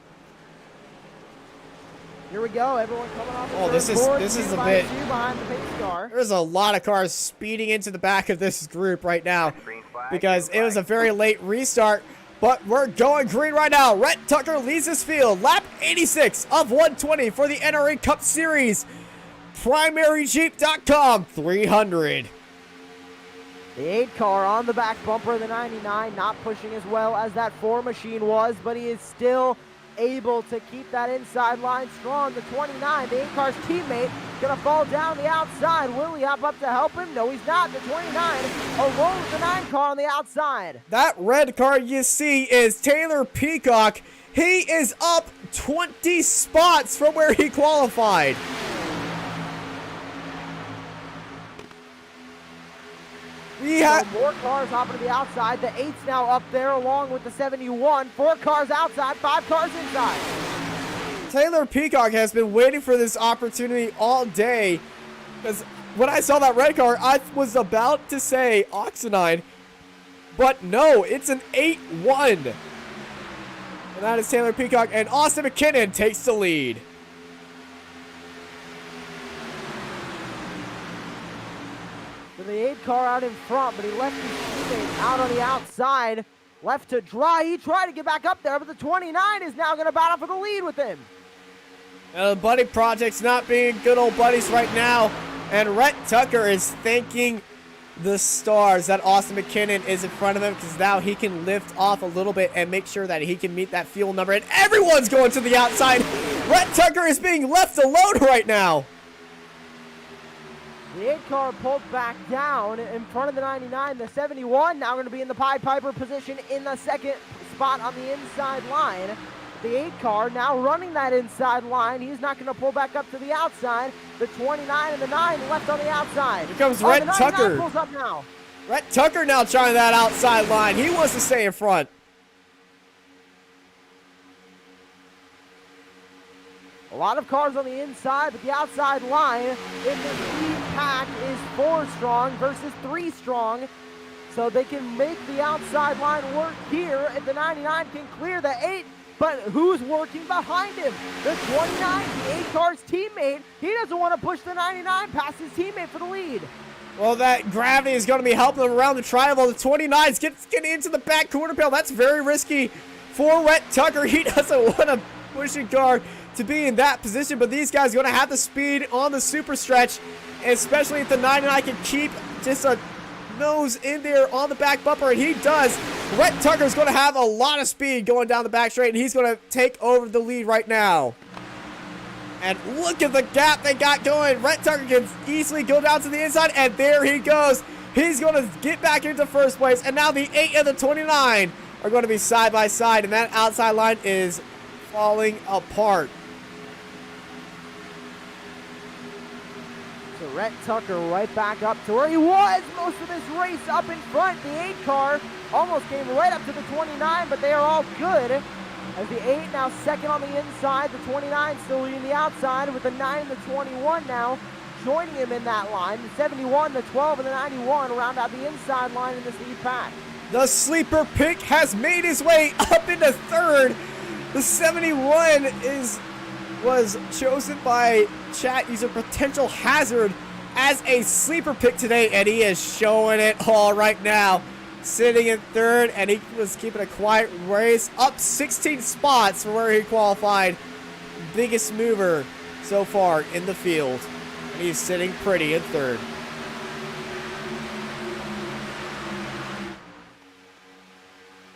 Here we go, everyone coming off the this is a bit. Behind the pace car. There's a lot of cars speeding into the back of this group right now, because it was a very late restart. But we're going green right now. Rhett Tucker leads this field. Lap 86 of 120 for the NRE Cup Series. PrimaryJeep.com 300. The 8 car on the back bumper of the 99, not pushing as well as that 4 machine was, but he is still able to keep that inside line strong. The 29, the 8 car's teammate, gonna fall down the outside. Will he hop up to help him? No, he's not. The 29 alone with the 9 car on the outside. That red car you see is Taylor Peacock. He is up 20 spots from where he qualified. So more cars hopping to the outside. The 8's now up there along with the 71. 4 cars outside, 5 cars inside. Taylor Peacock has been waiting for this opportunity all day, because when I saw that red car, I was about to say Oxidine, but no, it's an 8-1. And that is Taylor Peacock, and Austin McKinnon takes the lead. The 8 car out in front, but he left his teammate out on the outside, left to dry. He tried to get back up there, but the 29 is now going to battle for the lead with him. The buddy project's not being good old buddies right now, and Rhett Tucker is thanking the stars that Austin McKinnon is in front of him, because now he can lift off a little bit and make sure that he can meet that fuel number, and everyone's going to the outside. Rhett Tucker is being left alone right now. The 8 car pulled back down in front of the 99. The 71 now going to be in the Pied Piper position in the second spot on the inside line. The 8 car now running that inside line. He's not going to pull back up to the outside. The 29 and the 9 left on the outside. Here comes Rhett Tucker. Pulls up now. Rhett Tucker now trying that outside line. He wants to stay in front. A lot of cars on the inside, but the outside line in this lead pack is 4 strong versus 3 strong. So they can make the outside line work here. If the 99 can clear the 8, but who's working behind him? The 29, the 8 car's teammate. He doesn't want to push the 99 past his teammate for the lead. Well, that gravity is going to be helping him around the triangle. The 29's getting into the back quarter panel. That's very risky for Rhett Tucker. He doesn't want to push a car to be in that position, but these guys are going to have the speed on the super stretch, especially if the 99 can keep just a nose in there on the back bumper, and he does. Rhett Tucker's going to have a lot of speed going down the back straight, and he's going to take over the lead right now. And look at the gap they got going. Rhett Tucker can easily go down to the inside, and there he goes. He's going to get back into first place, and now the 8 and the 29 are going to be side by side, and that outside line is falling apart. So Rhett Tucker right back up to where he was most of this race, up in front. The 8 car almost came right up to the 29, but they are all good. As the 8 now second on the inside, the 29 still leading the outside, with the 9 and the 21 now joining him in that line. The 71, the 12, and the 91 round out the inside line in this lead pack. The sleeper pick has made his way up into third. The 71 was chosen by chat user Potential Hazard as a sleeper pick today, and he is showing it all right now. Sitting in third, and he was keeping a quiet race, up 16 spots from where he qualified. Biggest mover so far in the field. And he's sitting pretty in third.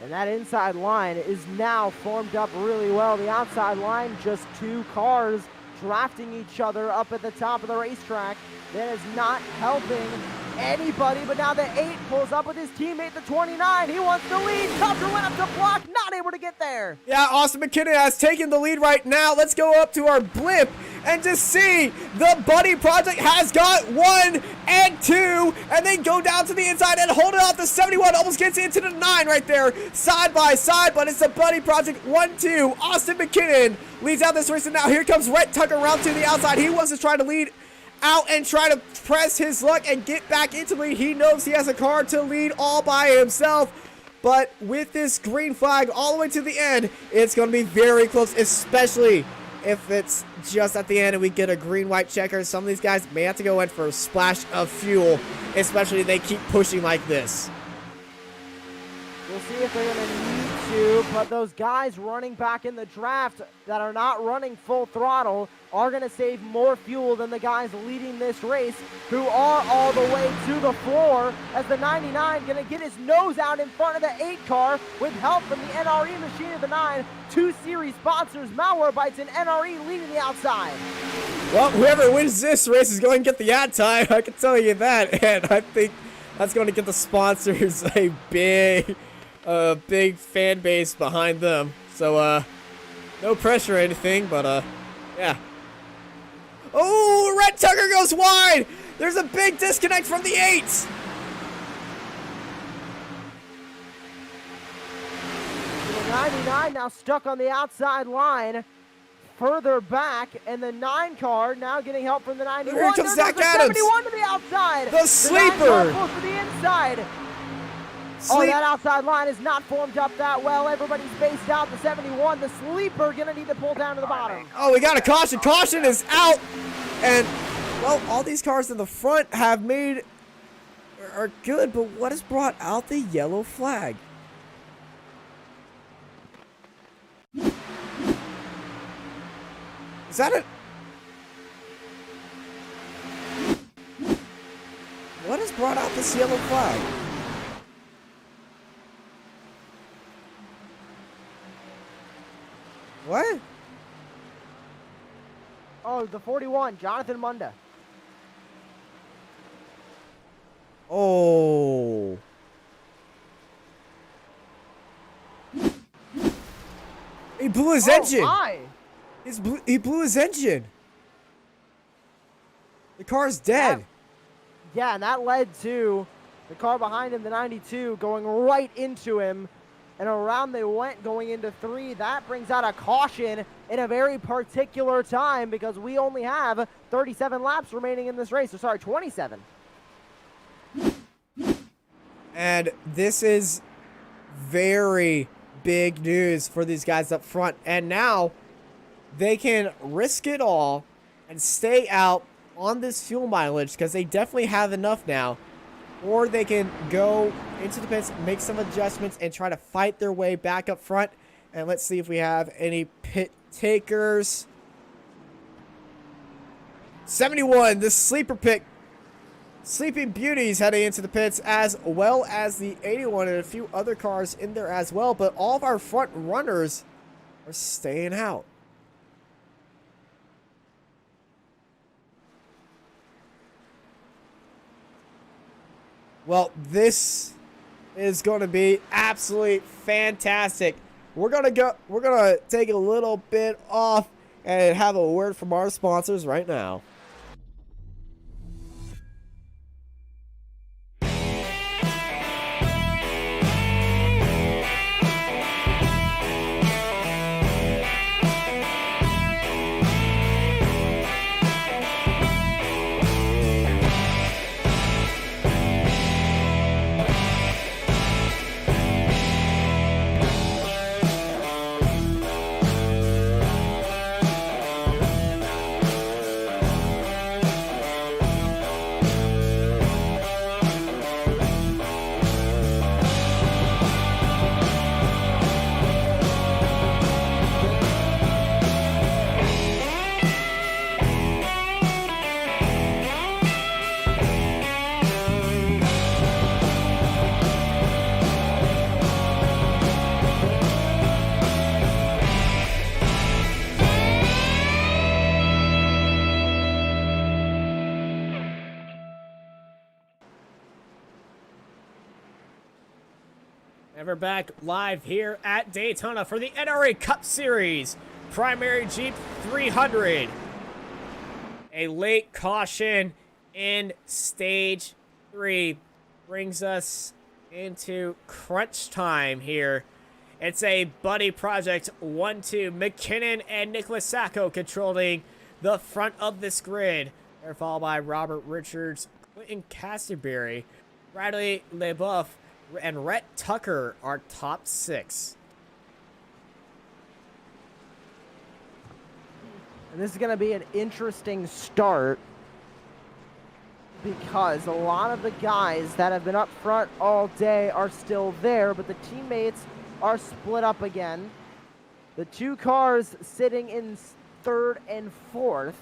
And that inside line is now formed up really well. The outside line, just 2 cars drafting each other up at the top of the racetrack. That is not helping anybody, but now the 8 pulls up with his teammate, the 29. He wants the lead. Tucker went up to block, not able to get there. Yeah, Austin McKinnon has taken the lead right now. Let's go up to our blimp and just see the Buddy Project has got 1 and 2, and then go down to the inside and hold it off. The 71 almost gets into the 9 right there, side by side, but it's the Buddy Project 1-2. Austin McKinnon leads out this race, and now here comes Rhett Tucker around to the outside. He wants to try to lead out and try to press his luck and get back into the lead. He knows he has a car to lead all by himself, but with this green flag all the way to the end, it's going to be very close, especially if it's just at the end and we get a green-white checker. Some of these guys may have to go in for a splash of fuel, especially if they keep pushing like this. We'll see if they're going to need to, but those guys running back in the draft that are not running full throttle are going to save more fuel than the guys leading this race, who are all the way to the floor, as the 99 going to get his nose out in front of the 8 car with help from the NRE machine of the 9. 2 series sponsors, Malwarebytes and NRE, leading the outside. Well, whoever wins this race is going to get the ad time, I can tell you that, and I think that's going to get the sponsors a big fan base behind them. So, no pressure or anything, but, yeah. Oh, Rhett Tucker goes wide! There's a big disconnect from the 8s! The 99 now stuck on the outside line, further back, and the 9 car now getting help from the 91. Here comes Zach Adams! 71 to the outside! The sleeper! 9 car pulls to the inside. Oh, that outside line is not formed up that well. Everybody's spaced out. The 71, the sleeper, gonna need to pull down to the bottom. Oh, we got a caution. Caution is out. And, well, all these cars in the front are good, but what has brought out the yellow flag? Is that it? What has brought out this yellow flag? What? Oh, the 41, Jonathan Munda. Oh. He blew his engine. My. He blew his engine. The car's dead. Yeah, and that led to the car behind him, the 92, going right into him. And around they went going into 3. That brings out a caution in a very particular time, because we only have 37 laps remaining in this race. Or sorry, 27. And this is very big news for these guys up front. And now they can risk it all and stay out on this fuel mileage, because they definitely have enough now. Or they can go into the pits, make some adjustments, and try to fight their way back up front. And let's see if we have any pit takers. 71, the sleeper pick. Sleeping Beauties heading into the pits, as well as the 81 and a few other cars in there as well. But all of our front runners are staying out. Well, this is going to be absolutely fantastic. We're gonna take a little bit off and have a word from our sponsors right now. And we're back live here at Daytona for the NRA Cup Series Primary Jeep 300. A late caution in stage 3 brings us into crunch time here. It's a buddy project 1-2. McKinnon and Nicholas Sacco controlling the front of this grid. They're followed by Robert Richards, Quentin Casterberry, Bradley LeBoeuf, and Rhett Tucker are top 6. And this is going to be an interesting start because a lot of the guys that have been up front all day are still there, but the teammates are split up again. The 2 cars sitting in 3rd and 4th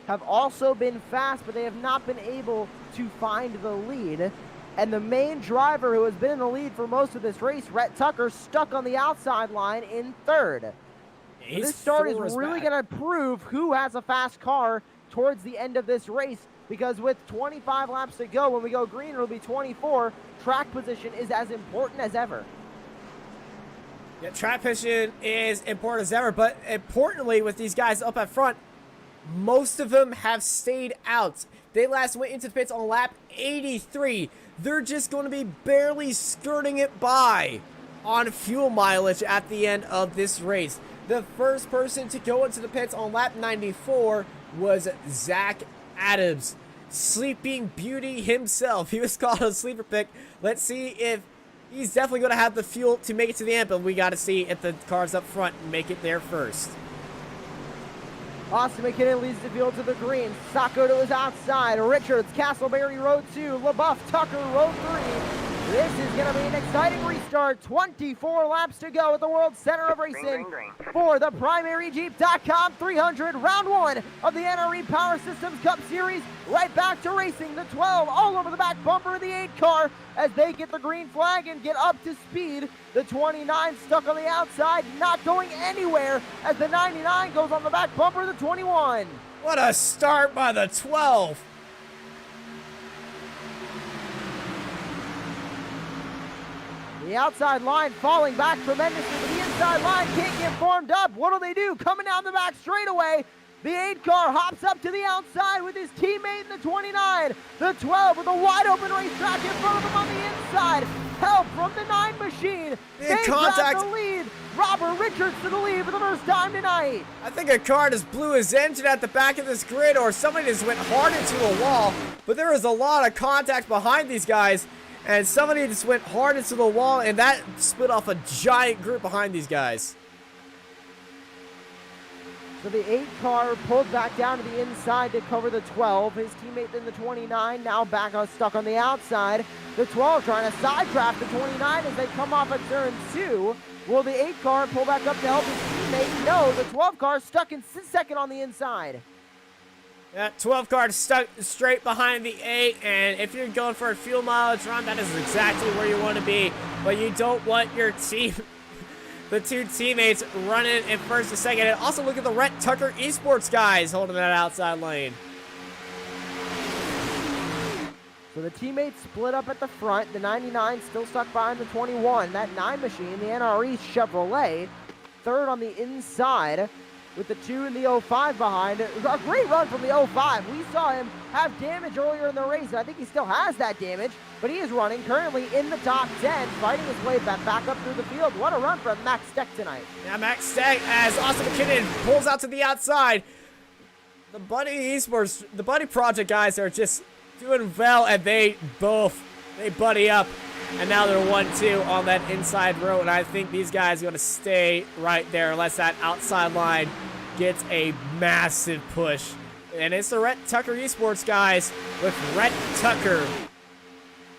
have also been fast, but they have not been able to find the lead. And the main driver who has been in the lead for most of this race, Rhett Tucker, stuck on the outside line in 3rd. This start is really going to prove who has a fast car towards the end of this race, because with 25 laps to go, when we go green, it'll be 24. Track position is as important as ever. Yeah, track position is important as ever, but importantly, with these guys up at front, most of them have stayed out. They last went into the pits on lap 83. They're just going to be barely skirting it by on fuel mileage at the end of this race. The first person to go into the pits on lap 94 was Zach Adams. Sleeping Beauty himself. He was called a sleeper pick. Let's see if he's definitely going to have the fuel to make it to the end, but we got to see if the cars up front make it there first. Austin McKinnon leads the field to the green. Sacco to his outside. Richards, Castleberry, row 2. LeBoeuf, Tucker, row 3. This is going to be an exciting restart. 24 laps to go at the World Center of Racing for the PrimaryJeep.com 300, round 1 of the NRE Power Systems Cup Series. Right back to racing. The 12 all over the back bumper of the 8 car as they get the green flag and get up to speed. The 29 stuck on the outside, not going anywhere as the 99 goes on the back bumper of the 21. What a start by the 12. The outside line falling back tremendously, but the inside line can't get formed up. What do? Coming down the back straightaway. The 8 car hops up to the outside with his teammate in the 29. The 12 with a wide open racetrack in front of him on the inside. Help from the 9 machine. They grab the lead. Robert Richards to the lead for the first time tonight. I think a car just blew his engine at the back of this grid, or somebody just went hard into a wall. But there was a lot of contact behind these guys, and somebody just went hard into the wall, and that split off a giant group behind these guys. So the 8 car pulled back down to the inside to cover the 12. His teammate in the 29 now back stuck on the outside. The 12 trying to side draft the 29 as they come off at turn 2. Will the 8 car pull back up to help his teammate? No, the 12 car stuck in second on the inside. That 12 car stuck straight behind the 8, and if you're going for a fuel mileage run, that is exactly where you want to be. But you don't want your team, the two teammates running in first and second. And also look at the Rhett Tucker Esports guys holding that outside lane. So the teammates split up at the front. The 99 still stuck behind the 21. That 9 machine, the NRE Chevrolet, third on the inside with the 2 and the 05 behind. It was a great run from the 05. We saw him have damage earlier in the race, and I think he still has that damage, but he is running currently in the top 10, fighting his way back up through the field. What a run from Max Steck tonight. Yeah, Max Steck as Austin McKinnon pulls out to the outside. The Buddy Esports, the Buddy Project guys are just doing well, and they buddy up, and now they're 1-2 on that inside road, and I think these guys are going to stay right there unless that outside line gets a massive push. And it's the Rhett Tucker Esports guys with Rhett Tucker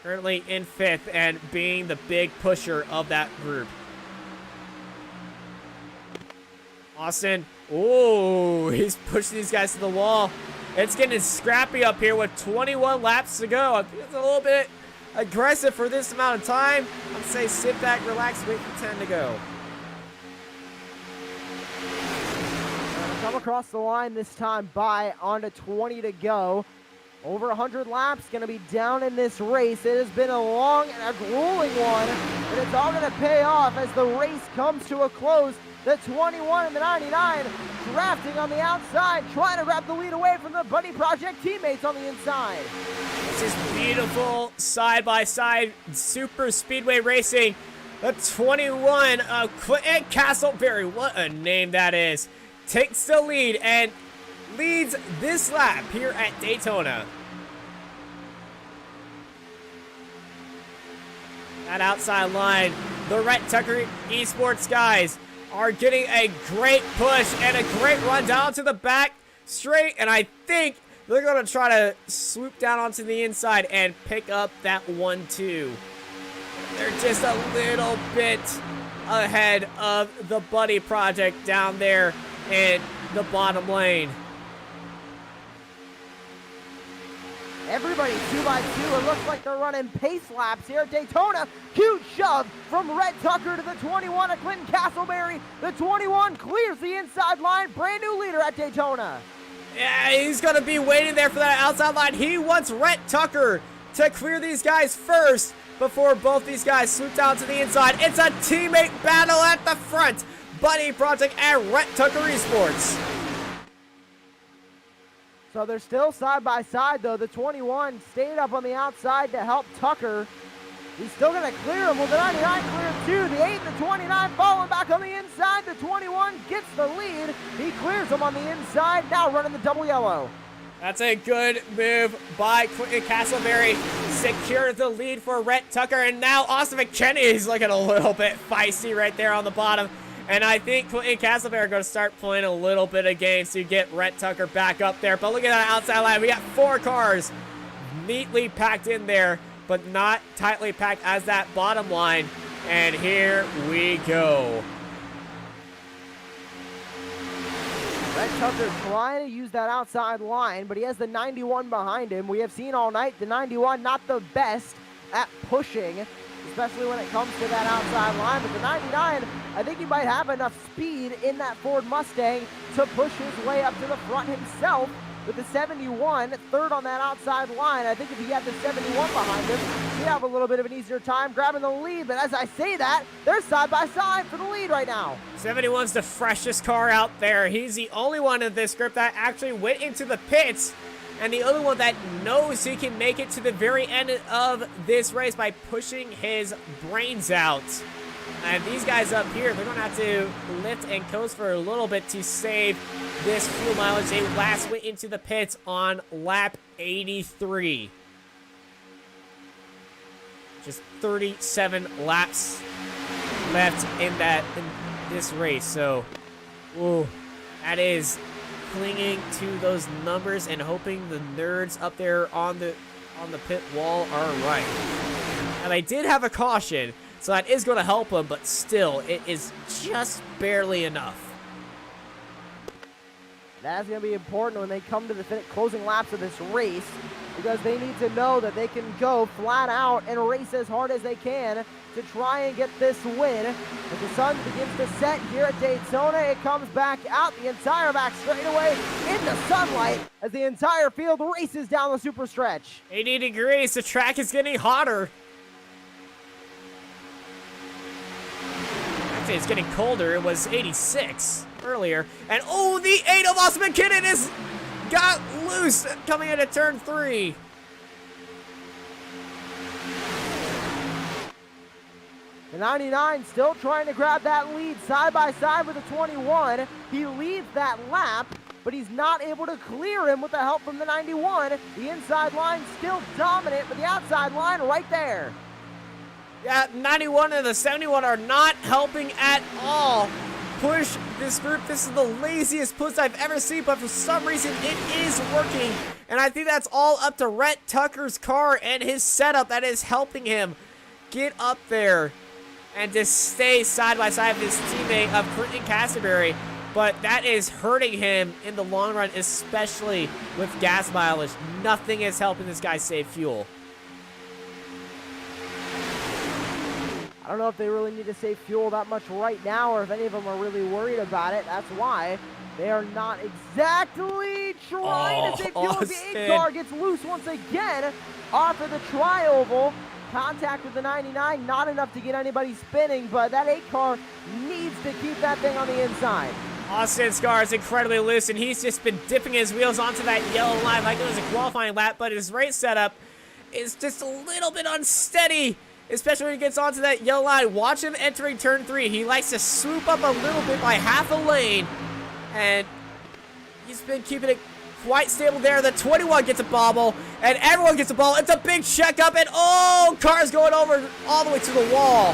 currently in 5th and being the big pusher of that group. Austin, oh, he's pushing these guys to the wall. It's getting scrappy up here with 21 laps to go. I think it's a little bit aggressive for this amount of time. I'd say sit back, relax, wait for 10 to go. Come across the line this time by onto 20 to go. Over 100 laps, going to be down in this race. It has been a long and a grueling one, but it's all going to pay off as the race comes to a close. The 21 and the 99 drafting on the outside, trying to grab the lead away from the Buddy Project teammates on the inside. This is beautiful side-by-side super speedway racing. The 21 of Clinton Castleberry, what a name that is, takes the lead and leads this lap here at Daytona. That outside line, the Rhett Tucker Esports guys are getting a great push and a great run down to the back straight, and I think they're going to try to swoop down onto the inside and pick up that 1-2. They're just a little bit ahead of the Buddy Project down there in the bottom lane. Everybody 2x2. It looks like they're running pace laps here at Daytona. Huge shove from Rhett Tucker to the 21 of Clinton Castleberry. The 21 clears the inside line. Brand new leader at Daytona. Yeah, he's going to be waiting there for that outside line. He wants Rhett Tucker to clear these guys first before both these guys swoop down to the inside. It's a teammate battle at the front. Buddy Project and Rhett Tucker Esports. So they're still side by side though. The 21 stayed up on the outside to help Tucker. He's still going to clear him. Well, the 99 cleared too. The 8 and the 29 following back on the inside. The 21 gets the lead. He clears him on the inside. Now running the double yellow. That's a good move by Clinton Castleberry. Secure the lead for Rhett Tucker. And now Austin McKinney is looking a little bit feisty right there on the bottom. And I think Clinton Castleberry are going to start playing a little bit of games to get Rhett Tucker back up there. But look at that outside line. We got 4 cars neatly packed in there, but not tightly packed as that bottom line. And here we go. Rhett Tucker trying to use that outside line, but he has the 91 behind him. We have seen all night the 91 not the best at pushing, especially when it comes to that outside line. But the 99, I think he might have enough speed in that Ford Mustang to push his way up to the front himself. With the 71, third on that outside line. I think if he had the 71 behind him, he'd have a little bit of an easier time grabbing the lead. But as I say that, they're side by side for the lead right now. 71's the freshest car out there. He's the only one in this group that actually went into the pits, and the only one that knows he can make it to the very end of this race by pushing his brains out. And these guys up here, they're going to have to lift and coast for a little bit to save this fuel mileage. They last went into the pits on lap 83. Just 37 laps left in this race. So, ooh, that is clinging to those numbers and hoping the nerds up there on the pit wall are right. And they did have a caution, so that is going to help them, but still, it is just barely enough. That's going to be important when they come to the closing laps of this race, because they need to know that they can go flat out and race as hard as they can to try and get this win. As the sun begins to set here at Daytona, it comes back out the entire back straightaway in the sunlight as the entire field races down the super stretch. 80 degrees, the track is getting hotter. Actually, it's getting colder. It was 86 earlier. And oh, the 8 of Austin McKinnon is got loose coming into turn 3. The 99 still trying to grab that lead side by side with the 21. He leads that lap, but he's not able to clear him with the help from the 91. The inside line still dominant, but the outside line right there. Yeah, 91 and the 71 are not helping at all push this group. This is the laziest push I've ever seen, but for some reason it is working. And I think that's all up to Rhett Tucker's car and his setup that is helping him get up there and to stay side by side with his teammate of Clinton Castleberry. But that is hurting him in the long run, especially with gas mileage. Nothing is helping this guy save fuel. I don't know if they really need to save fuel that much right now, or if any of them are really worried about it. That's why they are not exactly trying to save fuel. The 8 car gets loose once again off of the tri-oval. Contact with the 99, not enough to get anybody spinning, but that 8 car needs to keep that thing on the inside. Austin's car is incredibly loose, and he's just been dipping his wheels onto that yellow line like it was a qualifying lap, but his race setup is just a little bit unsteady, especially when he gets onto that yellow line. Watch him entering turn 3. He likes to swoop up a little bit by half a lane, and he's been keeping it quite stable there. The 21 gets a bobble, and everyone gets a ball. It's a big checkup, and oh, car's going over all the way to the wall.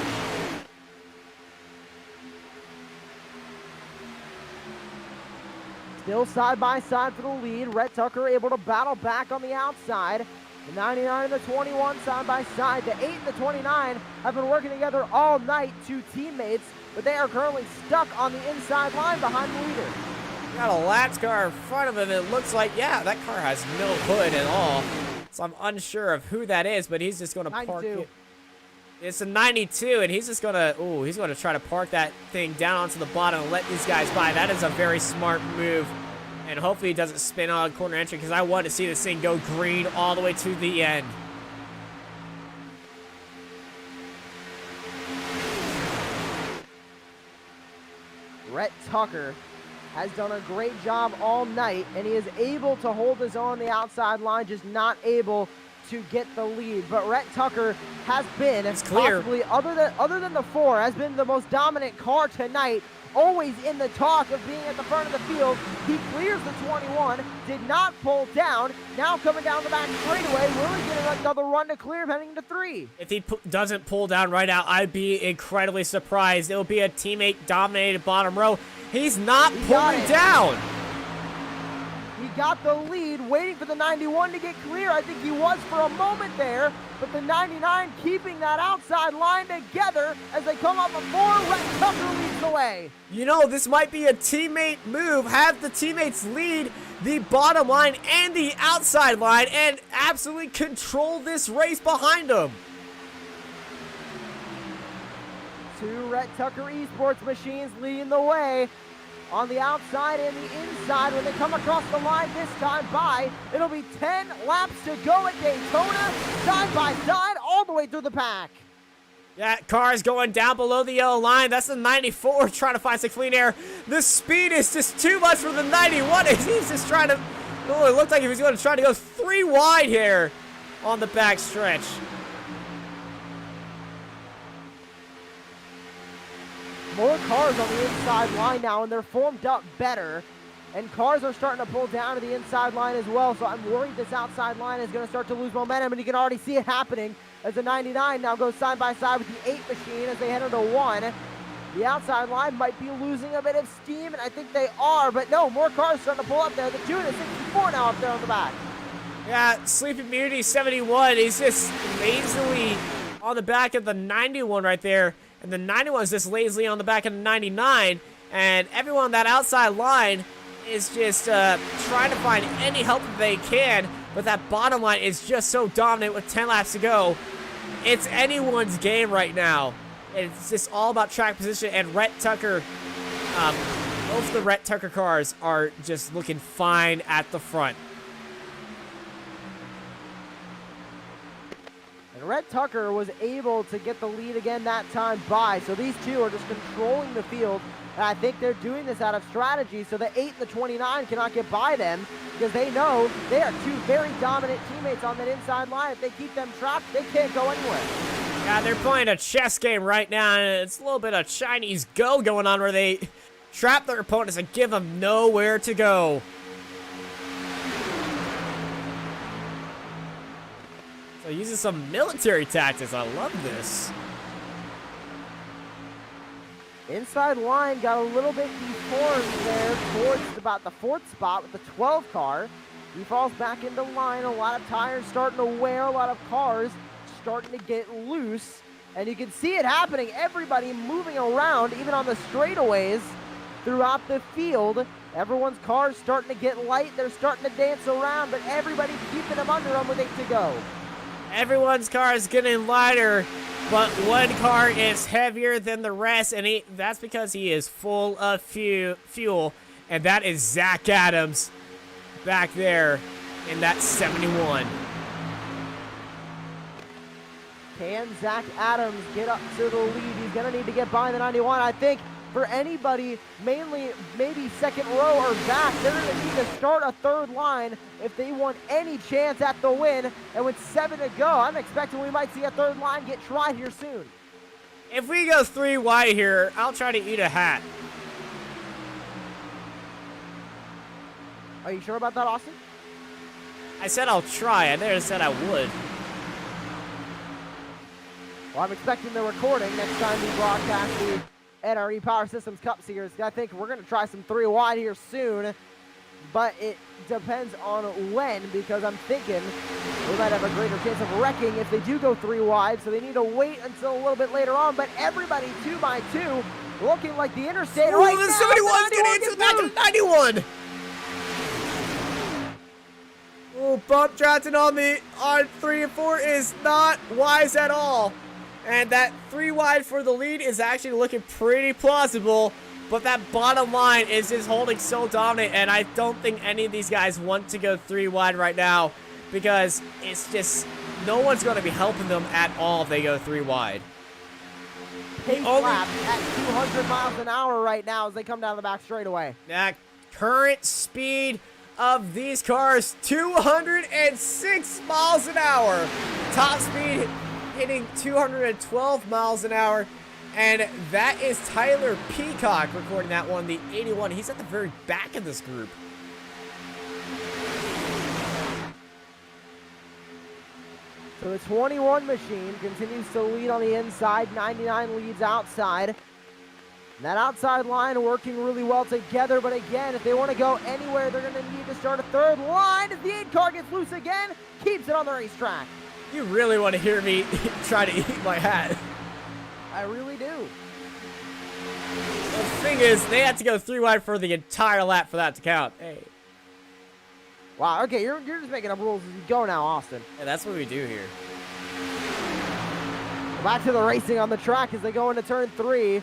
Still side by side for the lead. Rhett Tucker able to battle back on the outside. The 99 and the 21 side by side. The 8 and the 29 have been working together all night, 2 teammates, but they are currently stuck on the inside line behind the leader. Got a laps car in front of him. It looks like, yeah, that car has no hood at all. So I'm unsure of who that is, but he's just going to park it. It's a 92, and he's just going to, ooh, he's going to try to park that thing down onto the bottom and let these guys by. That is a very smart move. And hopefully he doesn't spin on corner entry, because I want to see this thing go green all the way to the end. Rhett Tucker has done a great job all night, and he is able to hold his own on the outside line, just not able to get the lead. But Rhett Tucker has been, possibly, other than the 4, has been the most dominant car tonight, always in the talk of being at the front of the field. He clears the 21, did not pull down, now coming down the back straightaway, really getting another run to clear heading to 3. If he doesn't pull down right now, I'd be incredibly surprised. It will be a teammate-dominated bottom row. He's not pulling down. He got the lead, waiting for the 91 to get clear. I think he was for a moment there, but the 99 keeping that outside line together as they come up a 4. Rhett Tucker leads the way. You know, this might be a teammate move. Have the teammates lead the bottom line and the outside line and absolutely control this race behind them. 2 Rhett Tucker Esports machines leading the way on the outside and the inside. When they come across the line this time by, it'll be 10 laps to go at Daytona, side by side, all the way through the pack. Yeah, cars going down below the yellow line. That's the 94 trying to find some clean air. The speed is just too much for the 91. He's just trying to, oh, it looked like he was going to try to go 3 wide here on the back stretch. More cars on the inside line now, and they're formed up better. And cars are starting to pull down to the inside line as well, so I'm worried this outside line is going to start to lose momentum, and you can already see it happening as the 99 now goes side by side with the 8 machine as they head into 1. The outside line might be losing a bit of steam, and I think they are, but no, more cars starting to pull up there. The 2 and the 64 now up there on the back. Yeah, Sleeping Beauty 71, he's just lazily on the back of the 91 right there. And the 91 is just lazily on the back of the 99. And everyone on that outside line is just trying to find any help that they can, but that bottom line is just so dominant with 10 laps to go. It's anyone's game right now. It's just all about track position, and Rhett Tucker, both of the Rhett Tucker cars are just looking fine at the front. And Rhett Tucker was able to get the lead again that time by, so these two are just controlling the field. And I think they're doing this out of strategy so the 8 and the 29 cannot get by them, because they know they are two very dominant teammates on that inside line. If they keep them trapped, they can't go anywhere. Yeah, they're playing a chess game right now, and it's a little bit of Chinese Go going on where they trap their opponents and give them nowhere to go. So using some military tactics. I love this. Inside line got a little bit deformed there towards about the 4th spot with the 12 car. He falls back into line. A lot of tires starting to wear. A lot of cars starting to get loose. And you can see it happening. Everybody moving around, even on the straightaways throughout the field. Everyone's cars starting to get light. They're starting to dance around, but everybody's keeping them under them with 8 to go. Everyone's car is getting lighter, but one car is heavier than the rest, and that's because he is full of fuel, and that is Zach Adams back there in that 71. Can Zach Adams get up to the lead? He's going to need to get by the 91. I think for anybody, mainly maybe second row or back, they're going to need to start a 3rd line if they want any chance at the win. And with 7 to go, I'm expecting we might see a 3rd line get tried here soon. If we go 3 wide here, I'll try to eat a hat. Are you sure about that, Austin? I said I'll try. I never said I would. Well, I'm expecting the recording next time we broadcast the NRE Power Systems Cup Series. I think we're going to try some 3 wide here soon, but it depends on when, because I'm thinking we might have a greater chance of wrecking if they do go 3 wide, so they need to wait until a little bit later on. But everybody 2 by 2 looking like the interstate right now. 71's getting into the back of the 91. Oh, bump drafting on 3 and 4 is not wise at all. And that 3 wide for the lead is actually looking pretty plausible. But that bottom line is just holding so dominant. And I don't think any of these guys want to go 3 wide right now. Because it's just, no one's going to be helping them at all if they go 3 wide. Pace lap at 200 miles an hour right now as they come down the back straightaway. That current speed of these cars, 206 miles an hour. Top speed hitting 212 miles an hour, and that is Tyler Peacock recording that one, the 81. He's at the very back of this group. So the 21 machine continues to lead on the inside, 99 leads outside. And that outside line working really well together, but again, if they want to go anywhere, they're going to need to start a 3rd line. If the 8 car gets loose again, keeps it on the racetrack. You really want to hear me try to eat my hat. I really do. The thing is, they had to go 3 wide for the entire lap for that to count. Hey. Wow, okay, you're just making up rules as you go now, Austin. Yeah, that's what we do here. Back to the racing on the track as they go into turn 3.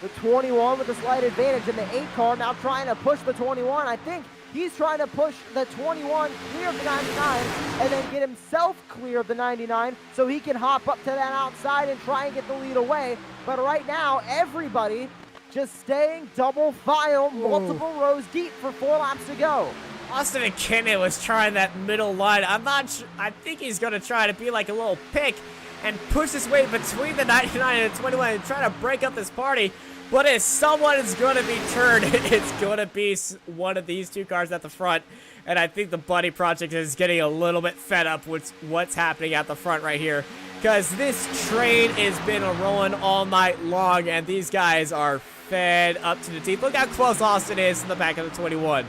The 21 with a slight advantage, and the 8 car now trying to push the 21. I think he's trying to push the 21 clear of the 99 and then get himself clear of the 99 so he can hop up to that outside and try and get the lead away. But right now, everybody just staying double file, multiple rows deep for 4 laps to go. Austin and Kenneth was trying that middle line. I'm not sure. I think he's going to try to be like a little pick and push his way between the 99 and the 21 and try to break up this party. But if someone is going to be turned, it's going to be one of these 2 cars at the front. And I think the Buddy Project is getting a little bit fed up with what's happening at the front right here. Because this train has been rolling all night long, and these guys are fed up to the teeth. Look how close Austin is in the back of the 21.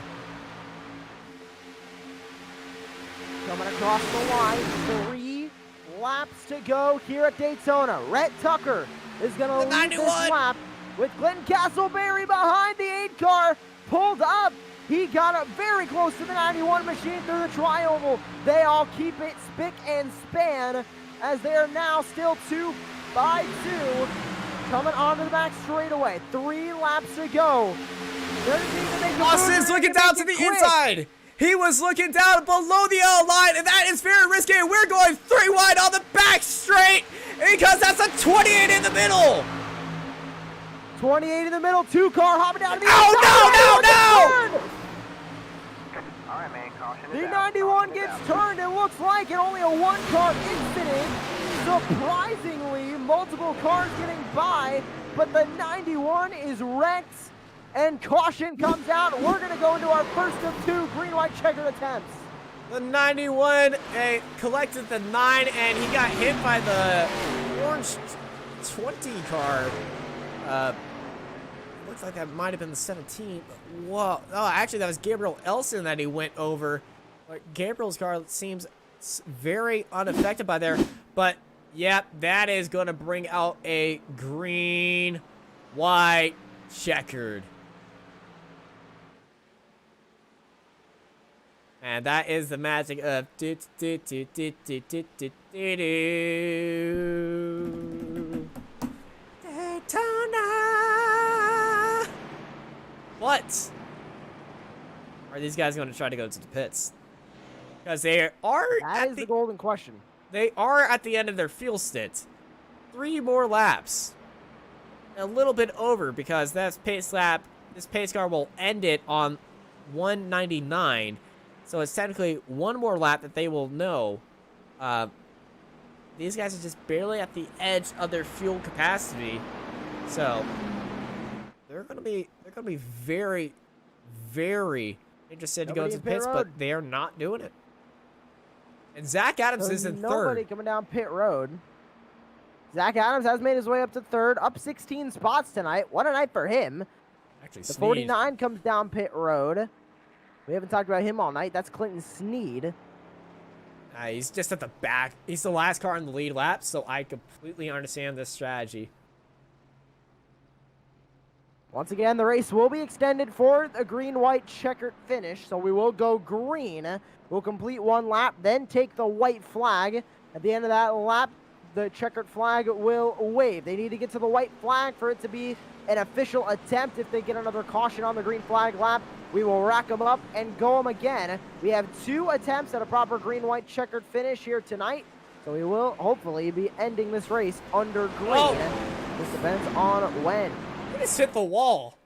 Coming across the line, 3 laps to go here at Daytona. Rhett Tucker is going to lead this lap with Clinton Castleberry behind the 8 car, pulled up. He got up very close to the 91 machine through the tri-oval. They all keep it spick and span as they are now still 2 by 2 coming onto the back straightaway. 3 laps to go. Austin's looking down to the inside. He was looking down below the yellow line, and that is very risky. We're going 3 wide on the back straight because that's a 28 in the middle. 28 in the middle, 2 car hopping down to the Oh, no! All right, man, caution is The out. 91 Caution is gets out. turned, it looks like, and only a 1-car incident. Surprisingly, multiple cars getting by, but the 91 is wrecked, and caution comes out. We're going to go into our first of 2 green-white checkered attempts. The 91 collected the 9, and he got hit by the orange 20 car. Looks like that might have been the 17. Whoa. Oh, actually, that was Gabriel Elson that he went over. But Gabriel's car seems very unaffected by there. But, yep, that is going to bring out a green, white, checkered. And that is the magic of Daytona. What? Are these guys going to try to go to the pits? Because they are That is the golden question. They are at the end of their fuel stint. 3 more laps. A little bit over because this pace car will end it on 199. So it's technically 1 more lap that they will know. These guys are just barely at the edge of their fuel capacity. So they're gonna be very, very interested to go to the pits, but they are not doing it. And Zach Adams is in Nobody third. coming down pit road. Zach Adams has made his way up to 3rd, up 16 spots tonight. What a night for him. Actually, The Sneed. 49 comes down pit road. We haven't talked about him all night. That's Clinton Sneed. He's just at the back. He's the last car in the lead lap, so I completely understand this strategy. Once again, the race will be extended for a green-white checkered finish, so we will go green. We'll complete 1 lap, then take the white flag. At the end of that lap, the checkered flag will wave. They need to get to the white flag for it to be an official attempt. If they get another caution on the green flag lap, we will rack them up and go them again. We have 2 attempts at a proper green-white checkered finish here tonight, so we will hopefully be ending this race under green. Oh. This depends on when. He just hit the wall.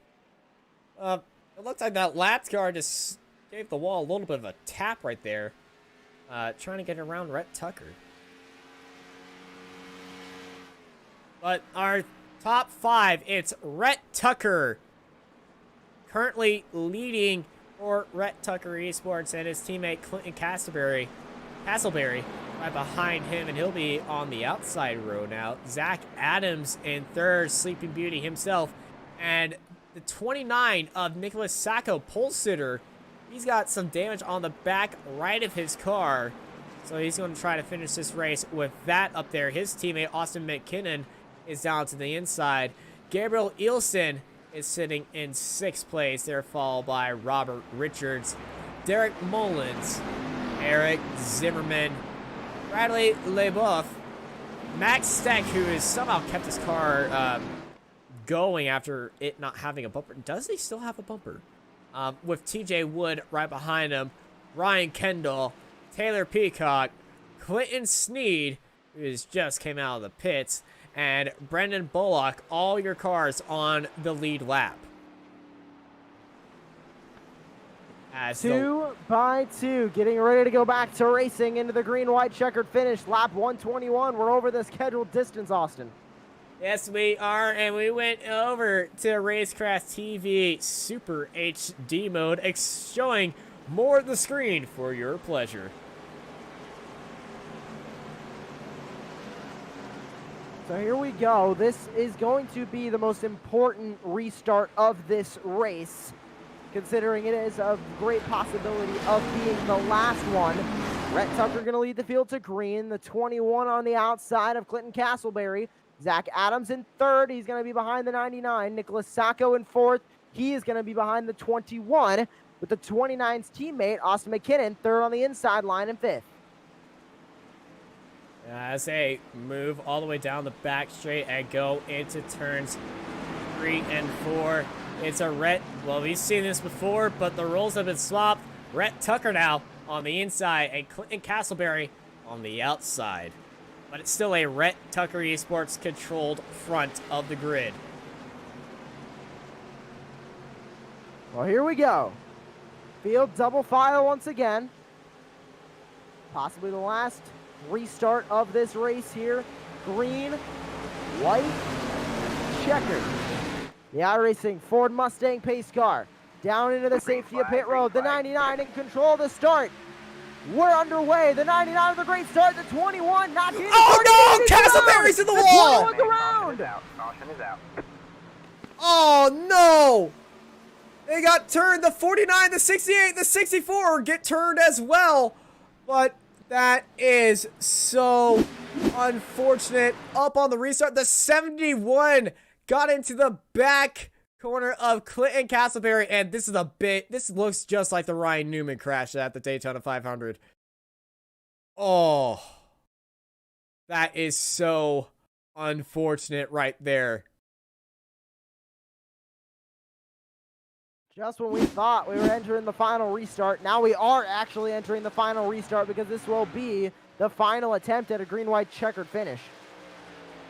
It looks like that lapped car just gave the wall a little bit of a tap right there. Trying to get around Rhett Tucker. But our top 5, it's Rhett Tucker. Currently leading for Rhett Tucker Esports and his teammate Clinton Castleberry right behind him, and he'll be on the outside row now. Zach Adams in 3rd, Sleeping Beauty himself. And the 29 of Nicholas Sacco, pole sitter, he's got some damage on the back right of his car. So he's going to try to finish this race with that up there. His teammate, Austin McKinnon, is down to the inside. Gabriel Ilson is sitting in 6th place. They're followed by Robert Richards, Derek Mullins, Eric Zimmerman, Bradley LeBoeuf, Max Steck, who has somehow kept his car going after it not having a bumper. Does he still have a bumper? With TJ Wood right behind him, Ryan Kendall, Taylor Peacock, Clinton Sneed, who just came out of the pits, and Brendan Bullock, all your cars on the lead lap. As 2 by 2, getting ready to go back to racing into the green-white checkered finish. Lap 121. We're over the scheduled distance, Austin. Yes, we are, and we went over to Racecraft TV Super HD mode, showing more of the screen for your pleasure. So here we go. This is going to be the most important restart of this race, considering it is a great possibility of being the last one. Rhett Tucker going to lead the field to green. The 21 on the outside of Clinton Castleberry Zach Adams in third. He's going to be behind the 99. Nicholas Sacco in fourth. He is going to be behind the 21, with the 29's teammate, Austin McKinnon, third on the inside line in fifth. As they move all the way down the back straight and go into turns 3 and 4. It's a Rhett. Well, we've seen this before, but the roles have been swapped. Rhett Tucker now on the inside and Clinton Castleberry on the outside. But it's still a Rhett Tucker Esports controlled front of the grid. Well, here we go. Field double file once again. Possibly the last restart of this race here. Green, white, checkered. The iRacing Ford Mustang pace car down into the safety of pit road. The 99 in control of the start. We're underway. The 99 with a great start. The 21 not getting. Oh no! Castleberry's in the wall! The round. Caution is out. Oh no! They got turned. The 49, the 68, the 64 get turned as well. But that is so unfortunate. Up on the restart, the 71 got into the back corner of Clinton Castleberry, and this is a bit. This looks just like the Ryan Newman crash at the Daytona 500. Oh, that is so unfortunate right there. Just when we thought we were entering the final restart, now we are actually entering the final restart, because this will be the final attempt at a green-white checkered finish.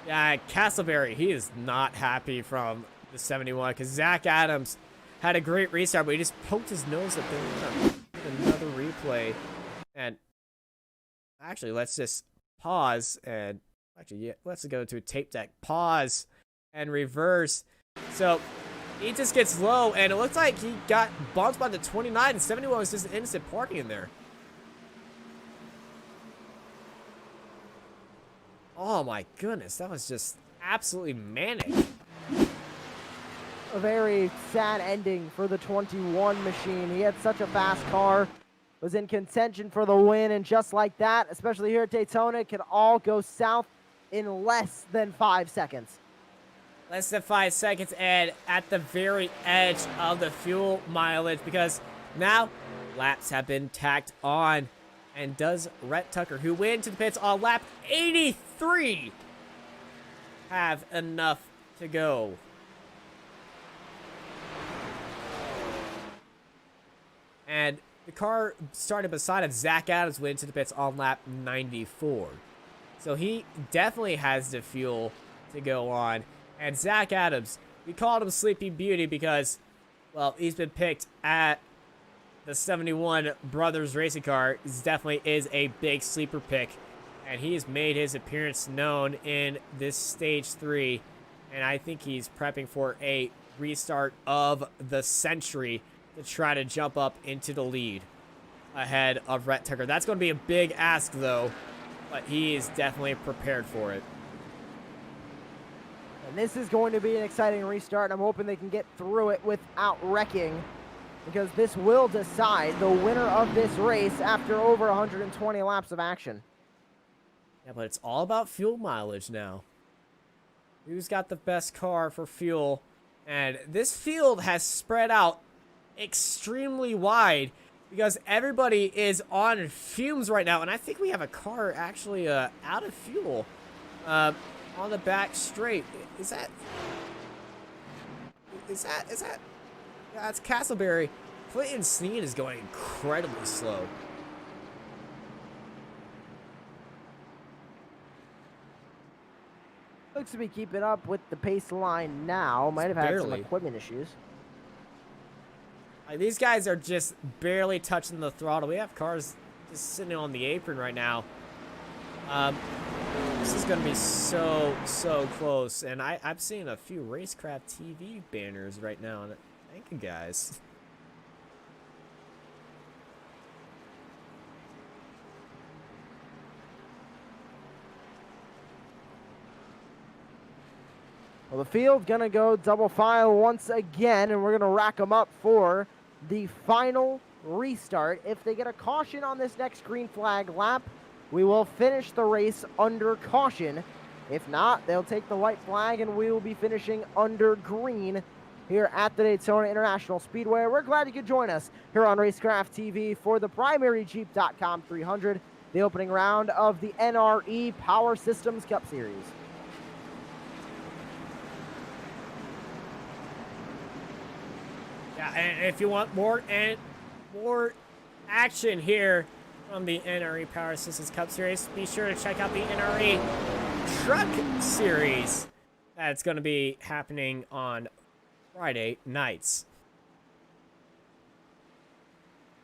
Yeah, Castleberry, he is not happy from the 71, because Zach Adams had a great restart, but he just poked his nose up there. Another replay. And actually, let's just pause and actually, yeah, let's go to a tape deck. Pause and reverse. So he just gets low, and it looks like he got bumped by the 29, and 71 was just innocent parking in there. Oh my goodness, that was just absolutely manic. A very sad ending for the 21 machine. He had such a fast car, was in contention for the win, and just like that, especially here at Daytona, it can all go south in less than 5 seconds. Less than 5 seconds, and at the very edge of the fuel mileage, because now laps have been tacked on. And does Rhett Tucker, who went to the pits on lap 83, have enough to go? And the car started beside him. Zach Adams went to the pits on lap 94. So he definitely has the fuel to go on. And Zach Adams, we called him Sleeping Beauty because, well, he's been picked at the 71 Brothers racing car. This definitely is a big sleeper pick, and he has made his appearance known in this stage 3, and I think he's prepping for a restart of the century to try to jump up into the lead ahead of Rhett Tucker. That's going to be a big ask, though, but he is definitely prepared for it. And this is going to be an exciting restart. I'm hoping they can get through it without wrecking, because this will decide the winner of this race after over 120 laps of action. Yeah, but it's all about fuel mileage now. Who's got the best car for fuel? And this field has spread out extremely wide because everybody is on fumes right now. And I think we have a car actually out of fuel on the back straight. Is that? Yeah, it's Castleberry. Clinton Sneed is going incredibly slow. Looks to be keeping up with the pace line now. Might have had some equipment issues. Like, these guys are just barely touching the throttle. We have cars just sitting on the apron right now. This is going to be so close. And I'm seeing a few Racecraft TV banners right now. And thank you, guys. Well, the field gonna go double file once again, and we're gonna rack them up for the final restart. If they get a caution on this next green flag lap, we will finish the race under caution If not, they'll take the white flag and we will be finishing under green here at the Daytona International Speedway. We're glad you could join us here on Racecraft TV for the primary Jeep.com 300, the opening round of the NRE Power Systems Cup Series. Yeah, and if you want more action here from the NRE Power Systems Cup Series, be sure to check out the NRE Truck Series. That's going to be happening on Friday nights.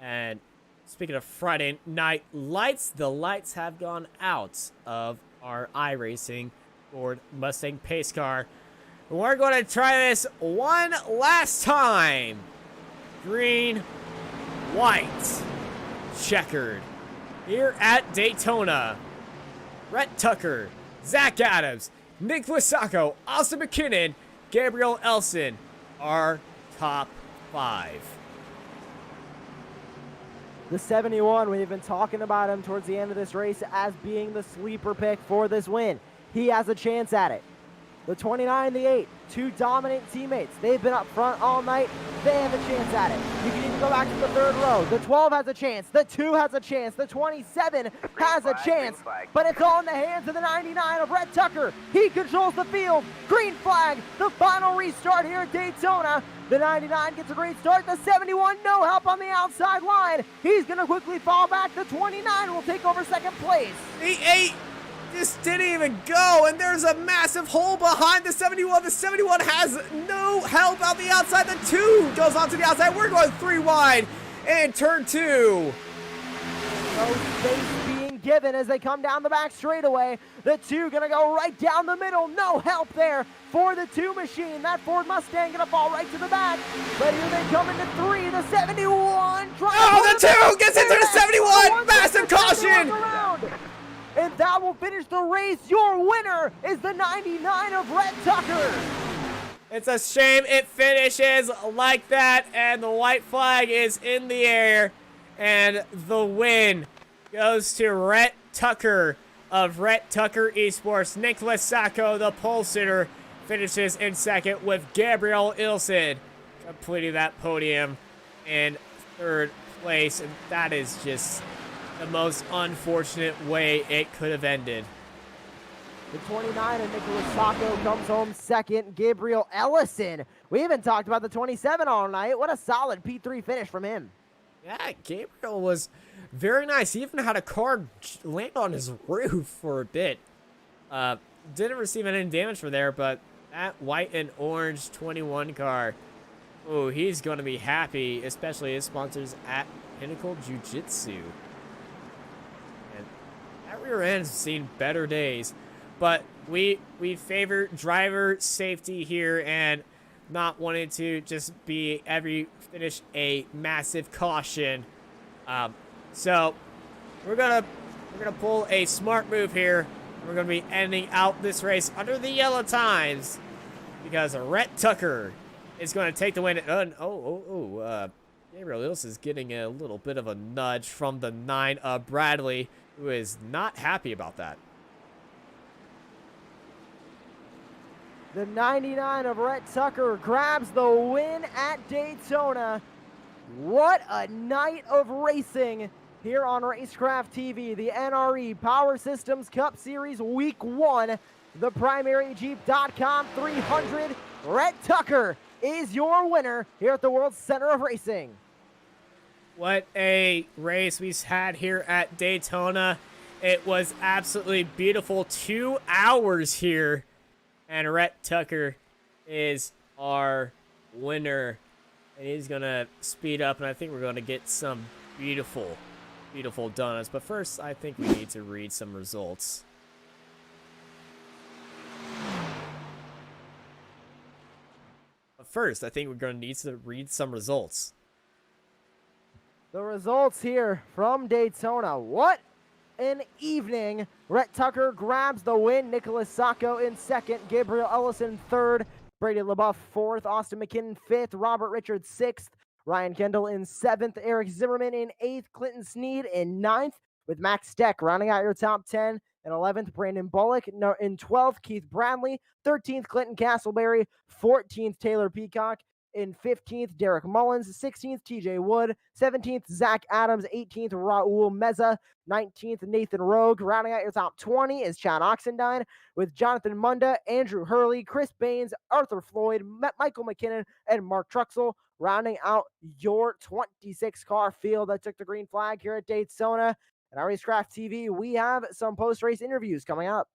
And speaking of Friday night lights, the lights have gone out of our iRacing Ford Mustang pace car. We're going to try this one last time. Green, white, checkered. Here at Daytona, Rhett Tucker, Zach Adams, Nick Lasacco, Austin McKinnon, Gabriel Elson are top 5. The 71, we've been talking about him towards the end of this race as being the sleeper pick for this win. He has a chance at it. The 29, the 8, two dominant teammates. They've been up front all night. They have a chance at it. You can even go back to the 3rd row. The 12 has a chance. The 2 has a chance. The 27 has a chance. But it's all in the hands of the 99 of Rhett Tucker. He controls the field. Green flag. The final restart here at Daytona. The 99 gets a great start. The 71, no help on the outside line. He's going to quickly fall back. The 29 will take over 2nd place. The 8 just didn't even go, and there's a massive hole behind the 71. The 71 has no help out the outside. The 2 goes onto the outside. We're going 3 wide and turn 2. No space being given as they come down the back straightaway. The 2 gonna go right down the middle. No help there for the 2 machine. That Ford Mustang gonna fall right to the back. But here they come into 3. The 71. Oh, the 2 gets into the 71. Massive caution. And that will finish the race. Your winner is the 99 of Rhett Tucker. It's a shame it finishes like that, and the white flag is in the air, and the win goes to Rhett Tucker of Rhett Tucker Esports. Nicholas Sacco, the pole sitter, finishes in 2nd with Gabriel Ilson completing that podium in 3rd place, and that is just the most unfortunate way it could have ended. The 29 and Nicholas Sacco comes home 2nd. Gabriel Ellison. We haven't talked about the 27 all night. What a solid P3 finish from him. Yeah, Gabriel was very nice. He even had a car land on his roof for a bit. Didn't receive any damage from there, but that white and orange 21 car, oh, he's going to be happy, especially his sponsors at Pinnacle Jiu-Jitsu. That rear end's seen better days, but we favor driver safety here and not wanting to just be every finish a massive caution. So we're gonna pull a smart move here. We're gonna be ending out this race under the yellow times because Rhett Tucker is going to take the win. Gabriel Ilse is getting a little bit of a nudge from the 9 of Bradley, who is not happy about that. The 99 of Rhett Tucker grabs the win at Daytona. What a night of racing here on Racecraft TV. The NRE Power Systems Cup Series Week 1. The primary Jeep.com 300. Rhett Tucker is your winner here at the World Center of Racing. What a race we've had here at Daytona. It was absolutely beautiful. 2 hours here. And Rhett Tucker is our winner. And he's going to speed up, and I think we're going to get some beautiful, beautiful donuts. But first, I think we need to read some results. But first, I think we're going to need to read some results. The results here from Daytona. What an evening. Rhett Tucker grabs the win. Nicholas Sacco in 2nd. Gabriel Ellison 3rd. Brady LaBeouf 4th. Austin McKinnon 5th. Robert Richards 6th. Ryan Kendall in 7th. Eric Zimmerman in 8th. Clinton Sneed in 9th. With Max Steck rounding out your top 10. In 11th, Brandon Bullock. In 12th, Keith Bradley. 13th, Clinton Castleberry. 14th, Taylor Peacock. In 15th, Derek Mullins. 16th, TJ Wood. 17th, Zach Adams. 18th, Raul Meza. 19th, Nathan Rogue. Rounding out your top 20 is Chad Oxendine, with Jonathan Munda, Andrew Hurley, Chris Baines, Arthur Floyd, Michael McKinnon, and Mark Truxell. Rounding out your 26 car field that took the green flag here at Daytona. And our Racecraft TV, we have some post-race interviews coming up.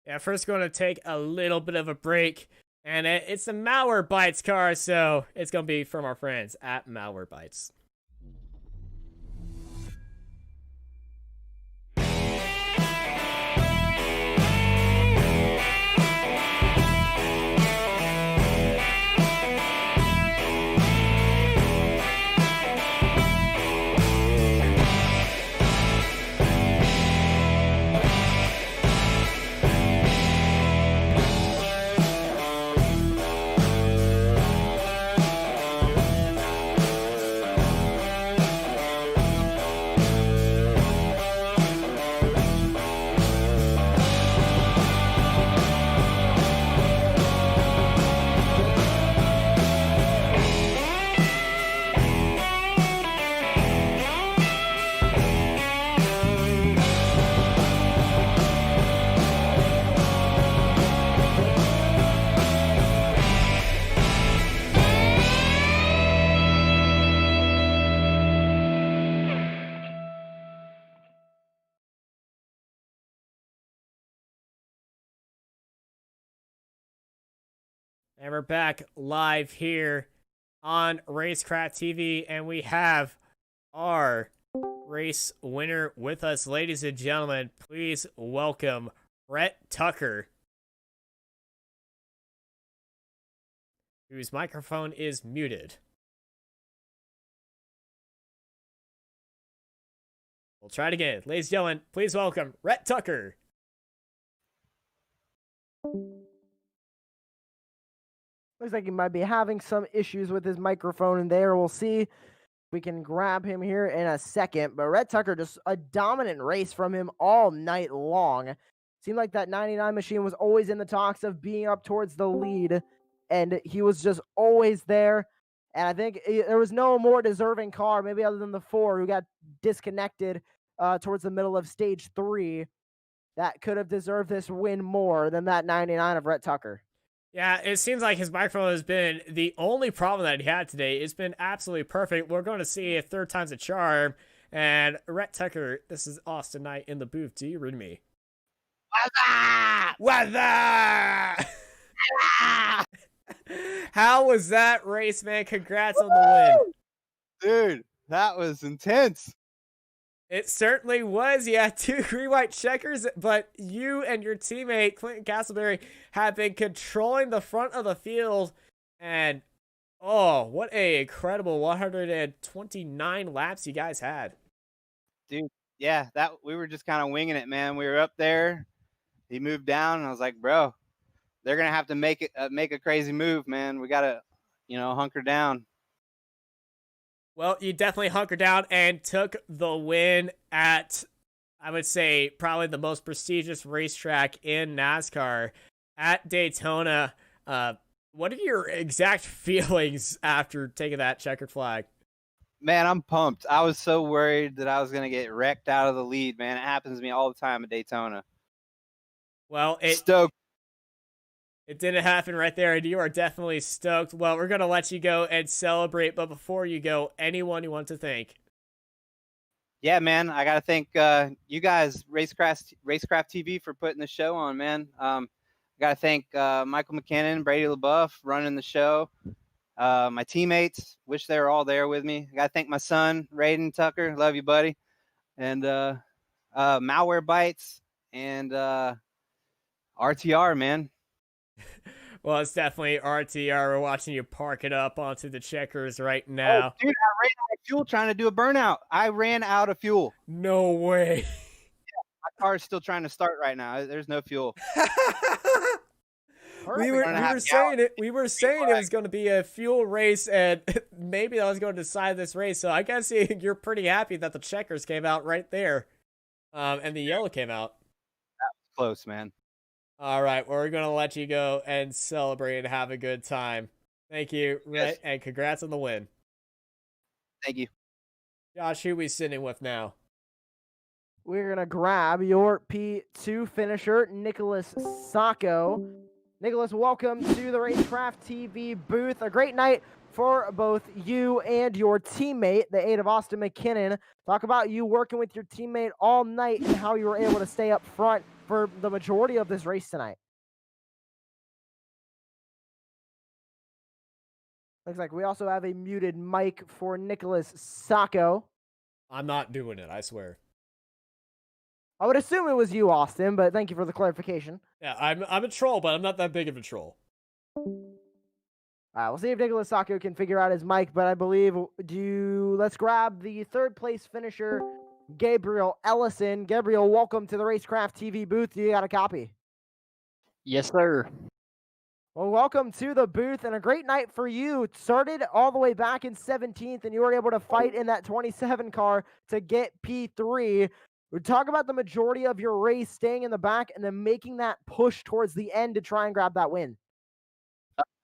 Yeah, first going to take a little bit of a break. And it's the Malware Bytes car, so it's going to be from our friends at Malware Bytes. And we're back live here on Racecraft TV, and we have our race winner with us. Ladies and gentlemen, please welcome Rhett Tucker, whose microphone is muted. We'll try it again. Ladies and gentlemen, please welcome Rhett Tucker. Looks like he might be having some issues with his microphone in there. We'll see if we can grab him here in a second. But Rhett Tucker, just a dominant race from him all night long. Seemed like that 99 machine was always in the talks of being up towards the lead, and he was just always there. And I think there was no more deserving car, maybe other than the 4, who got disconnected towards the middle of stage 3, that could have deserved this win more than that 99 of Rhett Tucker. Yeah, it seems like his microphone has been the only problem that he had today. It's been absolutely perfect. We're going to see if third time's a charm. And Rhett Tucker, this is Austin Knight in the booth. Do you read me? Weather! How was that race, man? Congrats on the win. Dude, that was intense. It certainly was. You had 2 green-white checkers, but you and your teammate, Clinton Castleberry, have been controlling the front of the field. And, oh, what a incredible 129 laps you guys had. Dude, yeah, we were just kind of winging it, man. We were up there. He moved down, and I was like, bro, they're going to have to make a crazy move, man. We got to, hunker down. Well, you definitely hunkered down and took the win at, I would say, probably the most prestigious racetrack in NASCAR at Daytona. What are your exact feelings after taking that checkered flag? Man, I'm pumped. I was so worried that I was going to get wrecked out of the lead, man. It happens to me all the time at Daytona. Well, stoked. It didn't happen right there, and you are definitely stoked. Well, we're going to let you go and celebrate, but before you go, anyone you want to thank? Yeah, man, I got to thank you guys, Racecraft TV, for putting the show on, man. I got to thank Michael McKinnon, Brady LaBeouf, running the show. My teammates, wish they were all there with me. I got to thank my son, Raiden Tucker. Love you, buddy. And Malware Bytes and RTR, man. Well, it's definitely RTR. We're watching you park it up onto the checkers right now. Oh, dude, I ran out of fuel trying to do a burnout. I ran out of fuel. No way. Yeah, my car is still trying to start right now. There's no fuel. We were saying it was going to be a fuel race, and maybe that was going to decide this race. So I guess you're pretty happy that the checkers came out right there, and the yellow came out. close, man. All right, well, we're going to let you go and celebrate and have a good time. Thank you, Yes. and congrats on the win. Thank you. Josh, who we sitting with now? We're going to grab your P2 finisher, Nicholas Sacco. Nicholas, welcome to the Racecraft TV booth. A great night for both you and your teammate, the 8 of Austin McKinnon. Talk about you working with your teammate all night and how you were able to stay up front for the majority of this race tonight. Looks like we also have a muted mic for Nicholas Sacco. I'm not doing it, I swear. I would assume it was you, Austin, but thank you for the clarification. Yeah, I'm a troll, but I'm not that big of a troll. All right, we'll see if Nicholas Sacco can figure out his mic, but I believe let's grab the 3rd place finisher, Gabriel Ellison. Gabriel, welcome to the Racecraft TV booth. You got a copy? Yes, sir. Well, welcome to the booth, and a great night for you. It started all the way back in 17th, and you were able to fight in that 27 car to get P3. We talk about the majority of your race staying in the back and then making that push towards the end to try and grab that win.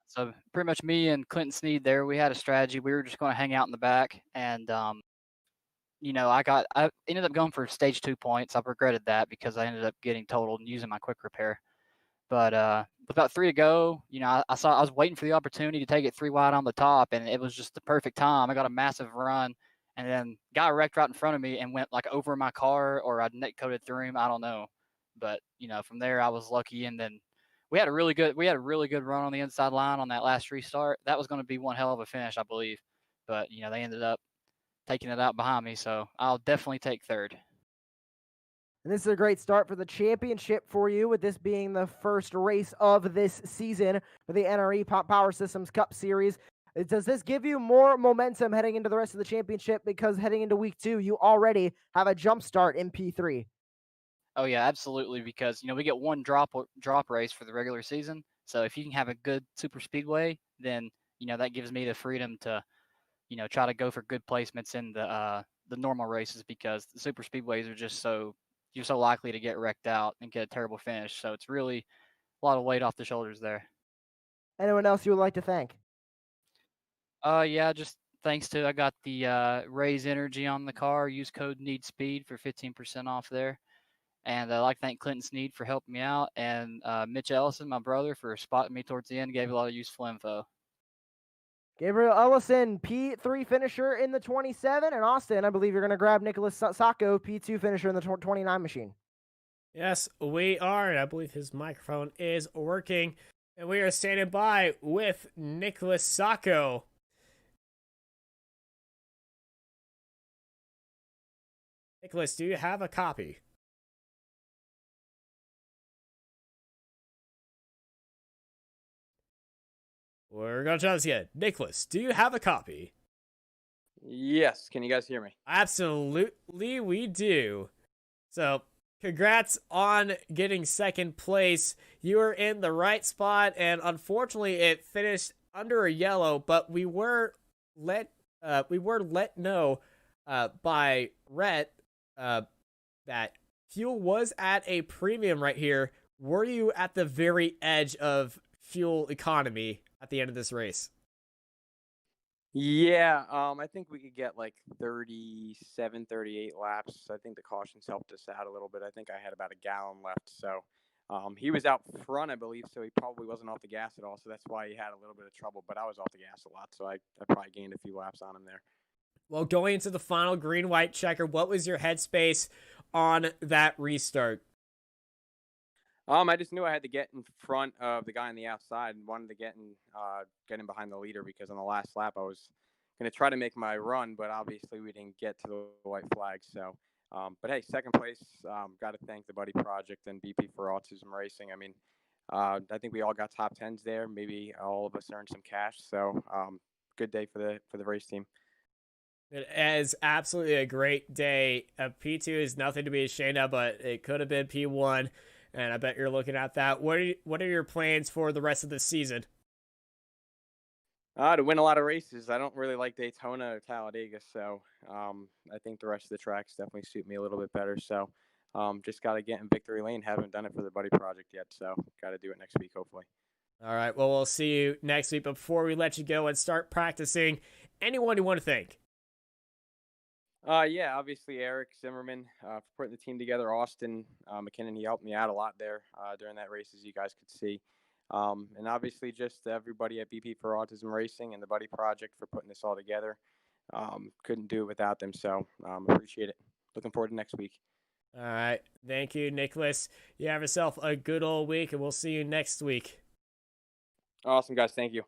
So pretty much me and Clinton Sneed there, we had a strategy. We were just going to hang out in the back, and I ended up going for stage 2 points. I've regretted that because I ended up getting totaled and using my quick repair. But with about 3 to go, I was waiting for the opportunity to take it 3 wide on the top, and it was just the perfect time. I got a massive run, and then got wrecked right in front of me and went like over my car, or I neck coated through him. I don't know, but from there I was lucky, and then we had a really good run on the inside line on that last restart. That was going to be one hell of a finish, I believe, but they ended up taking it out behind me, so I'll definitely take 3rd. And this is a great start for the championship for you, with this being the first race of this season for the NRE Power Systems Cup Series. Does this give you more momentum heading into the rest of the championship? Because heading into week 2, you already have a jump start in P3. Oh yeah, absolutely. Because we get one drop race for the regular season. So if you can have a good super speedway, then that gives me the freedom to try to go for good placements in the normal races, because the super speedways are you're so likely to get wrecked out and get a terrible finish. So it's really a lot of weight off the shoulders there. Anyone else you would like to thank? Yeah, just thanks to I got the Raise Energy on the car. Use code NEEDSPEED for 15% off there. And I'd like to thank Clinton Sneed for helping me out, and Mitch Ellison, my brother, for spotting me towards the end. Gave a lot of useful info. Gabriel Ellison, P3 finisher in the 27. And Austin, I believe you're going to grab Nicholas Sacco, P2 finisher in the 29 machine. Yes, we are, and I believe his microphone is working. And we are standing by with Nicholas Sacco. Nicholas, do you have a copy? We're going to try this again. Nicholas, do you have a copy? Yes. Can you guys hear me? Absolutely, we do. So, congrats on getting 2nd place. You were in the right spot, and unfortunately, it finished under a yellow. But we were let know by Rhett that fuel was at a premium right here. Were you at the very edge of fuel economy at the end of this race? Yeah. I think we could get like 37, 38 laps. I think the cautions helped us out a little bit. I think I had about a gallon left. So he was out front, I believe, so he probably wasn't off the gas at all. So that's why he had a little bit of trouble. But I was off the gas a lot, so I probably gained a few laps on him there. Well, going into the final green-white checker, what was your headspace on that restart? I just knew I had to get in front of the guy on the outside and wanted to get in behind the leader, because on the last lap I was going to try to make my run, but obviously we didn't get to the white flag. So, but hey, 2nd place. Got to thank the Buddy Project and BP for Autism Racing. I mean, I think we all got top 10s there. Maybe all of us earned some cash. So, good day for the race team. It is absolutely a great day. P2 is nothing to be ashamed of, but it could have been P1. And I bet you're looking at that. What are your plans for the rest of the season? To win a lot of races. I don't really like Daytona or Talladega, so I think the rest of the tracks definitely suit me a little bit better. So Just got to get in victory lane. Haven't done it for the Buddy Project yet, so got to do it next week, hopefully. All right. Well, we'll see you next week. Before we let you go and start practicing, anyone you want to thank? Yeah, obviously Eric Zimmerman for putting the team together. Austin McKinnon, he helped me out a lot there during that race, as you guys could see. And obviously just everybody at BP for Autism Racing and the Buddy Project for putting this all together. Couldn't do it without them, so appreciate it. Looking forward to next week. All right. Thank you, Nicholas. You have yourself a good old week, and we'll see you next week. Awesome, guys. Thank you.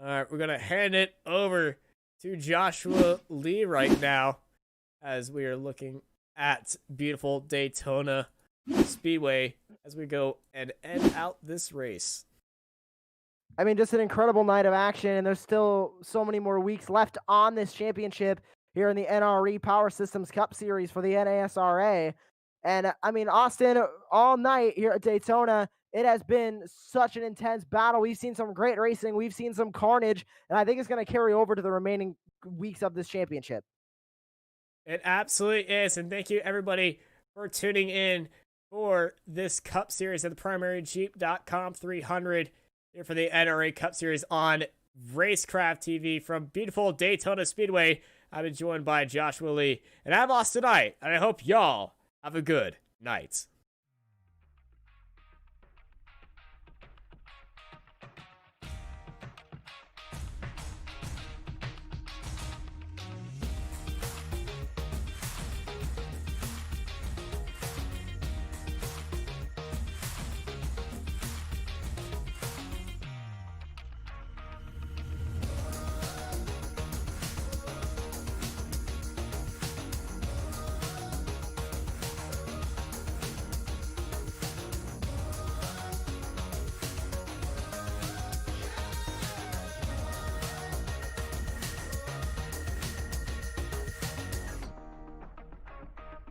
All right. We're going to hand it over to Joshua Lee right now as we are looking at beautiful Daytona Speedway as we go and end out this race. I mean, just an incredible night of action, and there's still so many more weeks left on this championship here in the NRE Power Systems Cup Series for the NASRA. And I mean, Austin, all night here at Daytona, it has been such an intense battle. We've seen some great racing. We've seen some carnage, and I think it's going to carry over to the remaining weeks of this championship. It absolutely is. And thank you, everybody, for tuning in for this Cup Series at the PrimaryJeep.com 300 here for the NRA Cup Series on Racecraft TV from beautiful Daytona Speedway. I've been joined by Joshua Lee, and I'm Austin Knight, and I hope y'all have a good night.